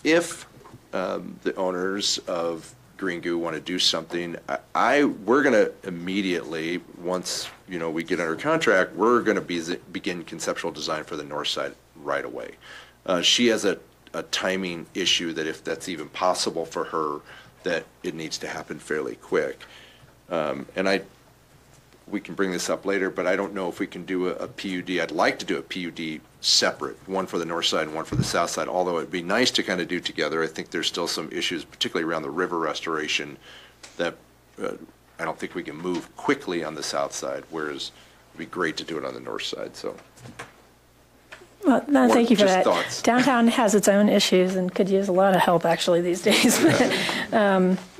S19: if the owners of Green Goo want to do something, we're going to immediately, once we get under contract, we're going to begin conceptual design for the north side right away. She has a timing issue that if that's even possible for her, that it needs to happen fairly quick. And we can bring this up later, but I don't know if we can do a PUD. I'd like to do a PUD separate, one for the north side and one for the south side, although it'd be nice to kind of do together. I think there's still some issues, particularly around the river restoration, that I don't think we can move quickly on the south side, whereas it'd be great to do it on the north side, so.
S1: Well, no, thank you for
S19: Just
S1: that.
S19: thoughts.
S1: Downtown has its own issues and could use a lot of help actually these days.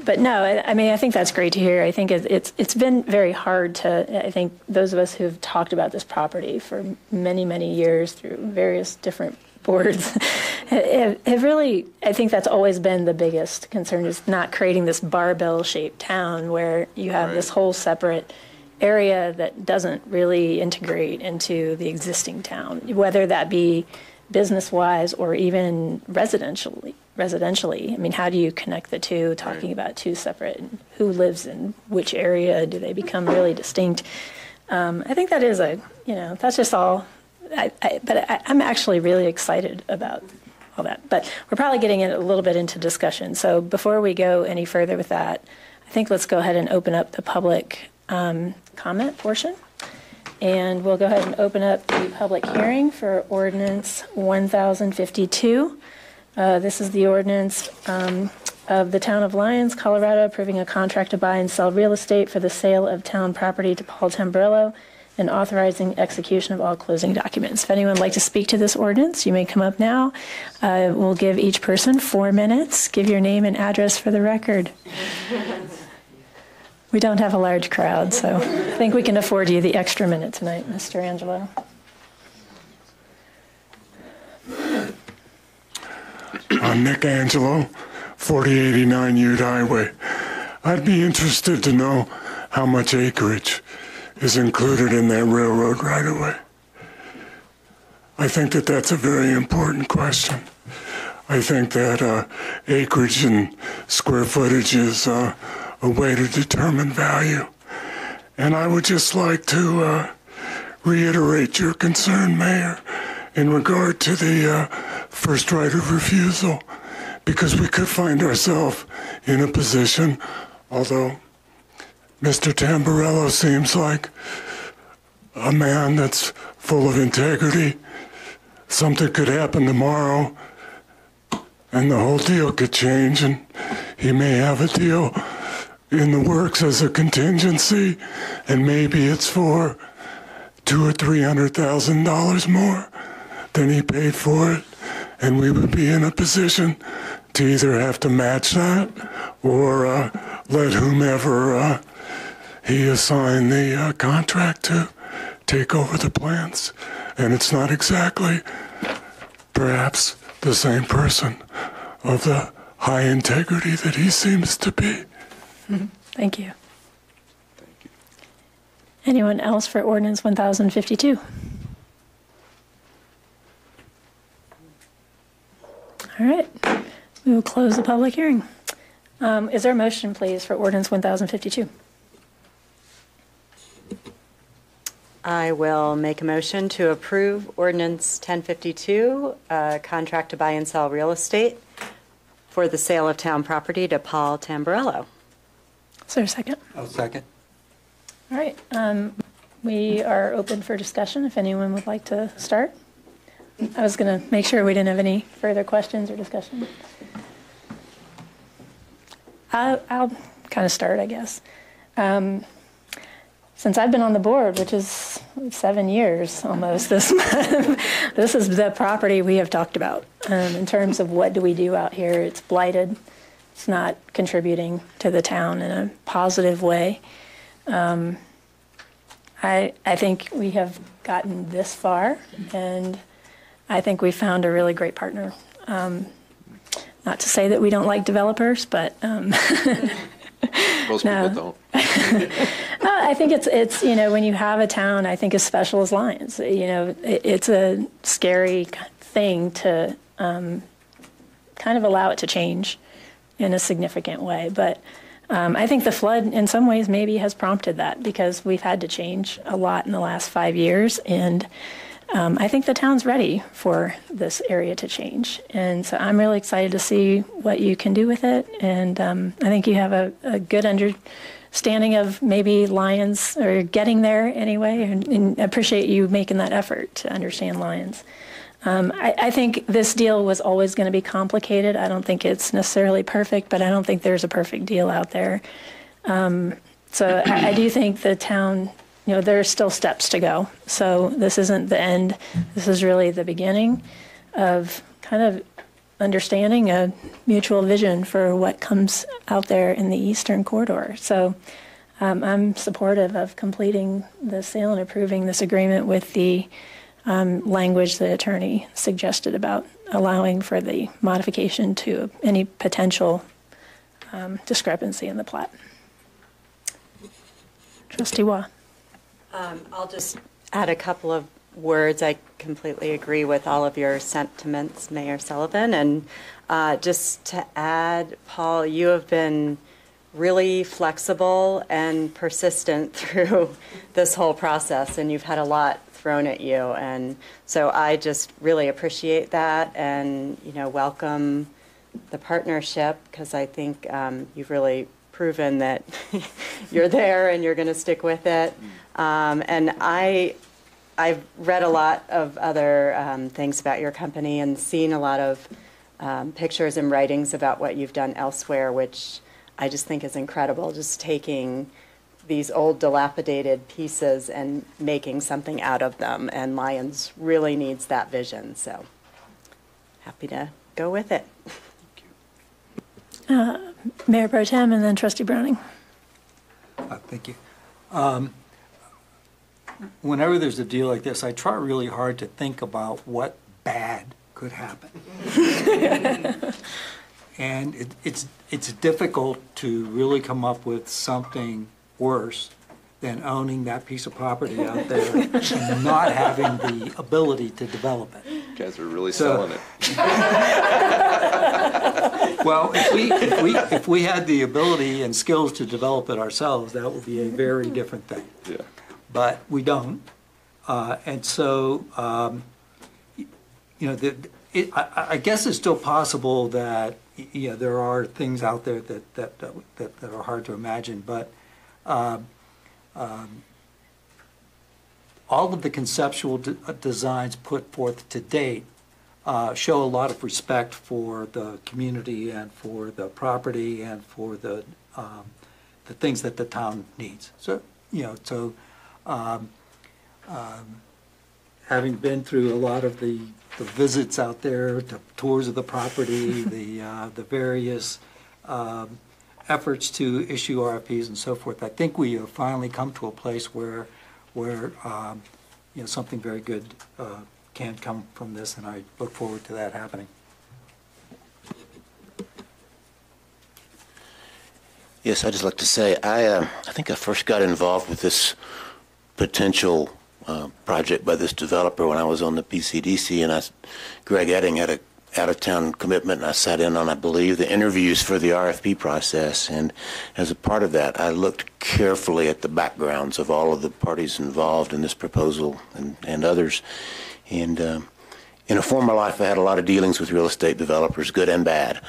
S1: But no, I think that's great to hear. I think it's been very hard to, I think those of us who've talked about this property for many, many years through various different boards have really, I think that's always been the biggest concern, is not creating this barbell shaped town where you have this whole separate area that doesn't really integrate into the existing town, whether that be business-wise or even residentially. I mean, how do you connect the two, talking about two separate, and who lives in which area? Do they become really distinct? I think that is that's just all. I'm actually really excited about all that. But we're probably getting a little bit into discussion. So before we go any further with that, I think let's go ahead and open up the public comment portion. And we'll go ahead and open up the public hearing for Ordinance 1052. This is the ordinance of the Town of Lyons, Colorado, approving a contract to buy and sell real estate for the sale of town property to Paul Tamburello and authorizing execution of all closing documents. If anyone would like to speak to this ordinance, you may come up now. We'll give each person 4 minutes. Give your name and address for the record. We don't have a large crowd, so I think we can afford you the extra minute tonight, Mr. Angelo.
S13: I'm Nick Angelo, 4089 Ute Highway. I'd be interested to know how much acreage is included in that railroad right-of-way. I think that that's a very important question. I think that acreage and square footage is a way to determine value. And I would just like to reiterate your concern, Mayor, in regard to the first right of refusal, because we could find ourselves in a position, although Mr. Tamburello seems like a man that's full of integrity, something could happen tomorrow and the whole deal could change, and he may have a deal in the works as a contingency, and maybe it's for $200,000 or $300,000 more than he paid for it, and we would be in a position to either have to match that or let whomever he assigned the contract to take over the plans. And it's not exactly perhaps the same person of the high integrity that he seems to be.
S1: Thank you. Anyone else for Ordinance 1052? All right, we will close the public hearing. Is there a motion, please, for Ordinance 1052?
S11: I will make a motion to approve Ordinance 1052, contract to buy and sell real estate for the sale of town property to Paul Tamburello.
S1: Is there a second?
S3: I'll second.
S1: All right. We are open for discussion if anyone would like to start. I was going to make sure we didn't have any further questions or discussion. I'll kind of start, I guess. Since I've been on the board, which is 7 years almost this month, this is the property we have talked about in terms of what do we do out here. It's blighted. It's not contributing to the town in a positive way. I think we have gotten this far, and I think we found a really great partner. Not to say that we don't like developers, but
S19: Most people don't.
S1: I think it's when you have a town, I think as special as Lyons, it's a scary thing to kind of allow it to change in a significant way. But I think the flood in some ways maybe has prompted that because we've had to change a lot in the last 5 years. And I think the town's ready for this area to change. And so I'm really excited to see what you can do with it. And I think you have a good understanding of maybe Lyons, or getting there anyway, and appreciate you making that effort to understand Lyons. I think this deal was always going to be complicated. I don't think it's necessarily perfect, but I don't think there's a perfect deal out there. So I do think the town, there are still steps to go. So this isn't the end. This is really the beginning of kind of understanding a mutual vision for what comes out there in the Eastern Corridor. So I'm supportive of completing the sale and approving this agreement with the language the attorney suggested about allowing for the modification to any potential discrepancy in the plat. Trustee Waugh.
S11: I'll just add a couple of words. I completely agree with all of your sentiments, Mayor Sullivan. And just to add, Paul, you have been really flexible and persistent through this whole process, and you've had a lot thrown at you. And so I just really appreciate that, and, welcome the partnership, because I think you've really proven that you're there and you're going to stick with it. And I've read a lot of other things about your company and seen a lot of pictures and writings about what you've done elsewhere, which I just think is incredible, just taking these old dilapidated pieces and making something out of them. And Lyons really needs that vision. So happy to go with it.
S1: Mayor Pro Tem and then Trustee Browning.
S3: Thank you. Whenever there's a deal like this, I try really hard to think about what bad could happen. And it's difficult to really come up with something worse than owning that piece of property out there and not having the ability to develop it.
S19: You guys are really selling it.
S3: Well, if we had the ability and skills to develop it ourselves, that would be a very different thing.
S19: Yeah.
S3: But we don't, and so I guess it's still possible that there are things out there that are hard to imagine, but all of the conceptual designs put forth to date show a lot of respect for the community and for the property and for the things that the town needs. So having been through a lot of the visits out there, the tours of the property, the various efforts to issue RFPs and so forth, I think we have finally come to a place where something very good can come from this, and I look forward to that happening.
S9: Yes, I'd just like to say I think I first got involved with this potential project by this developer when I was on the PCDC, and Greg Edding had out-of-town commitment, and I sat in on, I believe, the interviews for the RFP process. And as a part of that, I looked carefully at the backgrounds of all of the parties involved in this proposal and others. And in a former life, I had a lot of dealings with real estate developers, good and bad.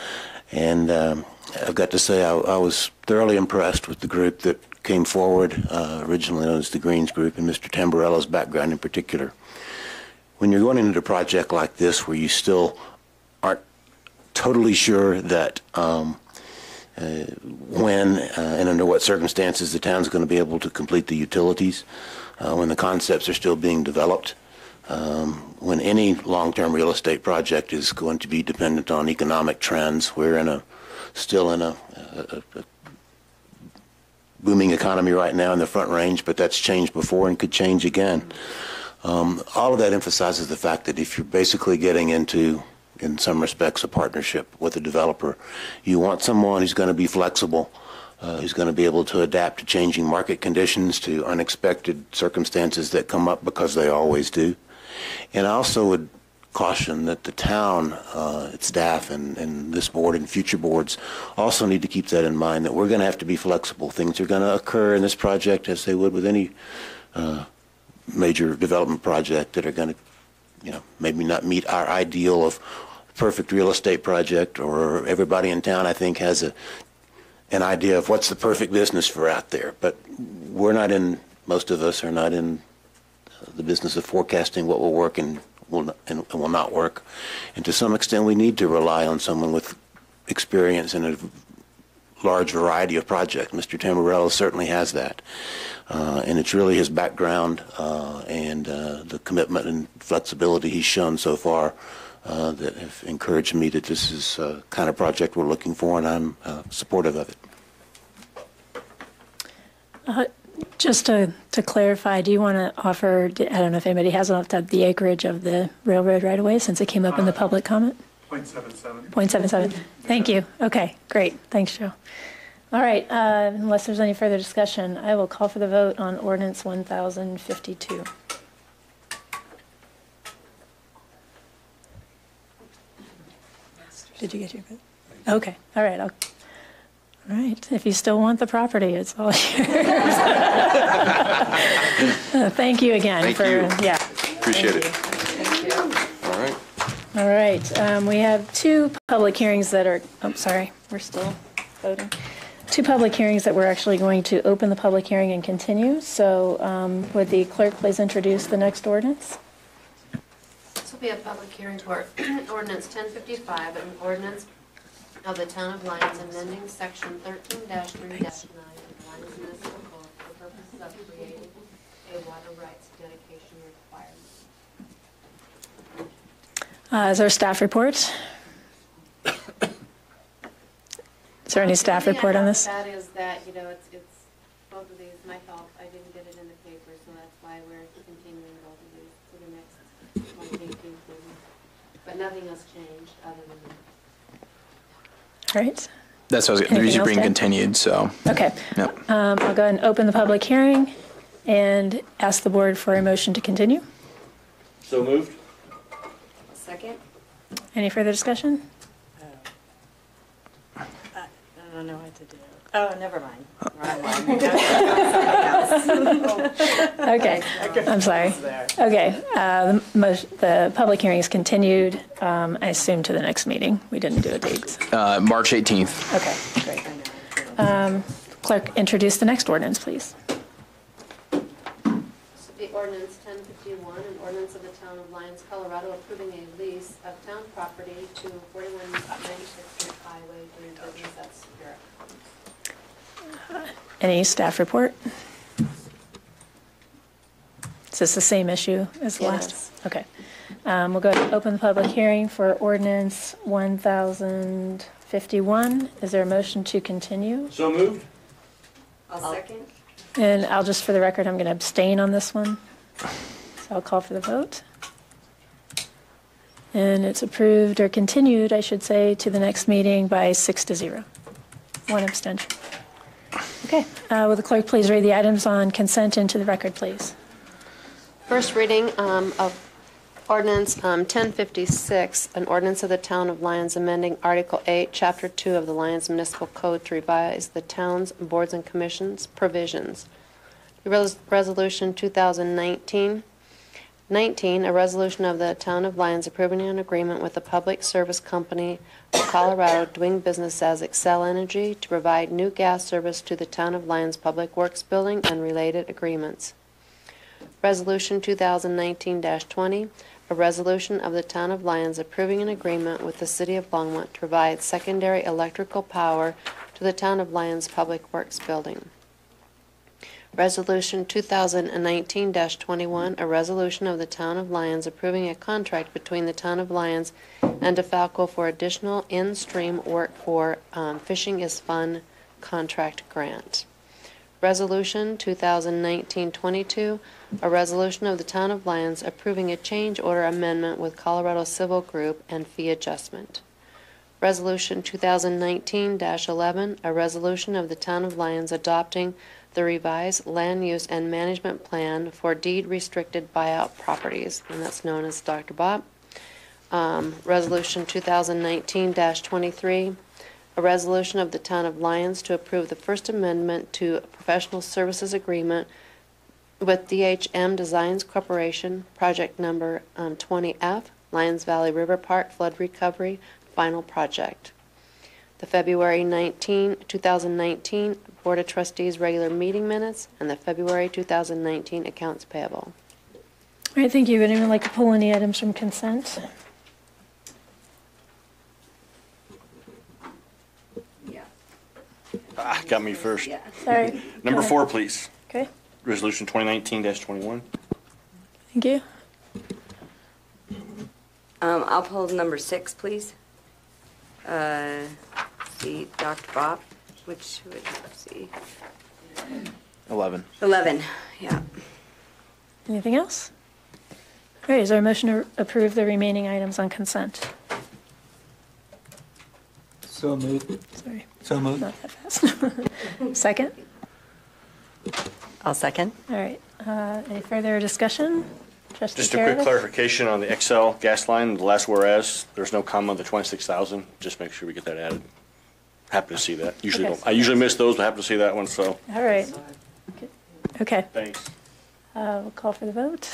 S9: And I've got to say, I was thoroughly impressed with the group that came forward, originally known as the Greens Group, and Mr. Tamburello's background in particular. When you're going into a project like this where you still aren't totally sure that when and under what circumstances the town's going to be able to complete the utilities, when the concepts are still being developed, when any long-term real estate project is going to be dependent on economic trends, we're still in a booming economy right now in the Front Range, but that's changed before and could change again. All of that emphasizes the fact that if you're basically getting into, in some respects, a partnership with a developer, you want someone who's going to be flexible, who's going to be able to adapt to changing market conditions, to unexpected circumstances that come up, because they always do. And I also would caution that the town, its staff, and this board and future boards also need to keep that in mind, that we're going to have to be flexible. Things are going to occur in this project as they would with any major development project that are going to, maybe not meet our ideal of perfect real estate project, or everybody in town, I think, has an idea of what's the perfect business for out there. But most of us are not in the business of forecasting what will work and will not work. And to some extent, we need to rely on someone with experience in a large variety of projects. Mr. Tamburello certainly has that. And it's really his background and the commitment and flexibility he's shown so far that have encouraged me that this is the kind of project we're looking for, and I'm supportive of it.
S1: Just to clarify, do you want to offer, I don't know if anybody has the acreage of the railroad right away, since it came up in the public comment?
S17: 0.77.
S1: 0.77. Thank you. Okay, great. Thanks, Joe. All right, unless there's any further discussion, I will call for the vote on Ordinance 1052. Did you get your vote? Okay, all right. All right, if you still want the property, it's all yours. Thank you again.
S19: Thank you.
S1: Yeah.
S19: Appreciate it.
S6: Thank you.
S19: All right.
S1: All right, we have two public hearings that are, sorry, we're still voting. Two public hearings that we're actually going to open the public hearing and continue. So would the clerk please introduce the next ordinance?
S6: This will be a public hearing for Ordinance 1055, an ordinance of the Town of Lyons amending Section 13-3-9 of the Lyons Municipal Code for the purposes of creating a water rights dedication requirement.
S1: Is there a staff report? Is there any staff report on this?
S6: That is that, it's both of these, my fault, I didn't get it in the paper, so that's why we're continuing both of these to the next 2018 meeting. But nothing has changed other than that.
S1: All right.
S18: That's what I was going to
S1: Anything else,
S18: being
S1: Dan?
S18: continued, so.
S1: Okay.
S18: Yep.
S1: I'll go ahead and open the public hearing and ask the board for a motion to continue.
S12: So moved?
S6: Second?
S1: Any further discussion?
S11: I don't know what to do. Oh, never mind. Wrong one.
S1: Okay, I'm sorry. Okay, the public hearing is continued, I assume, to the next meeting. We didn't do a date.
S18: March 18th.
S1: Okay, great. Clerk, introduce the next ordinance, please.
S6: This will be Ordinance 1051, an ordinance of the Town of Lyons, Colorado, approving a lease of town property to 4196 Street Highway doing business at Spirit.
S1: Any staff report? Is this the same issue as the last?
S6: Yes.
S1: Okay. We'll go ahead and open the public hearing for ordinance 1051. Is there a motion to continue?
S12: So moved?
S6: I'll second.
S1: And I'll just, for the record, I'm going to abstain on this one. So I'll call for the vote. And it's approved, or continued, I should say, to the next meeting by 6-0. One abstention. Okay. Will the clerk please read the items on consent into the record, please?
S6: First reading of Ordinance 1056, an ordinance of the Town of Lyons amending Article 8, Chapter 2 of the Lyons Municipal Code to revise the town's boards and commissions provisions. Resolution 2019, a resolution of the Town of Lyons approving an agreement with the Public Service Company of Colorado doing business as Xcel Energy to provide new gas service to the Town of Lyons Public Works Building and related agreements. Resolution 2019-20, a resolution of the Town of Lyons approving an agreement with the City of Longmont to provide secondary electrical power to the Town of Lyons Public Works Building. Resolution 2019-21, a resolution of the Town of Lyons approving a contract between the Town of Lyons and DeFalco for additional in-stream work for Fishing is Fun contract grant. Resolution 2019-22, a resolution of the Town of Lyons approving a change order amendment with Colorado Civil Group and fee adjustment. Resolution 2019-11, a resolution of the Town of Lyons adopting the revised land use and management plan for deed restricted buyout properties, and that's known as Dr. Bob. Resolution 2019-23, a resolution of the Town of Lyons to approve the First Amendment to a professional services agreement with DHM Designs Corporation, project number 20F, Lyons Valley River Park Flood Recovery, final project. The February 2019 Board of Trustees regular meeting minutes, and the February 2019 accounts payable.
S1: All right, thank you. Would anyone like to pull any items from consent?
S18: Got me first.
S1: Sorry.
S18: Number 4, please.
S1: Okay,
S18: Resolution 2019-21.
S1: thank you.
S20: I'll pull number 6, please. See, Dr. Bob, which would, see.
S18: 11.
S20: 11, yeah.
S1: Anything else? All right, is there a motion to approve the remaining items on consent?
S3: So moved.
S1: Sorry,
S3: So moved.
S1: not that fast. Second?
S11: I'll second.
S1: All right, any further discussion? Trustee
S14: Just a quick
S1: Careless?
S14: clarification on the XL gas line, the last whereas, there's no comma on the 26,000. Just make sure we get that added. Happy to see that. Usually
S1: Okay.
S14: don't. I usually miss those, but happy to see that one, so
S1: All right. Okay,
S14: thanks.
S1: we'll call for the vote.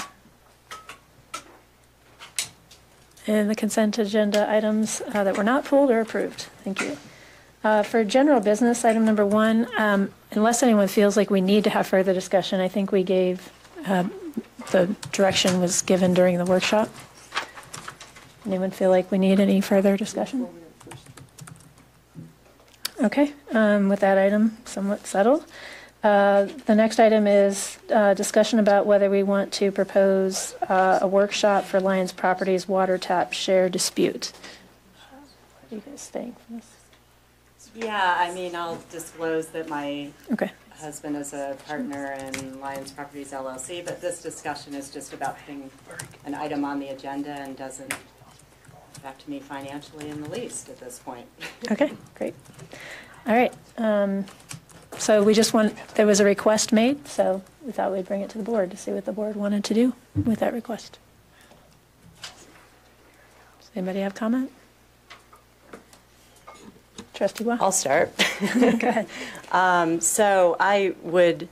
S1: And the consent agenda items that were not pulled are approved. Thank you. For general business, item number 1, unless anyone feels like we need to have further discussion, I think we gave, the direction was given during the workshop. Anyone feel like we need any further discussion? Okay, with that item somewhat settled. The next item is discussion about whether we want to propose a workshop for Lyons Properties water tap share dispute. What do you guys think?
S11: Yeah, I mean, I'll disclose that my
S1: Okay.
S11: husband is a partner in Lyons Properties LLC, but this discussion is just about putting an item on the agenda and doesn't affect me financially in the least at this point.
S1: Okay, great. All right. So we just there was a request made, so we thought we'd bring it to the board to see what the board wanted to do with that request. Does anybody have comment? Trustee Wah?
S11: I'll start.
S1: Go ahead.
S11: So I would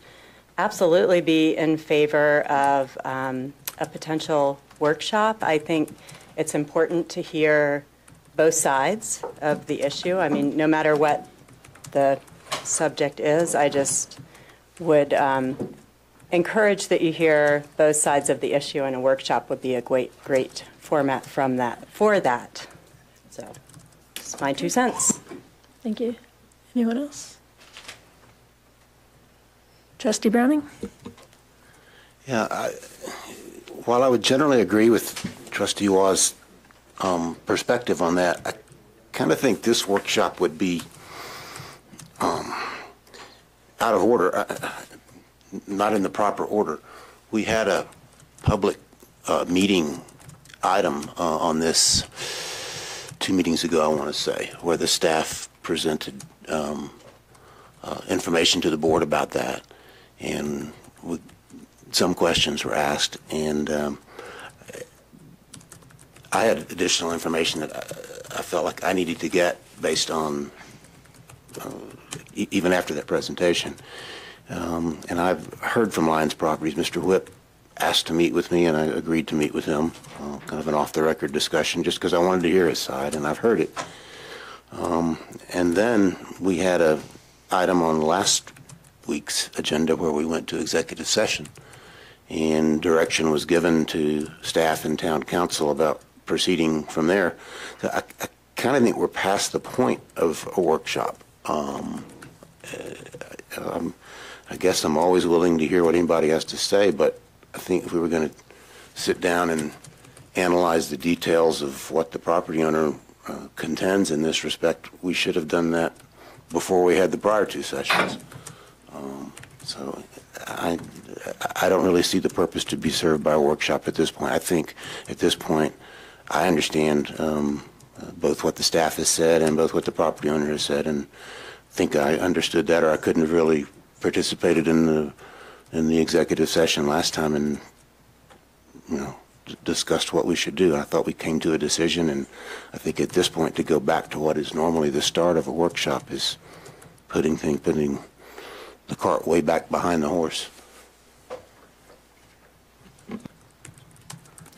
S11: absolutely be in favor of a potential workshop. I think it's important to hear both sides of the issue. I mean, no matter what the subject is, I just would encourage that you hear both sides of the issue, and a workshop would be a great format for that. So, it's my 2 cents.
S1: Thank you. Anyone else? Trustee Browning?
S9: Yeah, while I would generally agree with Trustee Wah's perspective on that, I kind of think this workshop would be out of order, not in the proper order. We had a public meeting item on this 2 meetings ago, I want to say, where the staff presented information to the board about that, and some questions were asked, and I had additional information that I felt like I needed to get based on, even after that presentation. And I've heard from Lyons Properties. Mr. Whip asked to meet with me, and I agreed to meet with him. Kind of an off-the-record discussion, just because I wanted to hear his side, and I've heard it. And then we had a item on last week's agenda where we went to executive session, and direction was given to staff and town council about proceeding from there. So I kind of think we're past the point of a workshop. I guess I'm always willing to hear what anybody has to say, but I think if we were going to sit down and analyze the details of what the property owner contends in this respect, we should have done that before we had the prior two sessions. So I don't really see the purpose to be served by a workshop at this point. I think at this point I understand both what the staff has said and both what the property owner has said, and think I understood that, or I couldn't have really participated in the executive session last time and discussed what we should do. I thought we came to a decision, and I think at this point to go back to what is normally the start of a workshop is putting the cart way back behind the horse.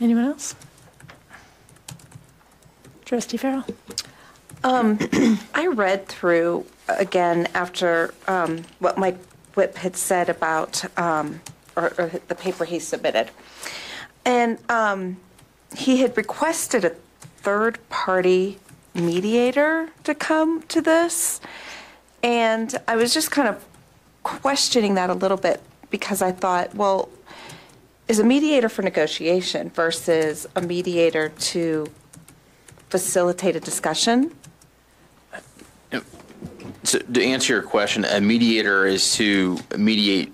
S1: Anyone else? Trustee Farrell?
S8: I read through again after what Mike Whip had said about or the paper he submitted. And he had requested a third-party mediator to come to this. And I was just kind of questioning that a little bit because I thought, well, is a mediator for negotiation versus a mediator to facilitate a discussion?
S18: So to answer your question, a mediator is to mediate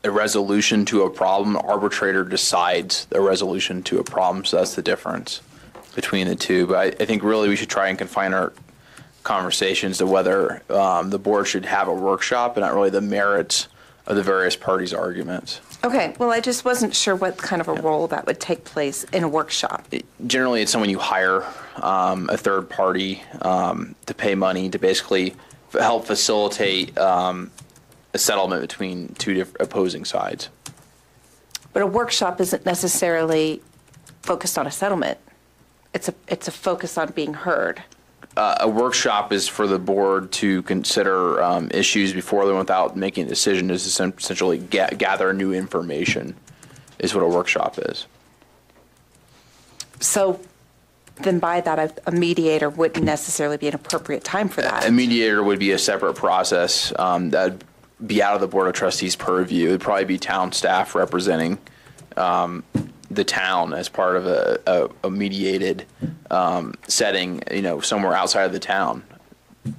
S18: a resolution to a problem. An arbitrator decides a resolution to a problem, so that's the difference between the two. But I think really we should try and confine our conversations to whether the board should have a workshop and not really the merits of the various parties' arguments.
S8: Okay, well, I just wasn't sure what kind of a role that would take place in a workshop.
S18: Generally, it's someone you hire, a third party, to pay money to basically help facilitate a settlement between two different opposing sides.
S8: But a workshop isn't necessarily focused on a settlement. It's a focus on being heard.
S18: A workshop is for the board to consider issues before them without making a decision. Is essentially gather new information is what a workshop is.
S8: So then by that, a mediator wouldn't necessarily be an appropriate time for that.
S18: A mediator would be a separate process that would be out of the Board of Trustees' purview. It would probably be town staff representing the town as part of a mediated setting, somewhere outside of the town.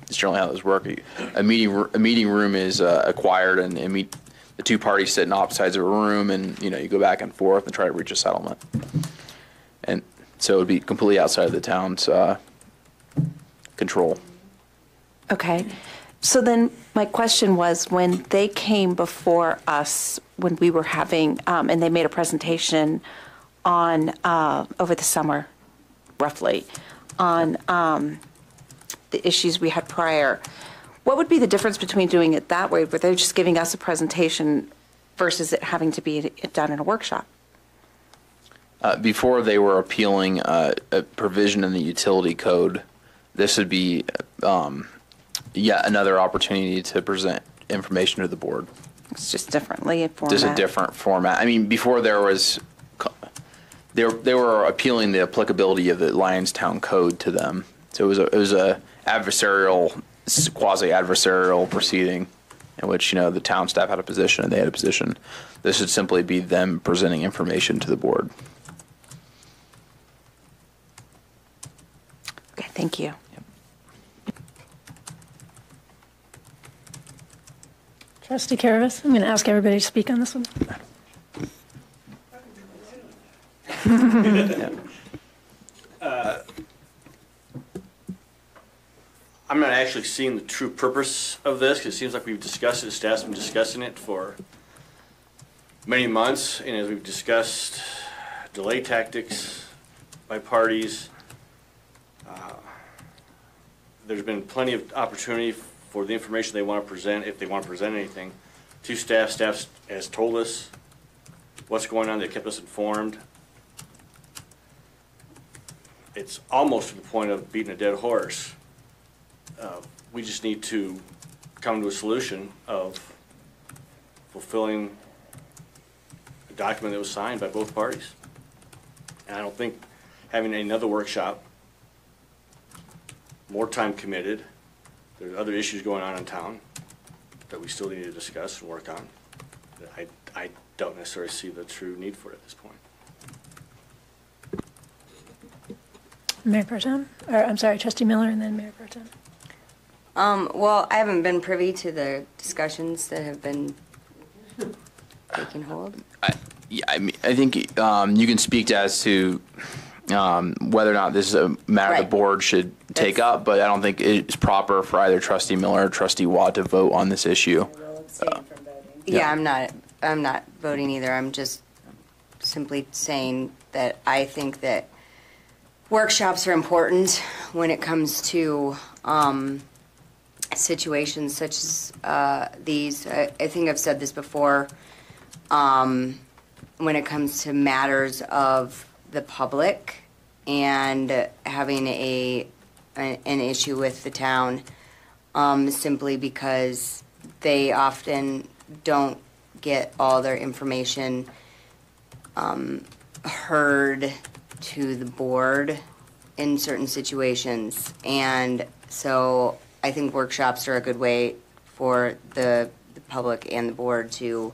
S18: It's generally how those work. A meeting room is acquired, and the two parties sit in opposite sides of a room, and you go back and forth and try to reach a settlement. And so it would be completely outside of the town's control.
S8: Okay. So then my question was, when they came before us, when we were having, and they made a presentation on, over the summer, roughly, on the issues we had prior, what would be the difference between doing it that way, where they're just giving us a presentation versus it having to be done in a workshop?
S18: Before they were appealing a provision in the utility code, this would be yet another opportunity to present information to the board.
S8: It's just differently in format.
S18: Just a different format. I mean, before they were appealing the applicability of the Lionstown Code to them. So it was a adversarial, quasi-adversarial proceeding in which the town staff had a position and they had a position. This would simply be them presenting information to the board.
S8: Okay, thank you.
S1: Trustee Caravas, I'm going to ask everybody to speak on this one.
S21: I'm not actually seeing the true purpose of this, because it seems like we've discussed it, staff's been discussing it for many months, and as we've discussed delay tactics, by parties. There's been plenty of opportunity for the information they want to present, if they want to present anything, to staff. Staff has told us what's going on. They kept us informed. It's almost to the point of beating a dead horse. We just need to come to a solution of fulfilling a document that was signed by both parties. And I don't think having another workshop, more time committed, there's other issues going on in town that we still need to discuss and work on. I don't necessarily see the true need for it at this point.
S1: Mayor Pro Tem, or I'm sorry, Trustee Miller, and then Mayor Pro Tem.
S2: Well, I haven't been privy to the discussions that have been taking hold.
S18: I think you can speak as to whether or not this is a matter the board should take up, but I don't think it's proper for either Trustee Miller or Trustee Watt to vote on this issue.
S2: Yeah, I'm not voting either. I'm just simply saying that I think that workshops are important when it comes to situations such as these. I think I've said this before. When it comes to matters of the public and having an issue with the town, simply because they often don't get all their information heard to the board in certain situations. And so I think workshops are a good way for the public and the board to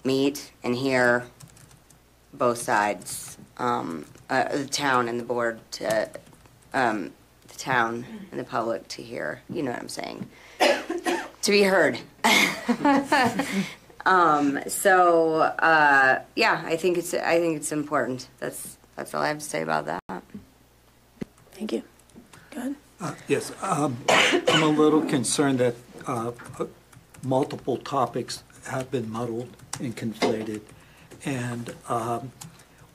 S2: meet and hear both sides, the town and the board, to the town and the public to hear, you know what I'm saying, to be heard. Yeah, I think it's important. That's all I have to say about that.
S1: Thank you. Go ahead.
S22: Yes, I'm a little concerned that multiple topics have been muddled and conflated. And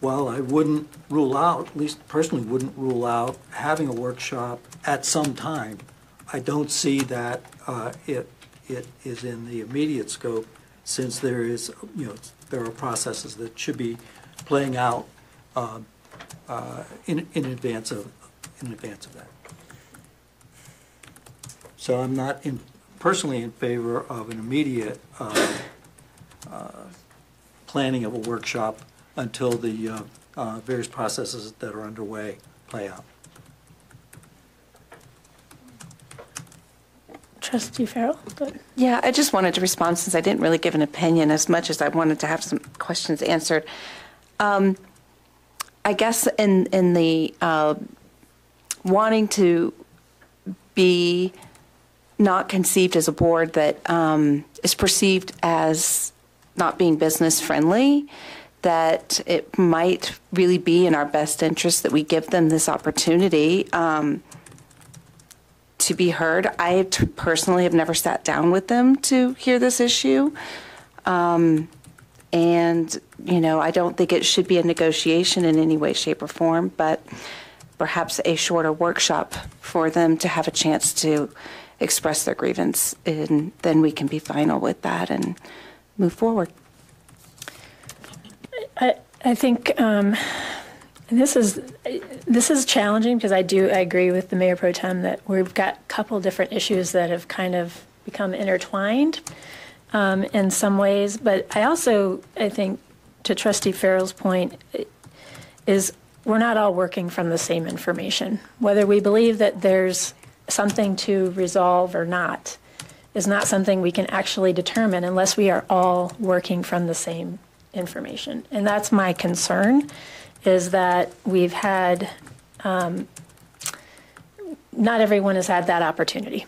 S22: while I wouldn't rule out, at least personally wouldn't rule out having a workshop at some time, I don't see that it is in the immediate scope, since there is, there are processes that should be playing out in advance of that. So I'm not personally in favor of an immediate planning of a workshop until the various processes that are underway play out.
S1: Trustee Farrell?
S8: Yeah, I just wanted to respond since I didn't really give an opinion as much as I wanted to have some questions answered. I guess in the wanting to be not conceived as a board that is perceived as not being business friendly, that it might really be in our best interest that we give them this opportunity to be heard. I personally have never sat down with them to hear this issue. And, I don't think it should be a negotiation in any way, shape, or form, but perhaps a shorter workshop for them to have a chance to express their grievance, and then we can be final with that and move forward.
S1: I think this is challenging because I agree with the Mayor Pro Tem that we've got a couple different issues that have kind of become intertwined in some ways. But I think to Trustee Farrell's point is we're not all working from the same information. Whether we believe that there's something to resolve or not is not something we can actually determine unless we are all working from the same information. And that's my concern, is that we've had, not everyone has had that opportunity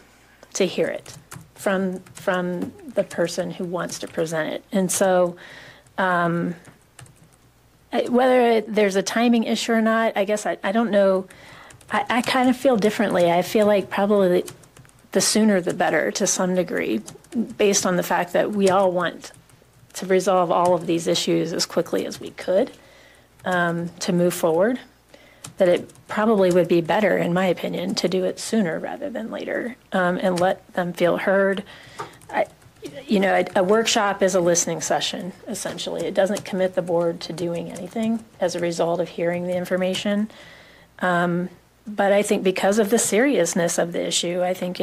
S1: to hear it from the person who wants to present it. And so whether there's a timing issue or not, I guess I don't know. I kind of feel differently. I feel like probably the sooner the better to some degree, based on the fact that we all want to resolve all of these issues as quickly as we could. to move forward, that it probably would be better, in my opinion, to do it sooner rather than later, and let them feel heard. A workshop is a listening session, essentially. It doesn't commit the board to doing anything as a result of hearing the information. But I think because of the seriousness of the issue, I think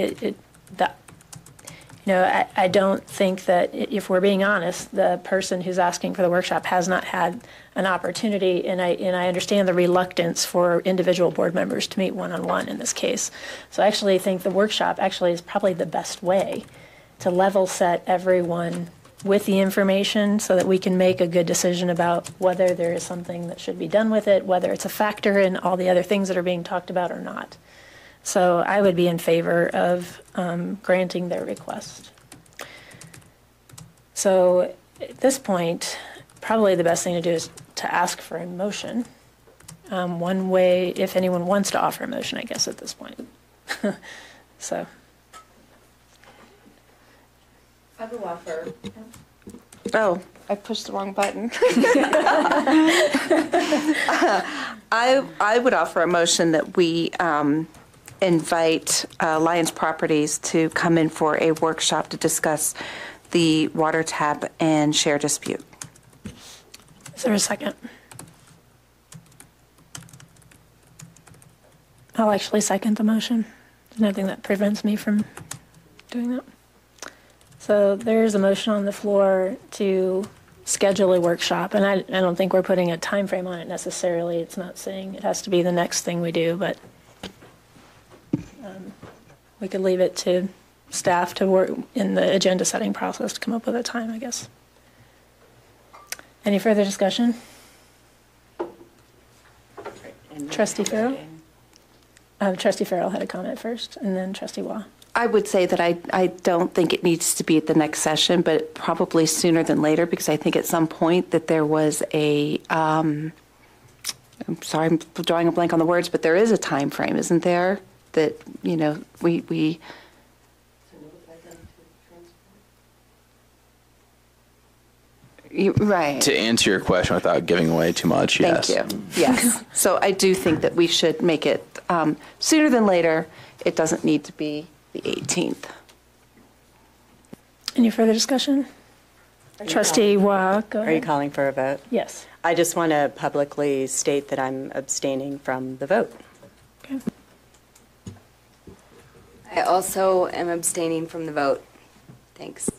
S1: I don't think that, if we're being honest, the person who's asking for the workshop has not had an opportunity, and I understand the reluctance for individual board members to meet one-on-one in this case. So I actually think the workshop actually is probably the best way to level set everyone with the information so that we can make a good decision about whether there is something that should be done with it, whether it's a factor in all the other things that are being talked about or not. So I would be in favor of granting their request. So at this point, probably the best thing to do is to ask for a motion. One way, if anyone wants to offer a motion, I guess, at this point. So.
S8: I will offer. Oh, I pushed the wrong button. I would offer a motion that we invite Lions Properties to come in for a workshop to discuss the water tap and share dispute.
S1: Is there a second? I'll actually second the motion. There's nothing that prevents me from doing that. So there's a motion on the floor to schedule a workshop, and I don't think we're putting a time frame on it necessarily. It's not saying it has to be the next thing we do, but we could leave it to staff to work in the agenda setting process to come up with a time, I guess. Any further discussion? Trustee Farrell? Trustee Farrell had a comment first, and then Trustee Waugh.
S8: I would say that I don't think it needs to be at the next session, but probably sooner than later, because I think at some point that there was I'm sorry, I'm drawing a blank on the words, but there is a time frame, isn't there? That, we right.
S18: To answer your question without giving away too much, yes.
S8: Thank you. Yes. So I do think that we should make it sooner than later. It doesn't need to be the 18th.
S1: Any further discussion? Trustee Waugh, go ahead.
S11: Are you calling for a vote?
S1: Yes.
S11: I just want to publicly state that I'm abstaining from the vote.
S1: Okay.
S2: I also am abstaining from the vote. Thanks.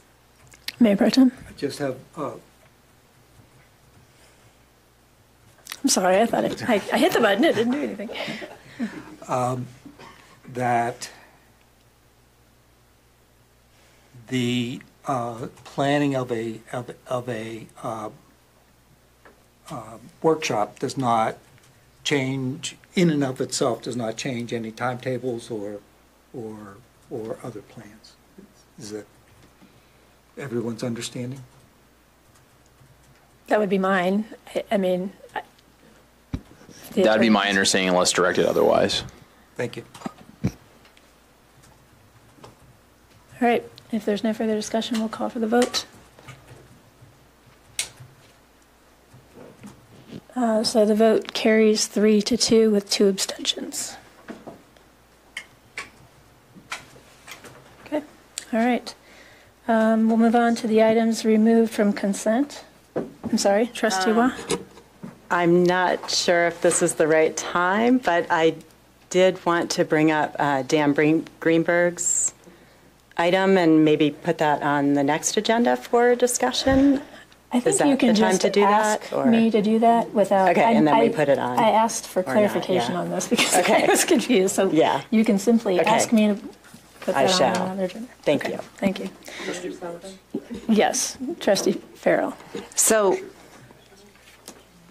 S1: Mayor Pro Tem?
S22: I just have,
S1: I'm sorry, I thought I hit the button, it didn't do anything.
S22: that the planning of a workshop does not change, in and of itself, does not change any timetables or other plans. Is that everyone's understanding?
S1: That would be mine. I mean.
S18: That'd be my understanding unless directed otherwise.
S22: Thank you.
S1: All right, if there's no further discussion, we'll call for the vote. So the vote carries 3-2 with 2 abstentions. Okay, all right. We'll move on to the items removed from consent. I'm sorry, Trustee Waugh?
S11: I'm not sure if this is the right time, but I did want to bring up Dan Greenberg's item and maybe put that on the next agenda for discussion.
S1: I think you can just ask me to do that without.
S11: Okay, and then we put it on.
S1: I asked for clarification on this because
S11: Okay.
S1: I was confused. So you can simply ask me to put that on another agenda.
S11: Thank you.
S1: Thank you. Yes, Trustee Farrell.
S8: So,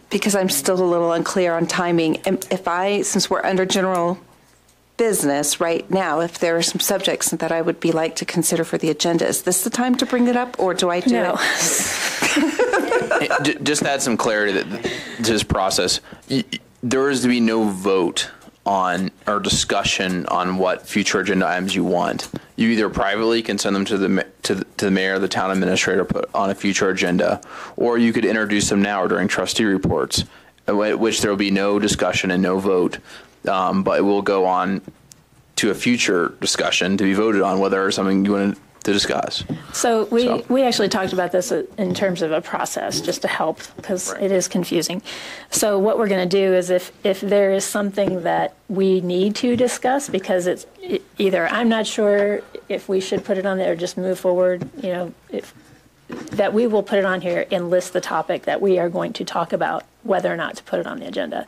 S8: because I'm still a little unclear on timing, since we're under general business right now, if there are some subjects that I would be like to consider for the agenda, is this the time to bring it up, or do I do it?
S18: Just to add some clarity to this process, there is to be no vote on or discussion on what future agenda items you want. You either privately can send them to the mayor or the town administrator, put on a future agenda, or you could introduce them now or during trustee reports. at which there will be no discussion and no vote, but it will go on to a future discussion to be voted on whether it's something you want to discuss.
S1: So we actually talked about this in terms of a process, just to help, because it is confusing. So what we're going to do is if there is something that we need to discuss, because it's either I'm not sure if we should put it on there or just move forward, that we will put it on here and list the topic that we are going to talk about, whether or not to put it on the agenda.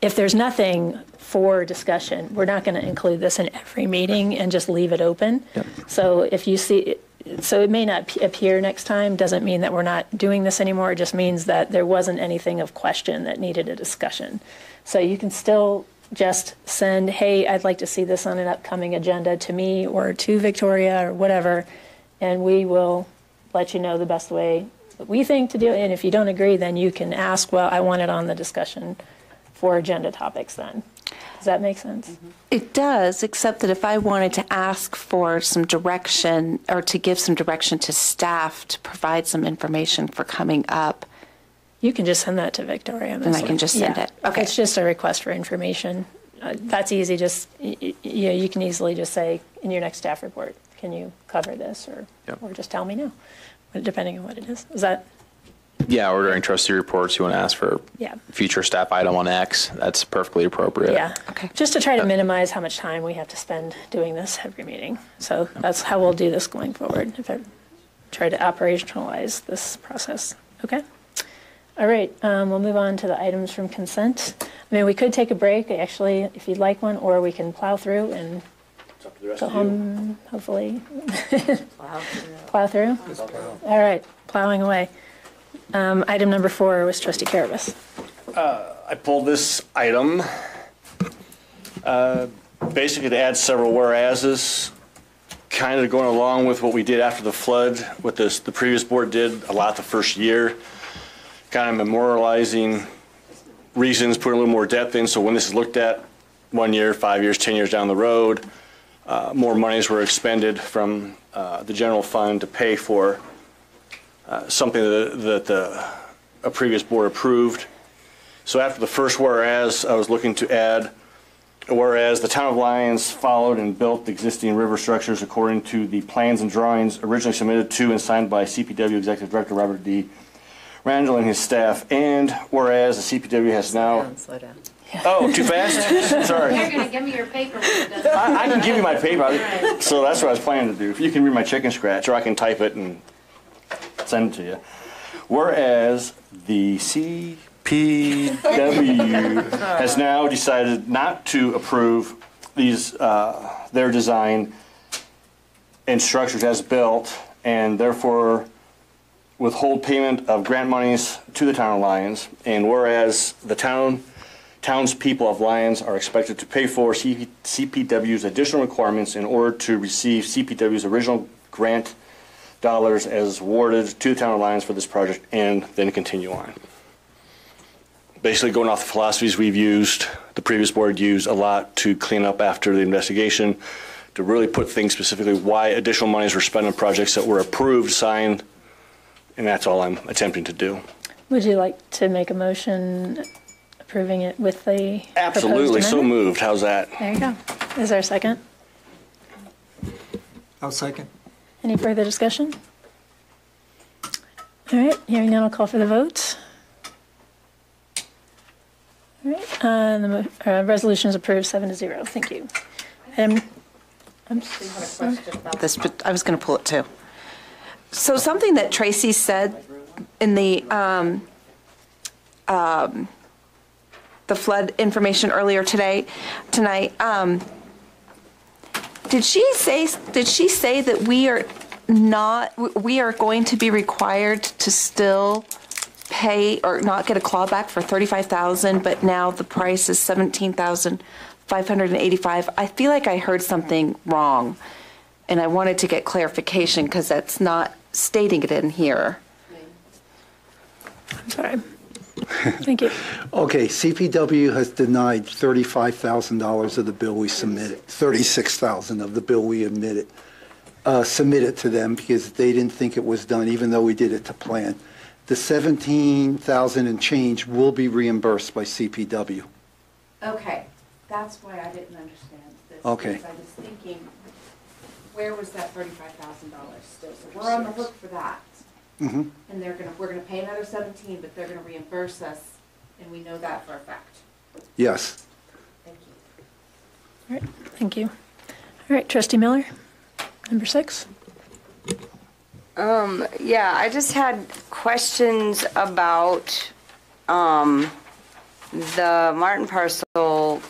S1: If there's nothing for discussion, we're not going to include this in every meeting and just leave it open.
S18: Yep.
S1: So if you see, so it may not appear next time, doesn't mean that we're not doing this anymore. It just means that there wasn't anything of question that needed a discussion. So you can still just send, hey, I'd like to see this on an upcoming agenda to me or to Victoria or whatever, and we will let you know the best way that we think to do it. And if you don't agree, then you can ask, well, I want it on the discussion for agenda topics then. Does that make sense?
S8: It does, except that if I wanted to ask for some direction or to give some direction to staff to provide some information for coming up.
S1: You can just send that to Victoria.
S8: And I can just send it. Okay.
S1: It's just a request for information. That's easy. Just, you can easily just say in your next staff report, can you cover this or just tell me no, depending on what it is. Is that?
S18: Yeah, or during trustee reports, you want to ask for future staff item on X. That's perfectly appropriate.
S1: Yeah. Okay. Just to try to minimize how much time we have to spend doing this every meeting. So that's how we'll do this going forward. If I try to operationalize this process. Okay. All right. We'll move on to the items from consent. I mean, we could take a break, actually, if you'd like one, or we can plow through and go home, hopefully. Plow through? All right. Plowing away. Item number 4 was Trustee Carabas.
S21: I pulled this item basically to add several whereases, kind of going along with what we did after the flood, what the previous board did a lot the first year, kind of memorializing reasons, putting a little more depth in, so when this is looked at 1 year, 5 years, 10 years down the road, more monies were expended from the general fund to pay for something that a previous board approved. So after the first whereas, I was looking to add, whereas the town of Lyons followed and built the existing river structures according to the plans and drawings originally submitted to and signed by CPW Executive Director Robert D. Randall and his staff, and whereas the CPW has now...
S20: Slow down.
S21: Oh, too fast? Sorry.
S6: You're going to give me your paper.
S21: I can give you my paper, so that's what I was planning to do. If you can read my chicken scratch, or I can type it and send it to you. Whereas the CPW has now decided not to approve these their design and structures as built, and therefore withhold payment of grant monies to the town of Lyons. And whereas the townspeople of Lyons are expected to pay for CPW's additional requirements in order to receive CPW's original grant dollars as awarded to the town of Lyons for this project, and then continue on. Basically going off the philosophies we've used, the previous board used a lot to clean up after the investigation, to really put things specifically why additional monies were spent on projects that were approved, signed, and that's all I'm attempting to do.
S1: Would you like to make a motion approving it with the
S21: Absolutely, so
S1: amendment?
S21: moved. How's that?
S1: There you go. Is there a second?
S22: I'll second.
S1: Any further discussion? All right, hearing none, I'll call for the vote. All right, the resolution is approved 7-0. Thank you. I'm sorry.
S8: This, but I was going to pull it too. So something that Tracy said in the flood information earlier tonight. Did she say that we are going to be required to still pay or not get a clawback for $35,000, but now the price is $17,585? I feel like I heard something wrong, and I wanted to get clarification because that's not stating it in here.
S1: Sorry. Thank you.
S5: Okay, CPW has denied $35,000 of the bill we submitted, $36,000 of the bill we submitted to them because they didn't think it was done, even though we did it to plan. The 17,000 and change will be reimbursed by CPW.
S8: Okay, that's why I didn't understand this.
S5: Okay.
S8: Because I was thinking, where was that $35,000 still? So we're on the hook for that.
S5: Mhm.
S8: And we're gonna pay another 17, but they're gonna reimburse us, and we know that for a fact.
S5: Yes.
S8: Thank you.
S1: All right, thank you. All right, Trustee Miller, number 6.
S2: Yeah, I just had questions about, the Martin parcel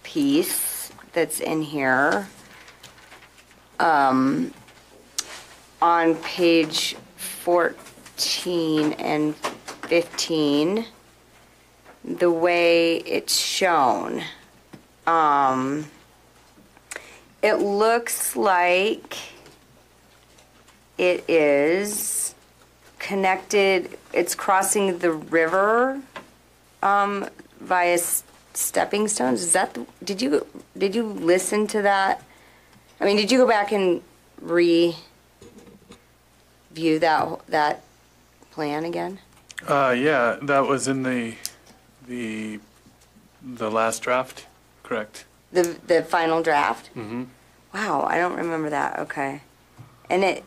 S2: piece that's in here. On page 14 and 15, the way it's shown. It looks like it is connected, it's crossing the river via stepping stones. Is that, did you listen to that? I mean, did you go back and review that plan again?
S17: Yeah, that was in the last draft, correct?
S2: The final draft?
S17: Mm-hmm.
S2: Wow, I don't remember that. Okay. And it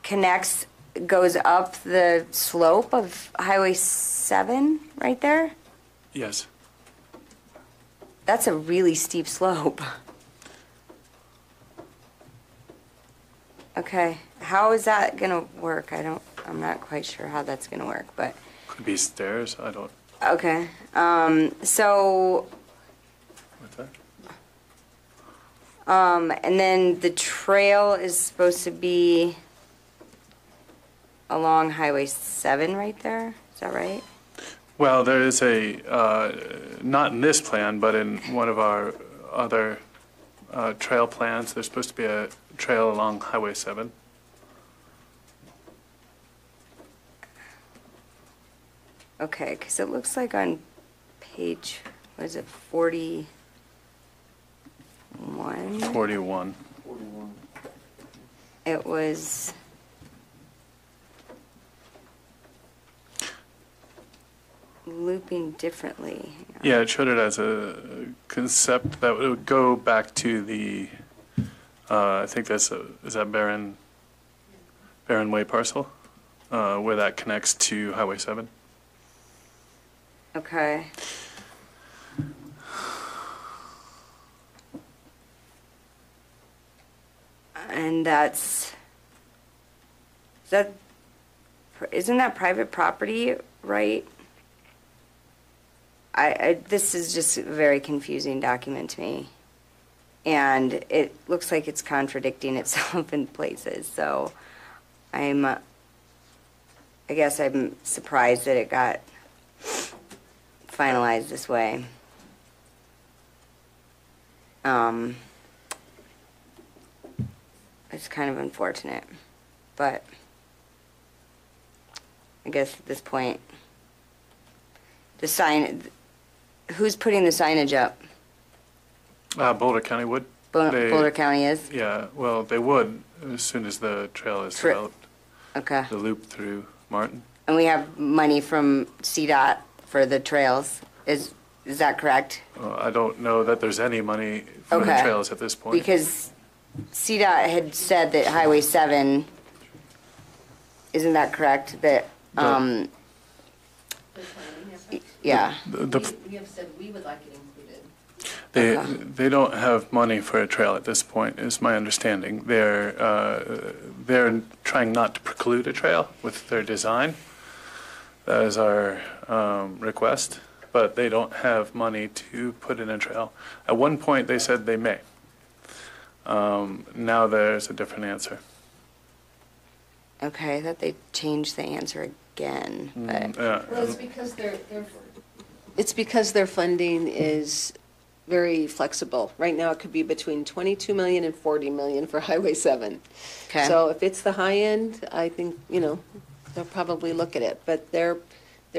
S2: connects, goes up the slope of Highway 7 right there?
S17: Yes.
S2: That's a really steep slope. Okay. How is that gonna work? I'm not quite sure how that's gonna work, but.
S17: Could be stairs, I don't.
S2: Okay. So.
S17: What's that?
S2: And then the trail is supposed to be along Highway 7 right there? Is that right?
S17: Well, there is not in this plan, but in one of our other trail plans, there's supposed to be a trail along Highway 7.
S2: Okay, because it looks like on page, what is it, 41?
S17: 41.
S2: It was. Looping differently.
S17: Yeah, it showed it as a concept that would go back to the, I think is that Barron Way parcel, where that connects to Highway 7.
S2: Okay. And isn't that private property, right? This is just a very confusing document to me. And it looks like it's contradicting itself in places, so I guess I'm surprised that it got finalized this way. It's kind of unfortunate, but I guess at this point, who's putting the signage up?
S17: Boulder County would.
S2: Boulder County is?
S17: Yeah, well, they would as soon as the trail is developed.
S2: Okay.
S17: The loop through Martin.
S2: And we have money from CDOT for the trails. Is that correct?
S17: I don't know that there's any money for the trails at this point.
S2: Because CDOT had said that Highway 7, isn't that correct? That, yeah.
S6: We have said we would like it included.
S17: They don't have money for a trail at this point, is my understanding. They're trying not to preclude a trail with their design. That is our request, but they don't have money to put in a trail. At one point, they said they may. Now there's a different answer.
S2: Okay, I thought they changed the answer again, but.
S6: Well, it's because
S4: It's because their funding is very flexible. Right now, it could be between 22 million and 40 million for Highway 7.
S2: Okay.
S4: So if it's the high end, I think, they'll probably look at it. But their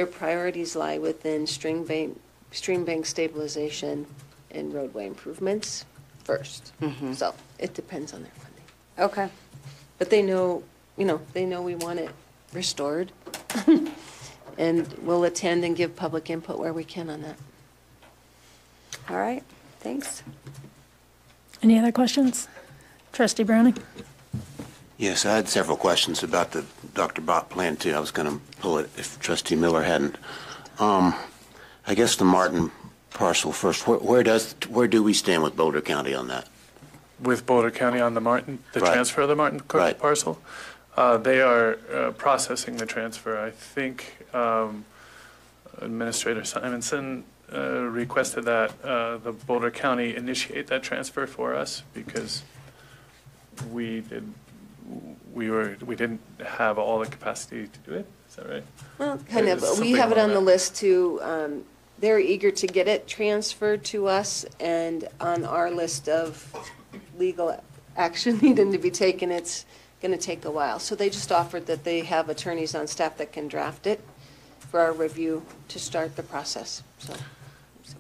S4: priorities lie within stream bank stabilization and roadway improvements first.
S2: Mhm.
S4: So it depends on their funding.
S2: Okay.
S4: But they know we want it restored. And we'll attend and give public input where we can on that.
S20: All right, thanks.
S1: Any other questions? Trustee Browning?
S9: Yes, I had several questions about the Dr. Bott plan too. I was going to pull it if Trustee Miller hadn't. I guess the Martin parcel first. Where do we stand with Boulder County on that?
S17: With Boulder County on the Martin, the
S9: Right.
S17: transfer of the Martin
S9: Right.
S17: parcel, they are processing the transfer. I think Administrator Simonson requested that the Boulder County initiate that transfer for us because we didn't have all the capacity to do it. Is that right?
S4: Well, kind of. We
S17: Something
S4: have it
S17: along
S4: on the
S17: that.
S4: list to, they're eager to get it transferred to us, and on our list of legal action needing to be taken, it's going to take a while. So they just offered that they have attorneys on staff that can draft it for our review to start the process. So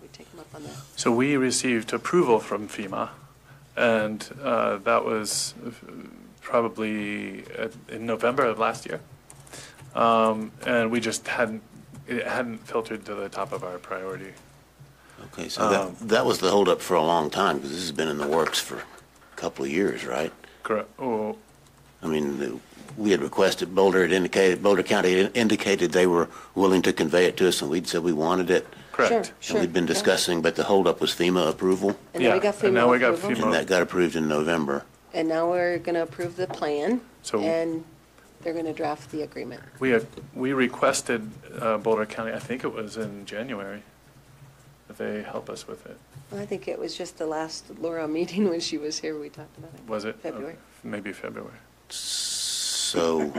S4: we take them up on that.
S17: So we received approval from FEMA, and that was probably in November of last year. And we just it hadn't filtered to the top of our priority.
S9: Okay, so that was the holdup for a long time because this has been in the works for a couple of years, right?
S17: Correct. Oh,
S9: I mean, we had requested Boulder County indicated they were willing to convey it to us, and we'd said we wanted it.
S17: correct.
S9: And we'd been discussing, but the holdup was FEMA approval.
S4: And then we got
S17: and now we got
S4: approval.
S9: And that got approved in November.
S4: And now we're going to approve the plan,
S17: So-
S4: and they're going to draft the agreement.
S17: We requested Boulder County, I think it was in January, that they help us with it.
S4: I think it was just the last Laura meeting when she was here, we talked about it.
S17: Was it?
S4: February.
S17: Okay. Maybe February.
S9: So,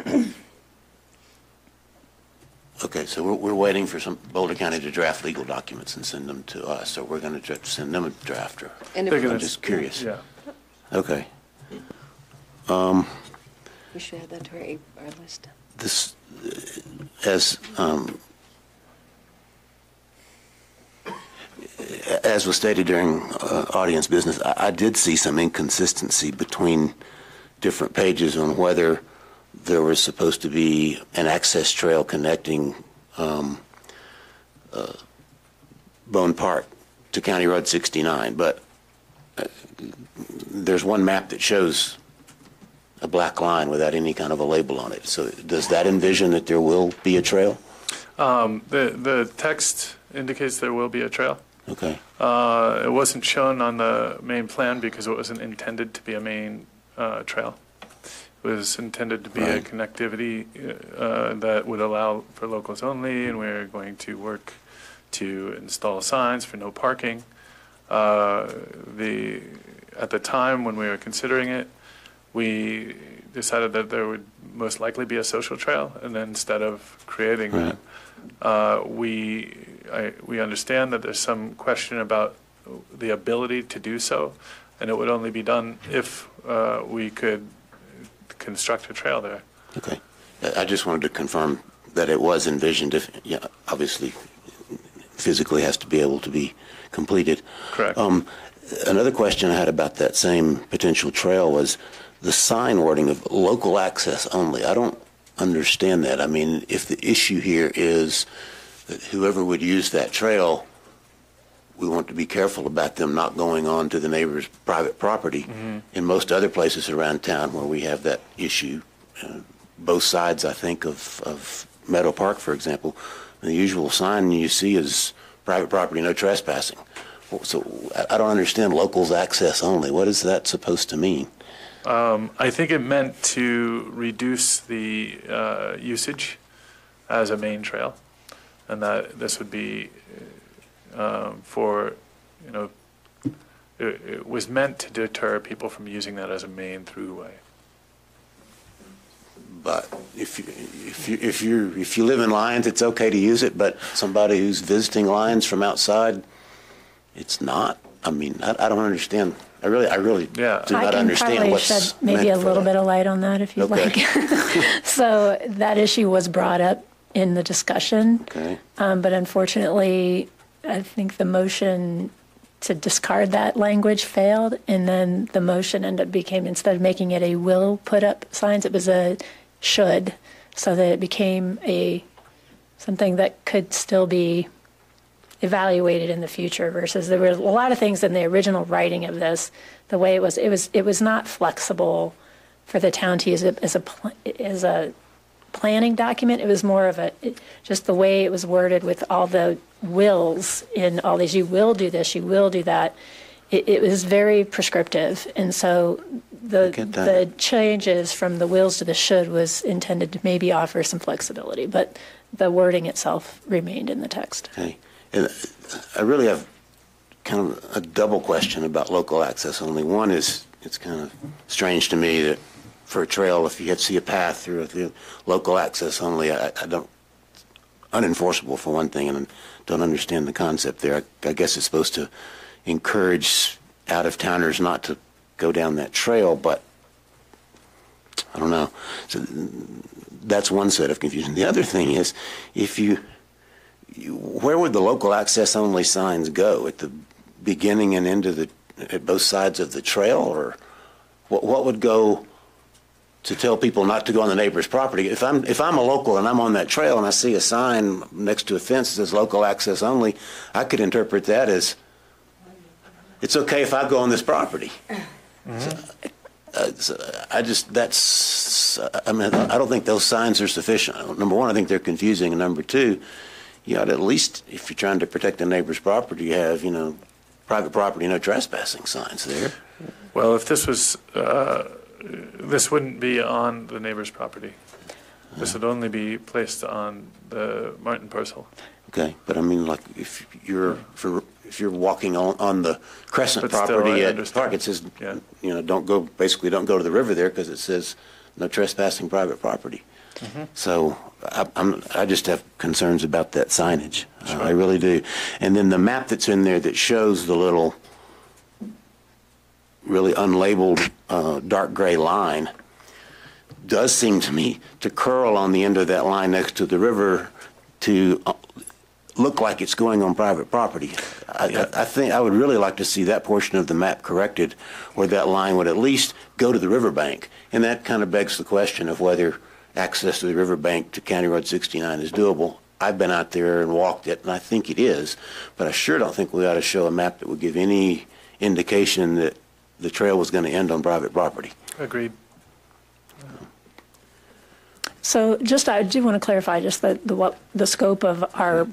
S9: okay, so we're waiting for Boulder County to draft legal documents and send them to us, so we're going to send them a drafter.
S4: And if-
S9: I'm just curious.
S17: Yeah.
S9: Okay.
S4: We should add that to our list.
S9: This, as was stated during audience business, I did see some inconsistency between different pages on whether there was supposed to be an access trail connecting Bone Park to County Road 69, but there's one map that shows a black line without any kind of a label on it. So does that envision that there will be a trail?
S17: The text indicates there will be a trail.
S9: Okay.
S17: It wasn't shown on the main plan because it wasn't intended to be a main trail. It was intended to be a connectivity that would allow for locals only, and we're going to work to install signs for no parking. At the time when we were considering it, we decided that there would most likely be a social trail, and then instead of creating that, we understand that there's some question about the ability to do so, and it would only be done if we could construct a trail there.
S9: Okay. I just wanted to confirm that it was envisioned. If, obviously, physically has to be able to be completed.
S17: Correct.
S9: Another question I had about that same potential trail was the sign wording of local access only. I don't understand that. I mean, if the issue here is that whoever would use that trail, we want to be careful about them not going on to the neighbor's private property.
S17: Mm-hmm.
S9: In most other places around town where we have that issue, both sides, I think, of Meadow Park, for example, the usual sign you see is private property, no trespassing. So I don't understand locals access only. What is that supposed to mean?
S17: I think it meant to reduce the usage as a main trail, and that this would be it was meant to deter people from using that as a main throughway.
S9: But if you live in Lyons, it's okay to use it, but somebody who's visiting Lyons from outside, it's not. I mean, I don't understand. I really do not understand what's
S1: I can probably shed maybe a little bit of light on that if you'd like. So that issue was brought up in the discussion, but unfortunately, I think the motion to discard that language failed, and then the motion became, instead of making it a will put up signs, it was a should so that it became something that could still be evaluated in the future, versus there were a lot of things in the original writing of this, the way it was not flexible for the town to use it as a planning document. It was more of just the way it was worded with all the wills in all these, you will do this, you will do that. It was very prescriptive. And so the changes from the wills to the should was intended to maybe offer some flexibility, but the wording itself remained in the text.
S9: Okay. And I really have kind of a double question about local access only. One is, it's kind of strange to me that for a trail, if you had to see a path through the local access only, I don't, unenforceable for one thing, and don't understand the concept there. I guess it's supposed to encourage out-of-towners not to go down that trail, but I don't know. So that's one set of confusion. The other thing is, where would the local access only signs go? At the beginning and end of at both sides of the trail, or what would go to tell people not to go on the neighbor's property? If I'm a local and I'm on that trail and I see a sign next to a fence that says local access only, I could interpret that as it's okay if I go on this property. I don't think those signs are sufficient. Number one, I think they're confusing, and number two, you ought to at least, if you're trying to protect the neighbor's property, you have, private property, no trespassing signs there.
S17: Well, if this was, this wouldn't be on the neighbor's property. This would only be placed on the Martin parcel.
S9: Okay, but I mean, like, if you're walking on the Crescent
S17: But still,
S9: property
S17: I
S9: at Park, it says, don't go to the river there, because it says no trespassing private property. So I just have concerns about that signage. I really do. And then the map that's in there that shows the little really unlabeled dark gray line does seem to me to curl on the end of that line next to the river to look like it's going on private property. I think I would really like to see that portion of the map corrected, where that line would at least go to the riverbank. And that kind of begs the question of whether access to the riverbank to County Road 69 is doable. I've been out there and walked it, and I think it is, but I sure don't think we ought to show a map that would give any indication that the trail was going to end on private property.
S17: Agreed.
S1: So I do want to clarify just what the scope of our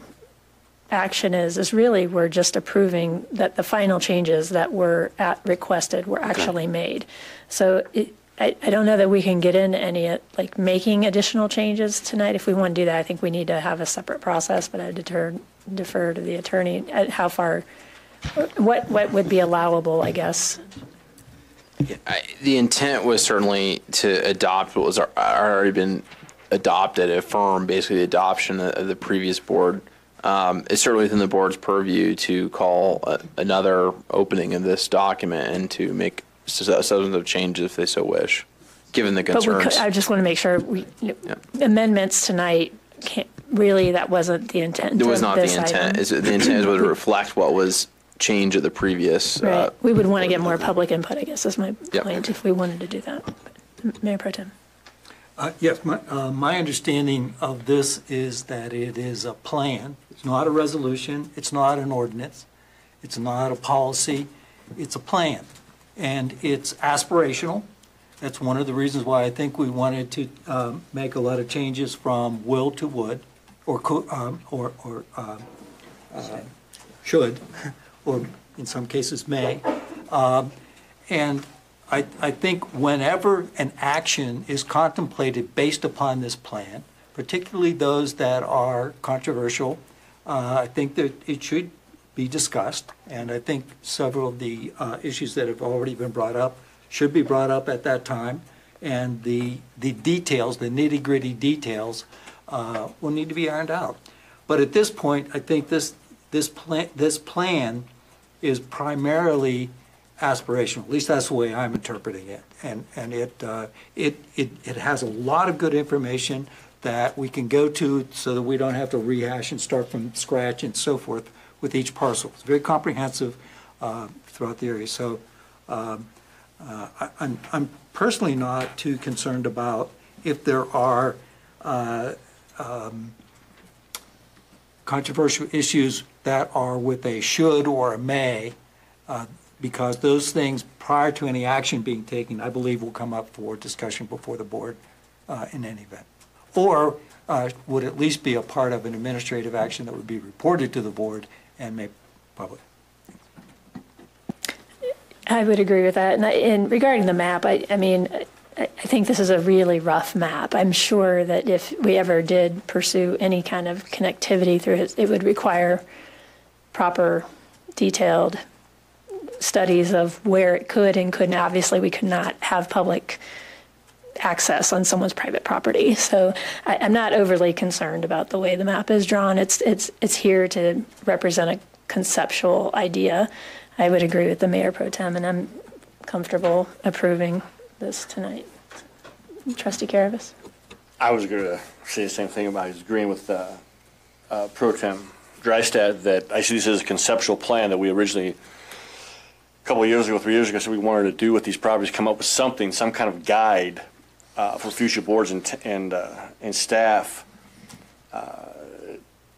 S1: action is really we're just approving that the final changes that were requested were actually made. So I don't know that we can get into any, making additional changes tonight. If we want to do that, I think we need to have a separate process, but I defer to the attorney at how far, what would be allowable, I guess.
S18: The intent was certainly to adopt what was already been adopted, affirm basically the adoption of the previous board. It's certainly within the board's purview to call another opening of this document and to make substantive changes if they so wish, given the concerns.
S1: But I just want to make sure amendments tonight that wasn't the intent.
S18: It was not the intent. The intent was to reflect what was changed at the previous.
S1: Right. We would want to get more public input, I guess, is my point, if we wanted to do that. Mayor Pro Tem.
S22: Yes, my understanding of this is that it is a plan. It's not a resolution. It's not an ordinance. It's not a policy. It's a plan. And it's aspirational. That's one of the reasons why I think we wanted to make a lot of changes from will to would, or should, or in some cases may. And I think whenever an action is contemplated based upon this plan, particularly those that are controversial, I think that it should be discussed. And I think several of the issues that have already been brought up should be brought up at that time. And the details, the nitty-gritty details, will need to be ironed out. But at this point, I think this plan is primarily aspirational. At least that's the way I'm interpreting it. And it has a lot of good information that we can go to so that we don't have to rehash and start from scratch and so forth with each parcel. It's very comprehensive throughout the area. So I'm personally not too concerned about if there are controversial issues that are with a should or a may, because those things, prior to any action being taken, I believe will come up for discussion before the board in any event. Or would at least be a part of an administrative action that would be reported to the board and made public.
S1: I would agree with that. And regarding the map, I think this is a really rough map. I'm sure that if we ever did pursue any kind of connectivity through it, it would require proper, detailed studies of where it could and couldn't. Obviously, we could not have public access on someone's private property. So I'm not overly concerned about the way the map is drawn. It's here to represent a conceptual idea. I would agree with the Mayor Pro Tem, and I'm comfortable approving this tonight. Trustee Caravas?
S21: I was going to say the same thing about agreeing with Pro Tem Drystad, that I see this as a conceptual plan that we originally, a couple of years ago, 3 years ago, said we wanted to do with these properties, come up with something, some kind of guide for future boards and staff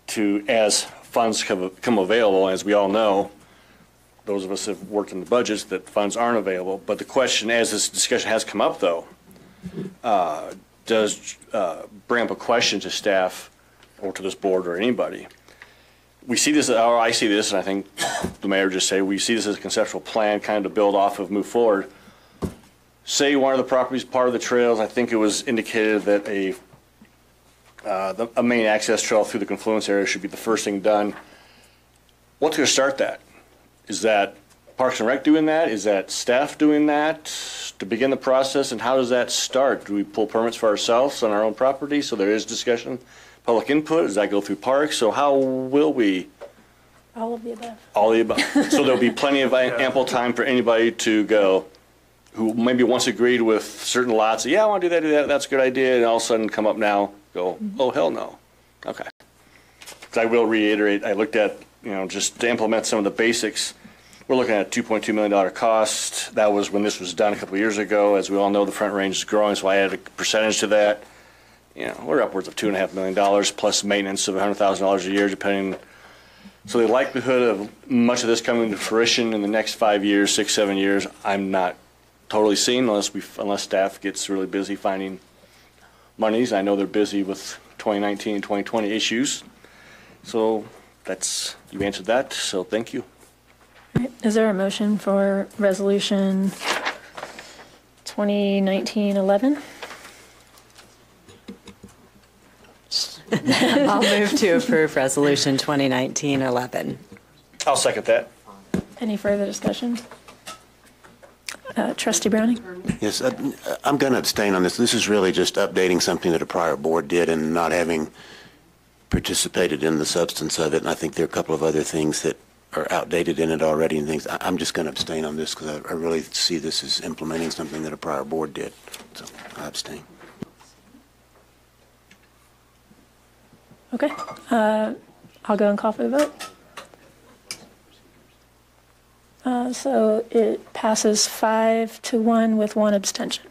S21: to, as funds come available, as we all know, those of us who have worked in the budgets, that funds aren't available. But the question, as this discussion has come up, though, does bring up a question to staff or to this board or anybody. We see this, or I see this, and I think the mayor just said, we see this as a conceptual plan kind of to build off of, move forward. Say one of the properties, part of the trails, I think it was indicated that a main access trail through the confluence area should be the first thing done. What's going to start that? Is that Parks and Rec doing that? Is that staff doing that to begin the process? And how does that start? Do we pull permits for ourselves on our own property so there is discussion, public input? Does that go through parks? So how will we?
S1: All of the above.
S21: All of the above. So there'll be plenty of ample time for anybody to go who maybe once agreed with certain lots. Yeah, I want to do that, that's a good idea. And all of a sudden come up now, go, oh, hell no. Okay. Because I will reiterate, I looked at, just to implement some of the basics, we're looking at a $2.2 million cost. That was when this was done a couple of years ago. As we all know, the Front Range is growing, so I added a percentage to that. We're upwards of $2.5 million plus maintenance of $100,000 a year, depending. So the likelihood of much of this coming to fruition in the next 5 years, 6, 7 years, I'm not totally seeing unless staff gets really busy finding monies. I know they're busy with 2019 and 2020 issues. So you answered that, so thank you.
S1: All right. Is there a motion for resolution 2019-11?
S11: I'll move to approve resolution 2019-11.
S21: I'll second that.
S1: Any further discussion? Trustee Browning?
S9: Yes, I'm going to abstain on this. This is really just updating something that a prior board did and not having participated in the substance of it. And I think there are a couple of other things that are outdated in it already and things. I'm just going to abstain on this because I really see this as implementing something that a prior board did. So I abstain.
S1: Okay. I'll go and call for the vote. So it passes 5-1 with one abstention.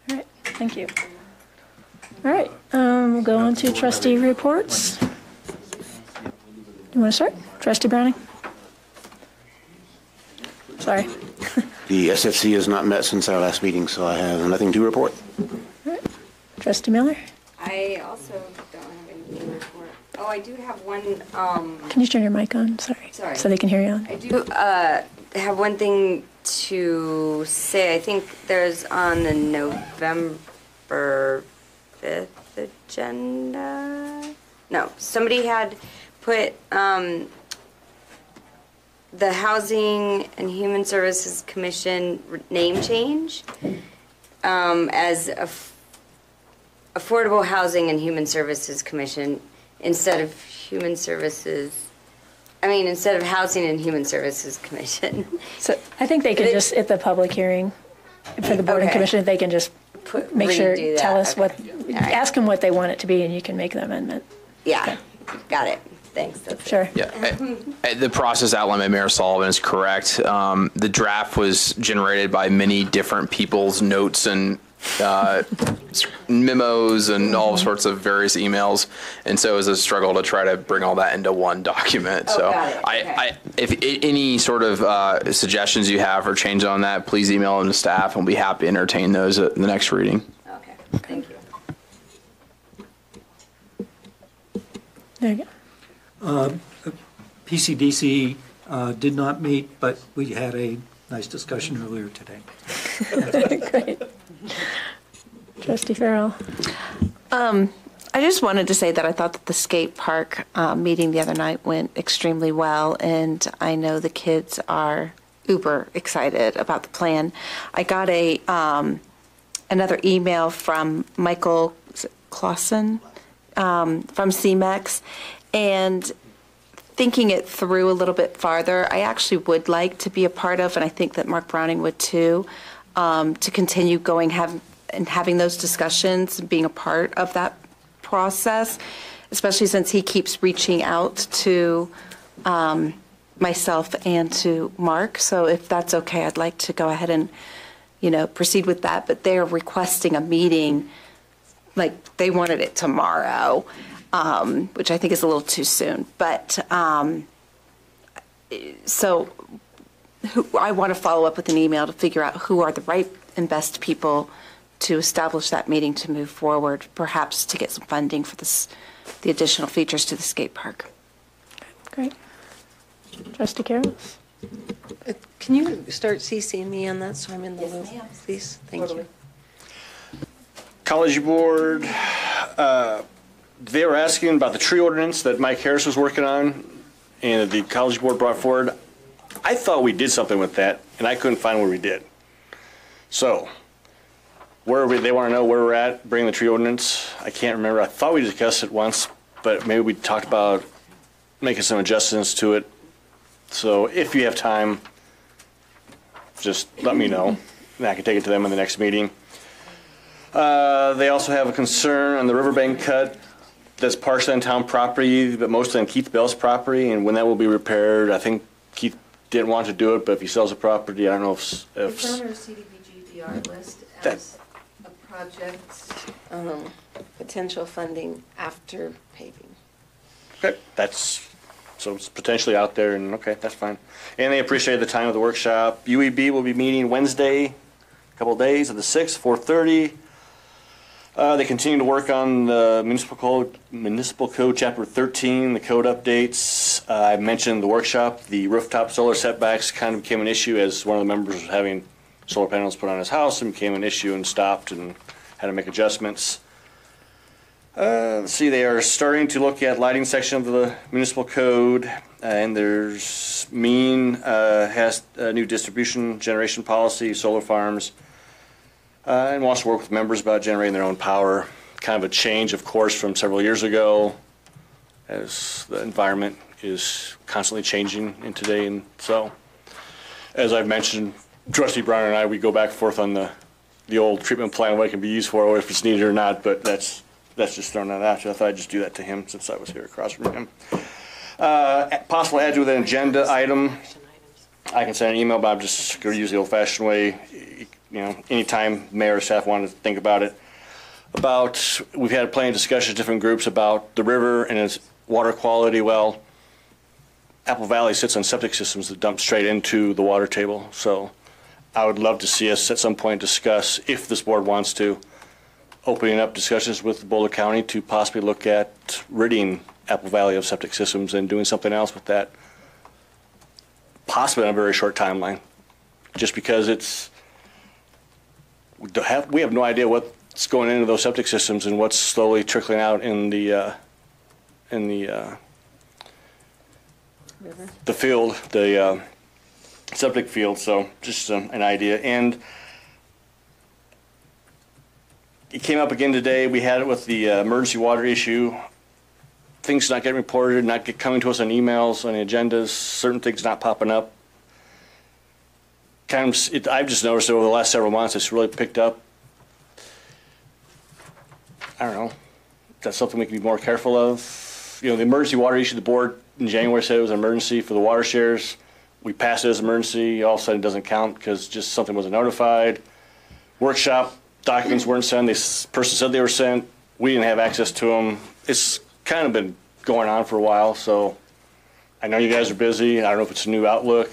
S1: All right. Thank you. All right. We'll go on to trustee reports. You want to start? Trustee Browning? Sorry.
S9: The SFC has not met since our last meeting, so I have nothing to report.
S1: All right. Trustee Miller?
S2: I also don't have anything to report. Oh, I do have one.
S1: Can you turn your mic on? Sorry. So they can hear you on.
S2: I do have one thing to say. I think there's on the November 5th agenda. No, somebody had put the Housing and Human Services Commission name change as Affordable Housing and Human Services Commission instead of instead of Housing and Human Services Commission.
S1: So I think they can just, at the public hearing for the board and commission, they can just make sure, tell us what, ask them what they want it to be, and you can make the amendment.
S2: Yeah,
S1: okay.
S2: Got it. Thanks.
S1: Sure.
S18: Yeah, the process outlined by Mayor Sullivan is correct. The draft was generated by many different people's notes and memos and all sorts of various emails, and so it was a struggle to try to bring all that into one document.
S2: Oh,
S18: So
S2: got it. Okay.
S18: if any sort of suggestions you have or changes on that, please email them to staff, and we'll be happy to entertain those at the next reading.
S2: Okay, thank you.
S1: There you go.
S22: PCDC did not meet, but we had a nice discussion earlier today.
S1: Great. Trustee Farrell.
S8: I just wanted to say that I thought that the skate park meeting the other night went extremely well, and I know the kids are uber excited about the plan. I got another email from Michael Clausen from CMEX, and thinking it through a little bit farther, I actually would like to be a part of, and I think that Mark Browning would too, to continue going and having those discussions and being a part of that process, especially since he keeps reaching out to myself and to Mark. So if that's okay, I'd like to go ahead and, proceed with that. But they're requesting a meeting, like they wanted it tomorrow, which I think is a little too soon. But so I want to follow up with an email to figure out who are the right and best people to establish that meeting to move forward, perhaps to get some funding for the additional features to the skate park.
S1: Great. Trustee Carroll?
S4: Can you start CCing me on that so I'm in the loop, please? Thank you.
S21: College Board, they were asking about the tree ordinance that Mike Harris was working on and the College Board brought forward. I thought we did something with that, and I couldn't find where we did. So, they want to know where we're at, bringing the tree ordinance. I can't remember. I thought we discussed it once, but maybe we talked about making some adjustments to it. So if you have time, just let me know, and I can take it to them in the next meeting. They also have a concern on the riverbank cut that's partially on town property, but mostly on Keith Bell's property, and when that will be repaired. I think Keith didn't want to do it, but if he sells the property, I don't know if
S4: It's on our CDBG-DR list as a project, potential funding after paving.
S21: Okay, so it's potentially out there, and okay, that's fine. And they appreciate the time of the workshop. UEB will be meeting Wednesday, a couple of days, at the 6th, 4:30. They continue to work on the Municipal Code Chapter 13, the code updates. I mentioned the workshop, the rooftop solar setbacks kind of became an issue as one of the members was having solar panels put on his house and became an issue and stopped and had to make adjustments. Let's see, they are starting to look at lighting section of the municipal code, and there's has a new distribution generation policy, solar farms, and wants to work with members about generating their own power. Kind of a change, of course, from several years ago, as the environment is constantly changing in today. And so, as I've mentioned, Trustee Brown and I, we go back and forth on the old treatment plan, what it can be used for, or if it's needed or not, but that's just thrown out at you. I thought I'd just do that to him since I was here across from him. Possible add to an agenda item. I can send an email, but I'm just going to use the old-fashioned way. Anytime mayor or staff wanted to think about it. We've had plenty of discussions, different groups about the river and its water quality. Well, Apple Valley sits on septic systems that dump straight into the water table. So I would love to see us at some point discuss, if this board wants to, opening up discussions with Boulder County to possibly look at ridding Apple Valley of septic systems and doing something else with that, possibly on a very short timeline, just because we have no idea what's going into those septic systems and what's slowly trickling out in the field, the septic field. So just an idea. And it came up again today. We had it with the emergency water issue. Things not getting reported, coming to us on emails, on the agendas, certain things not popping up. I've just noticed over the last several months it's really picked up. I don't know. That's something we can be more careful of. The emergency water issue, the board in January said it was an emergency for the water shares. We passed it as emergency. All of a sudden it doesn't count because just something wasn't notified. Workshop, documents weren't sent. This person said they were sent. We didn't have access to them. It's kind of been going on for a while, so I know you guys are busy. I don't know if it's a new outlook.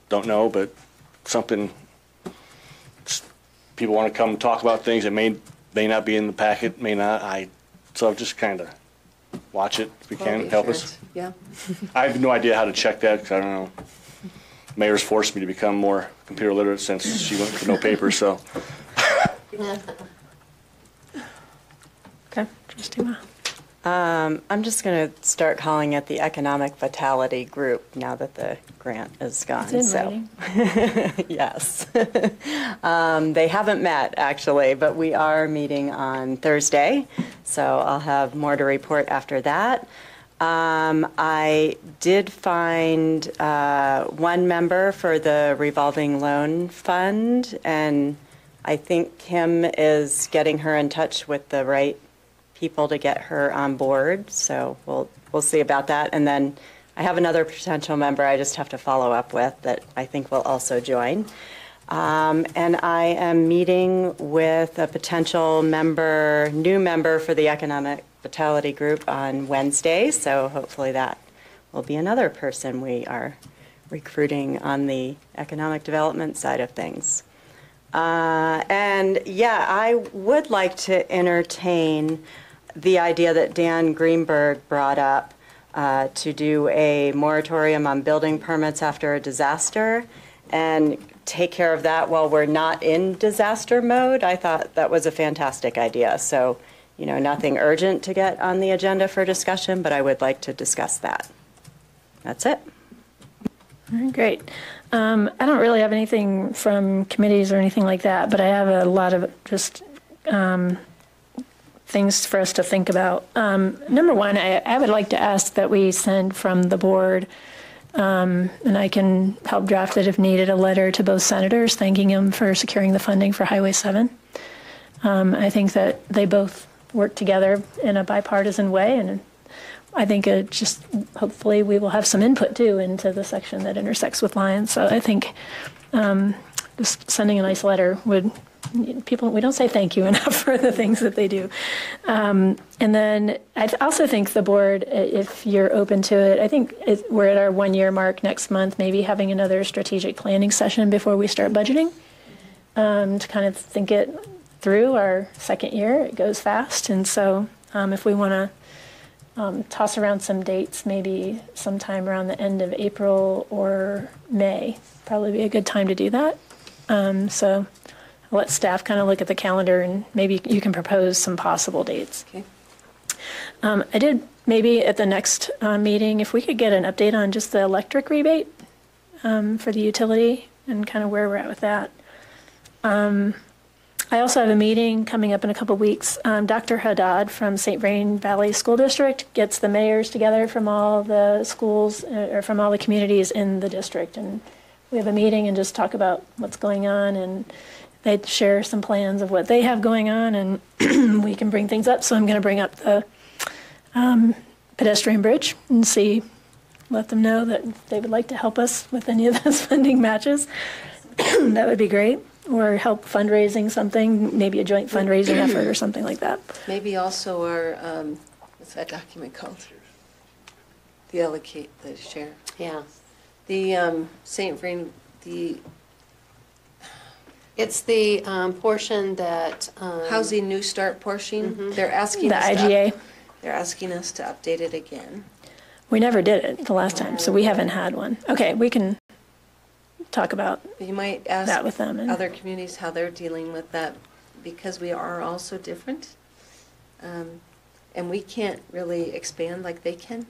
S21: Don't know, but something, people want to come and talk about things that may not be in the packet, may not. So just kind of watch it if we can, help us.
S4: Yeah.
S21: I have no idea how to check that because I don't know. Mayor's forced me to become more computer literate since she went for no paper, so.
S1: Okay, Trustee Ma.
S11: I'm just going to start calling it the Economic Vitality Group now that the grant is gone.
S1: It's in writing.
S11: Yes. They haven't met, actually, but we are meeting on Thursday, so I'll have more to report after that. I did find one member for the revolving loan fund, and I think Kim is getting her in touch with the right people to get her on board, so we'll see about that. And then I have another potential member I just have to follow up with that I think will also join. And I am meeting with a potential member, new member for the Economic Vitality Group on Wednesday, so hopefully that will be another person we are recruiting on the economic development side of things. And yeah, I would like to entertain the idea that Dan Greenberg brought up to do a moratorium on building permits after a disaster and take care of that while we're not in disaster mode. I thought that was a fantastic idea. So, you know, nothing urgent to get on the agenda for discussion, but I would like to discuss that. That's it.
S1: All right, great. I don't really have anything from committees or anything like that, but I have a lot of just things for us to think about. Number one, I would like to ask that we send from the board, and I can help draft it if needed, a letter to both senators thanking them for securing the funding for Highway 7. I think that they both work together in a bipartisan way, and I think it just hopefully we will have some input too into the section that intersects with Lyons. So I think just sending a nice letter would, we don't say thank you enough for the things that they do. And then I also think the board, if you're open to it, I think we're at our 1 year mark next month, maybe having another strategic planning session before we start budgeting to kind of think it through. Our second year, it goes fast. And so if we want to toss around some dates, maybe sometime around the end of April or May, probably be a good time to do that. So I'll let staff kind of look at the calendar and maybe you can propose some possible dates.
S4: Okay.
S1: I did maybe at the next meeting, if we could get an update on just the electric rebate for the utility and kind of where we're at with that. I also have a meeting coming up in a couple of weeks. Dr. Haddad from St. Vrain Valley School District gets the mayors together from all the schools or from all the communities in the district. And we have a meeting and just talk about what's going on, and they share some plans of what they have going on, and we can bring things up. So I'm going to bring up the pedestrian bridge and let them know that if they would like to help us with any of those funding matches. That would be great. Or help fundraising something, maybe a joint fundraising effort or something like that.
S4: Maybe also our, what's that document called? The share.
S6: Yeah.
S4: The St. Vrain,
S6: It's the portion that.
S4: Housing New Start portion. They're asking
S1: the
S4: us
S1: IGA.
S4: They're asking us to update it again.
S1: We never did it the last time, so we haven't had one. Okay, we can talk about
S4: You might ask
S1: that with them. And
S4: other communities how they're dealing with that, because we are all so different. And we can't really expand like they can.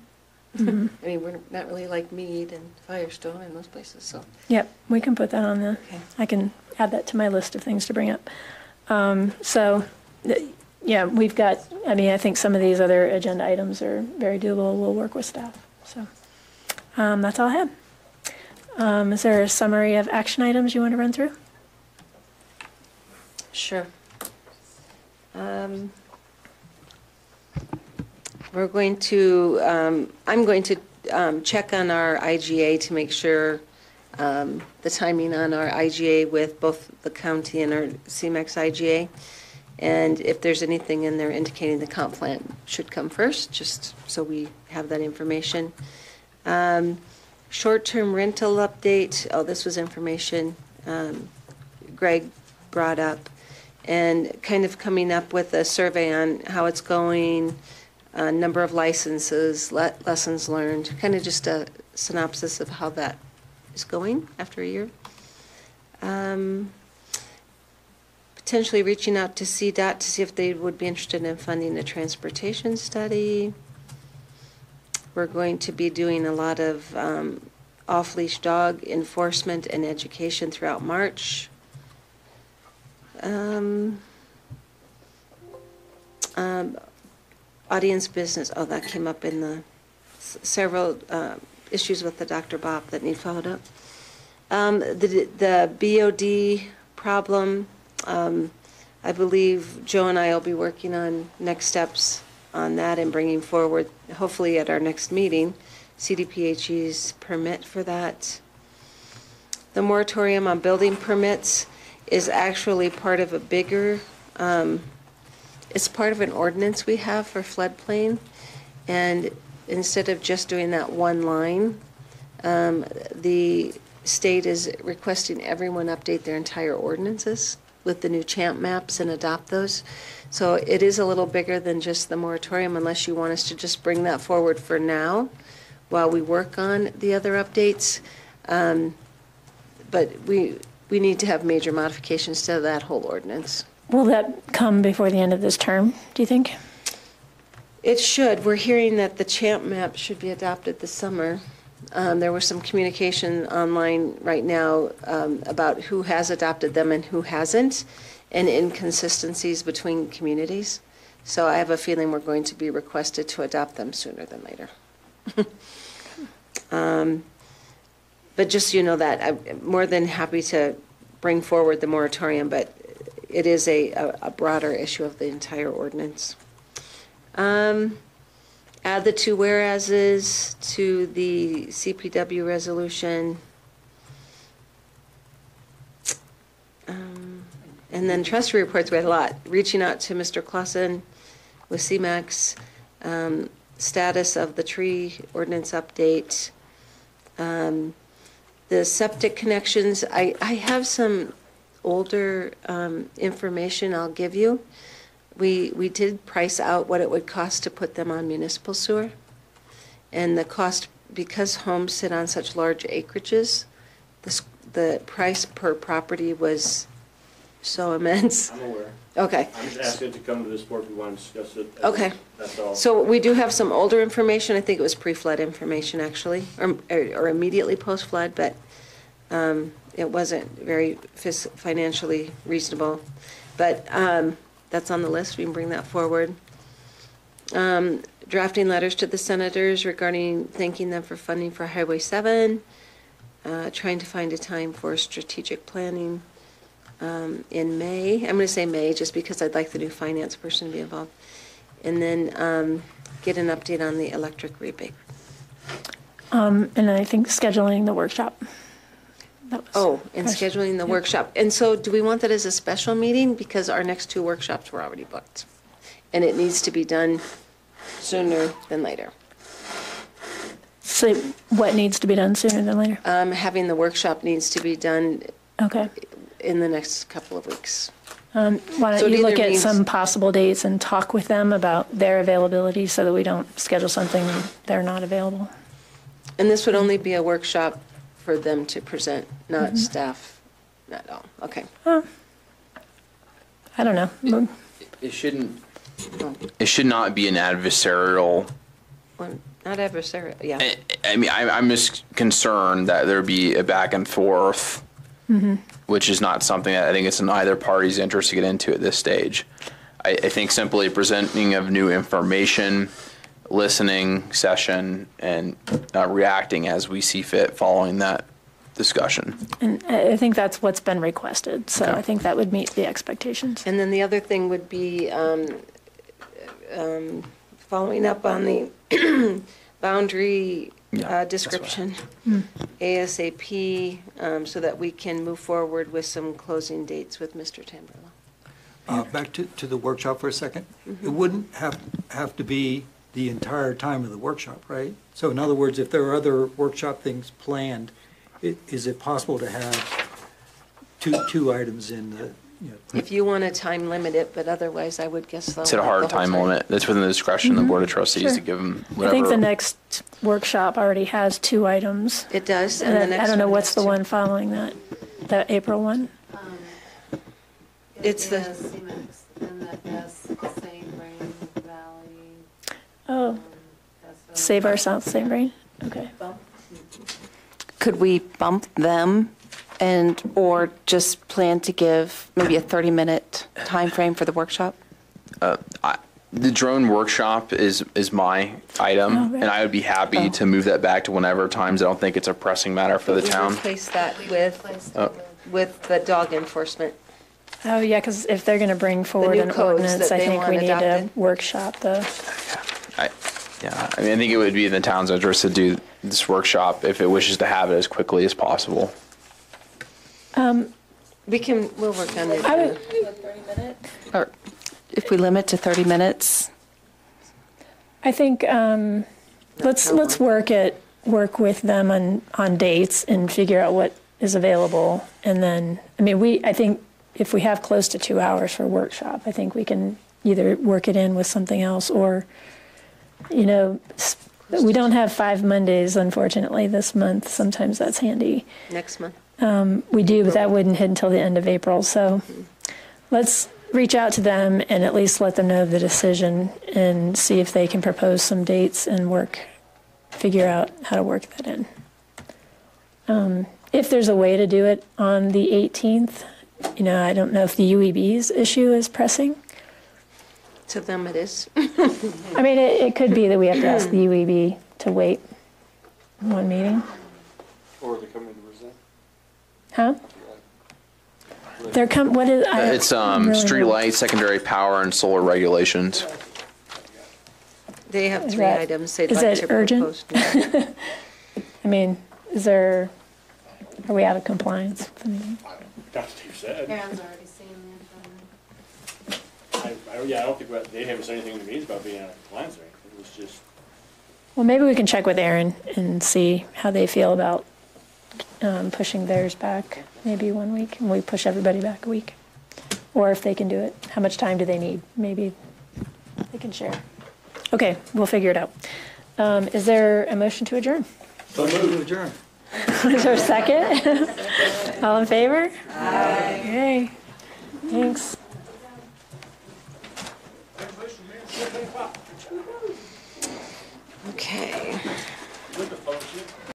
S1: Mhm.
S4: I mean, we're not really like Meade and Firestone and those places, so.
S1: Yep, we can put that on the, I can add that to my list of things to bring up. Yeah, we've got, I mean, I think some of these other agenda items are very doable. We'll work with staff. So that's all I have. Is there a summary of action items you want to run through?
S4: Sure. We're going to, I'm going to check on our IGA to make sure the timing on our IGA with both the county and our CMAX IGA. And if there's anything in there indicating the comp plan should come first, just so we have that information. Short-term rental update, this was information Greg brought up, and kind of coming up with a survey on how it's going, number of licenses, lessons learned, kind of just a synopsis of how that is going after a year. Potentially reaching out to CDOT to see if they would be interested in funding a transportation study. We're going to be doing a lot of off-leash dog enforcement and education throughout March. Audience business, that came up in the several issues with the Dr. Bob that need followed up. The BOD problem, I believe Joe and I will be working on next steps on that and bringing forward, hopefully at our next meeting, CDPHE's permit for that. The moratorium on building permits is actually part of a bigger, it's part of an ordinance we have for floodplain. And instead of just doing that one line, the state is requesting everyone update their entire ordinances with the new champ maps and adopt those. So it is a little bigger than just the moratorium, unless you want us to just bring that forward for now while we work on the other updates. But we need to have major modifications to that whole ordinance.
S1: Will that come before the end of this term, do you think?
S4: It should. We're hearing that the champ map should be adopted this summer. There was some communication online right now about who has adopted them and who hasn't, and inconsistencies between communities. So I have a feeling we're going to be requested to adopt them sooner than later. But just so you know that, I'm more than happy to bring forward the moratorium, but it is a broader issue of the entire ordinance. Add the two whereases to the CPW resolution. And then trustee reports, we had a lot. Reaching out to Mr. Clausen with CMAX, status of the tree ordinance update. The septic connections, I have some older information I'll give you. We did price out what it would cost to put them on municipal sewer. And the cost, because homes sit on such large acreages, the price per property was so immense.
S21: I'm aware.
S4: Okay.
S21: I'm just asking to come to this board if we want to discuss it.
S4: Okay.
S21: That's all.
S4: So we do have some older information. I think it was pre-flood information, actually, or immediately post-flood, but it wasn't very financially reasonable. But that's on the list. We can bring that forward. Drafting letters to the senators regarding thanking them for funding for Highway 7. Trying to find a time for strategic planning in May. I'm going to say May just because I'd like the new finance person to be involved. And then get an update on the electric rebate.
S1: And I think scheduling the workshop.
S4: Scheduling the workshop. And so do we want that as a special meeting? Because our next two workshops were already booked. And it needs to be done sooner than later.
S1: So what needs to be done sooner than later?
S4: Having the workshop needs to be done
S1: okay.
S4: in the next couple of weeks.
S1: Why don't you look at some possible dates and talk with them about their availability so that we don't schedule something they're not available?
S4: And this would only be a workshop for them to present, not staff, not all. Okay.
S1: I don't know.
S18: It shouldn't. It should not be an adversarial.
S4: Well, not adversarial. Yeah.
S18: I mean, I'm just concerned that there be a back and forth, which is not something that I think it's in either party's interest to get into at this stage. I think simply presenting of new information, listening session, and reacting as we see fit following that discussion.
S1: And I think that's what's been requested, so I think that would meet the expectations.
S4: And then the other thing would be following up on the boundary description
S1: Hmm.
S4: ASAP, so that we can move forward with some closing dates with Mr. Tamburello.
S22: Back to the workshop for a second. It wouldn't have to be the entire time of the workshop, right? So in other words, if there are other workshop things planned, is it possible to have two items in the,
S4: If you want to time limit it, but otherwise, I would guess they'll.
S18: Set a hard time limit. That's within the discretion of the Board of Trustees
S1: Sure.
S18: to give them
S1: I
S18: whatever.
S1: think the next workshop already has 2 items.
S4: It does,
S1: And
S4: and the
S1: then, I
S4: next
S1: don't know
S4: one
S1: what's
S4: has
S1: the
S4: two.
S1: one following that, the April one?
S4: It's the.
S6: And that has St. Rain Valley.
S1: Oh, Save Our South St. Rain? Okay.
S8: Could we bump them or just plan to give maybe a 30-minute time frame for the workshop?
S18: The drone workshop is my item,
S8: Oh, right.
S18: and I would be happy to move that back to whenever times. I don't think it's a pressing matter for the
S4: We
S18: town.
S4: replace that with the dog enforcement.
S1: Oh, yeah, because if they're going to bring forward
S4: new
S1: an
S4: codes
S1: ordinance,
S4: that
S1: I
S4: they
S1: think we
S4: want
S1: need to
S4: adopted.
S1: workshop the,
S18: I mean, I think it would be in the town's interest to do this workshop if it wishes to have it as quickly as possible.
S4: We'll work on it.
S1: I would,
S8: Or if we limit to 30 minutes?
S1: I think, let's work with them on dates and figure out what is available. And then, I mean, I think if we have close to 2 hours for a workshop, I think we can either work it in with something else or, we don't have 5 Mondays, unfortunately, this month. Sometimes that's handy.
S4: Next month.
S1: We do, but that wouldn't hit until the end of April. So let's reach out to them and at least let them know the decision and see if they can propose some dates and figure out how to work that in. If there's a way to do it on the 18th, I don't know if the UEB's issue is pressing.
S4: To them it is.
S1: I mean, it could be that we have to ask the UEB to wait one meeting.
S12: Or they come in to present.
S1: Huh? What is?
S18: It's street light, secondary power, and solar regulations.
S4: They have
S1: Is
S4: 3
S1: that-
S4: items they'd
S1: is
S4: like
S1: that
S4: to
S1: urgent?
S4: propose.
S1: I mean, are we out of compliance with the meeting?
S21: That's what you said.
S6: Karen's already seen the agenda.
S21: I don't think they haven't said anything to me about being out of compliance or anything. It was just.
S1: Well, maybe we can check with Aaron and see how they feel about pushing theirs back maybe 1 week, and we push everybody back a week. Or if they can do it, how much time do they need? Maybe they can share. Okay, we'll figure it out. Is there a motion to adjourn?
S22: So move to adjourn.
S1: Is there a second? All in favor? Aye. Okay, thanks.
S4: Okay.